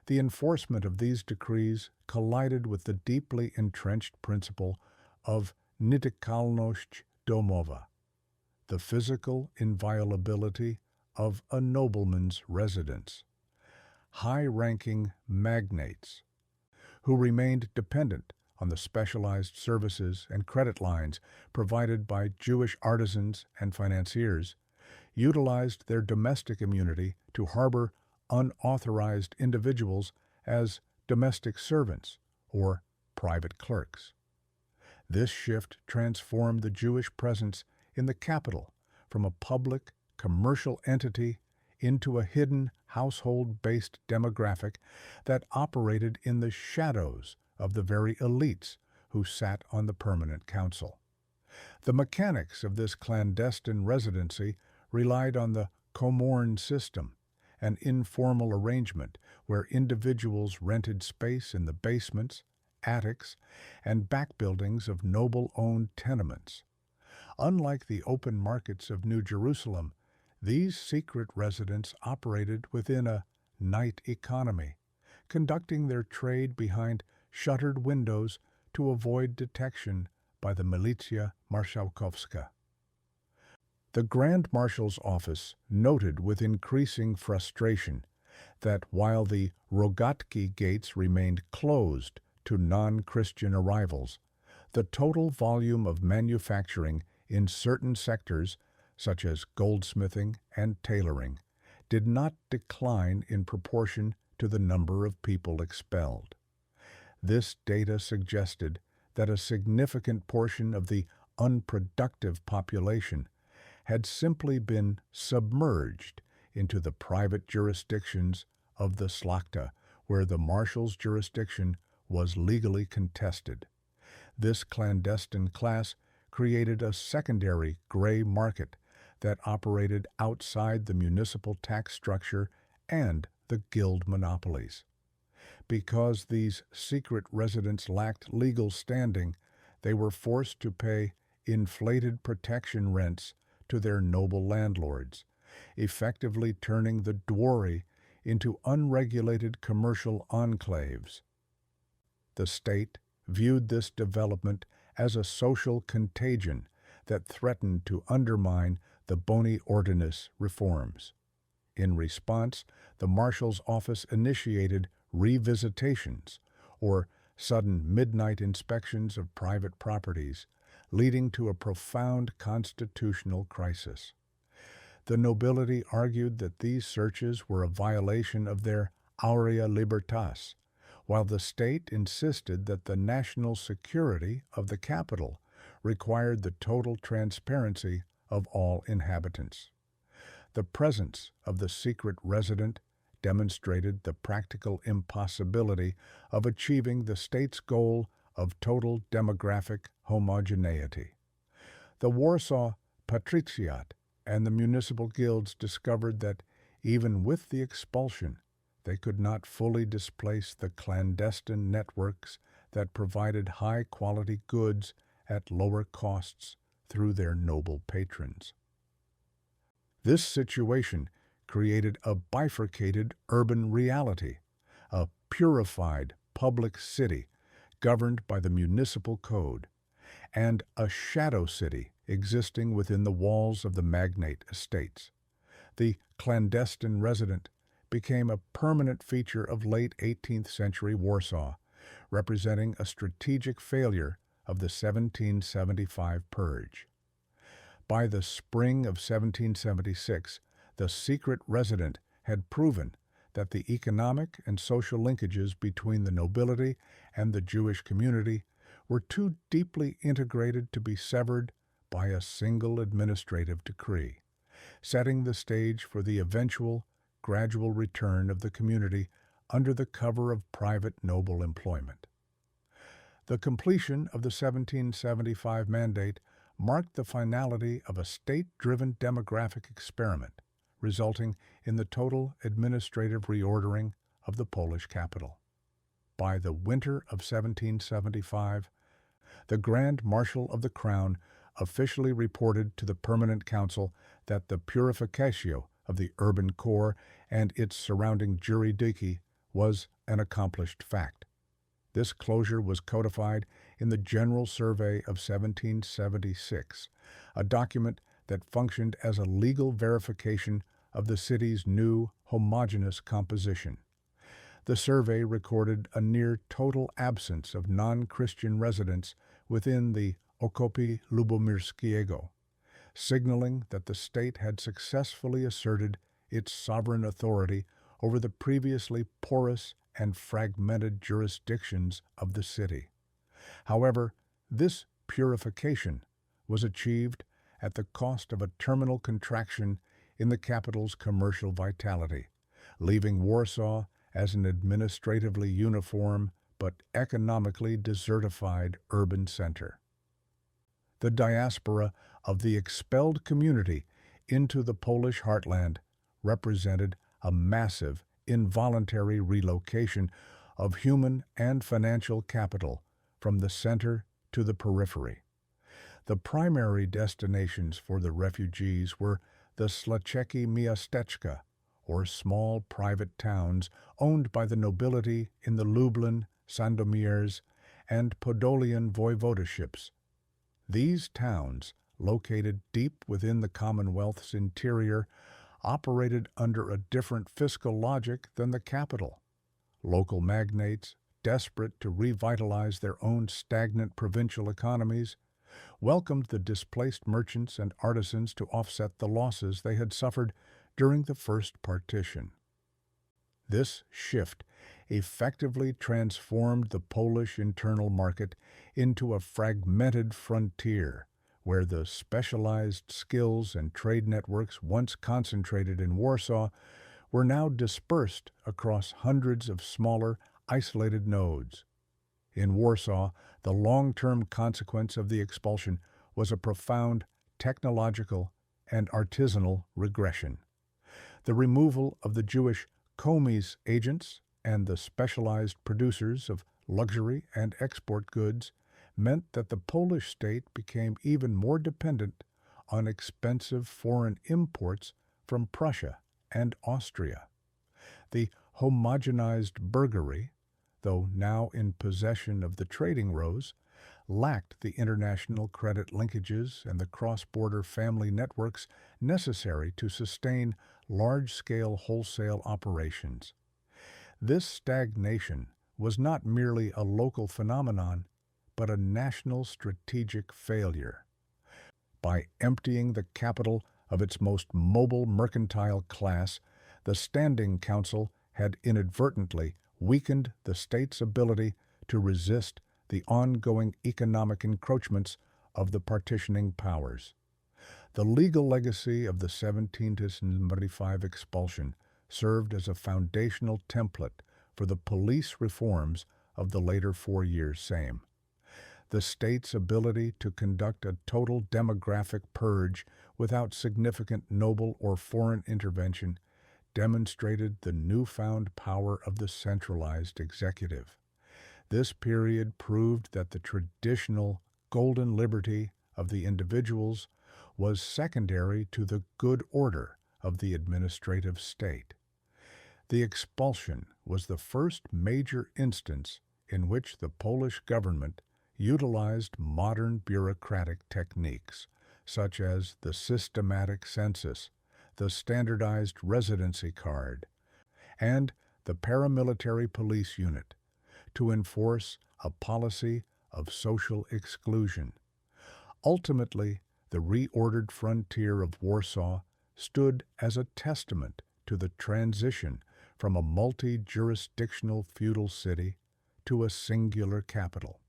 the enforcement of these decrees collided with the deeply entrenched principle of nietykalność domowa, the physical inviolability of a nobleman's residence. High-ranking magnates, who remained dependent on the specialized services and credit lines provided by Jewish artisans and financiers, utilized their domestic immunity to harbor unauthorized individuals as domestic servants or private clerks. This shift transformed the Jewish presence in the capital from a public, commercial entity into a hidden, household-based demographic that operated in the shadows of the very elites who sat on the permanent council. The mechanics of this clandestine residency relied on the komorn system, an informal arrangement where individuals rented space in the basements, attics, and back buildings of noble-owned tenements. Unlike the open markets of New Jerusalem, these secret residents operated within a night economy, conducting their trade behind shuttered windows to avoid detection by the Milicja Marszałkowska. The Grand Marshal's office noted with increasing frustration that while the Rogatki gates remained closed to non-Christian arrivals, the total volume of manufacturing in certain sectors, such as goldsmithing and tailoring, did not decline in proportion to the number of people expelled. This data suggested that a significant portion of the unproductive population had simply been submerged into the private jurisdictions of the Szlachta, where the marshal's jurisdiction was legally contested. This clandestine class created a secondary gray market that operated outside the municipal tax structure and the guild monopolies. Because these secret residents lacked legal standing, they were forced to pay inflated protection rents to their noble landlords, effectively turning the dwory into unregulated commercial enclaves. The state viewed this development as a social contagion that threatened to undermine the boni ordinis reforms. In response, the marshal's office initiated revisitations, or sudden midnight inspections of private properties, leading to a profound constitutional crisis. The nobility argued that these searches were a violation of their aurea libertas, while the state insisted that the national security of the capital required the total transparency of all inhabitants. The presence of the secret resident demonstrated the practical impossibility of achieving the state's goal of total demographic homogeneity. The Warsaw Patriciate and the municipal guilds discovered that even with the expulsion, they could not fully displace the clandestine networks that provided high-quality goods at lower costs through their noble patrons. This situation created a bifurcated urban reality, a purified public city governed by the municipal code, and a shadow city existing within the walls of the magnate estates. The clandestine resident became a permanent feature of late 18th century Warsaw, representing a strategic failure of the 1775 purge. By the spring of 1776, the secret resident had proven that the economic and social linkages between the nobility and the Jewish community were too deeply integrated to be severed by a single administrative decree, setting the stage for the eventual, gradual return of the community under the cover of private noble employment. The completion of the 1775 mandate marked the finality of a state-driven demographic experiment, resulting in the total administrative reordering of the Polish capital. By the winter of 1775, the Grand Marshal of the Crown officially reported to the Permanent Council that the purificatio of the urban core and its surrounding jurisdiction was an accomplished fact. This closure was codified in the General Survey of 1776, a document that functioned as a legal verification of the city's new homogeneous composition. The survey recorded a near total absence of non-Christian residents within the Okopy Lubomirskiego, signaling that the state had successfully asserted its sovereign authority over the previously porous and fragmented jurisdictions of the city. However, this purification was achieved at the cost of a terminal contraction in the capital's commercial vitality, leaving Warsaw as an administratively uniform but economically desertified urban center. The diaspora of the expelled community into the Polish heartland represented a massive, involuntary relocation of human and financial capital from the center to the periphery. The primary destinations for the refugees were the Slachecki Miasteczka, or small private towns owned by the nobility in the Lublin, Sandomierz, and Podolian voivodeships. These towns, located deep within the Commonwealth's interior, operated under a different fiscal logic than the capital. Local magnates, desperate to revitalize their own stagnant provincial economies, welcomed the displaced merchants and artisans to offset the losses they had suffered during the first partition. This shift effectively transformed the Polish internal market into a fragmented frontier, where the specialized skills and trade networks once concentrated in Warsaw were now dispersed across hundreds of smaller, isolated nodes. In Warsaw, the long-term consequence of the expulsion was a profound technological and artisanal regression. The removal of the Jewish komis agents and the specialized producers of luxury and export goods meant that the Polish state became even more dependent on expensive foreign imports from Prussia and Austria. The homogenized burghery, though now in possession of the trading rows, lacked the international credit linkages and the cross-border family networks necessary to sustain large-scale wholesale operations. This stagnation was not merely a local phenomenon, but a national strategic failure. By emptying the capital of its most mobile mercantile class, the Standing Council had inadvertently weakened the state's ability to resist the ongoing economic encroachments of the partitioning powers. The legal legacy of the 1775 expulsion served as a foundational template for the police reforms of the later 4 years same. The state's ability to conduct a total demographic purge without significant noble or foreign intervention demonstrated the newfound power of the centralized executive. This period proved that the traditional golden liberty of the individuals was secondary to the good order of the administrative state. The expulsion was the first major instance in which the Polish government utilized modern bureaucratic techniques, such as the systematic census, the standardized residency card, and the paramilitary police unit, to enforce a policy of social exclusion. Ultimately, The reordered frontier of Warsaw stood as a testament to the transition from a multi-jurisdictional feudal city to a singular capital.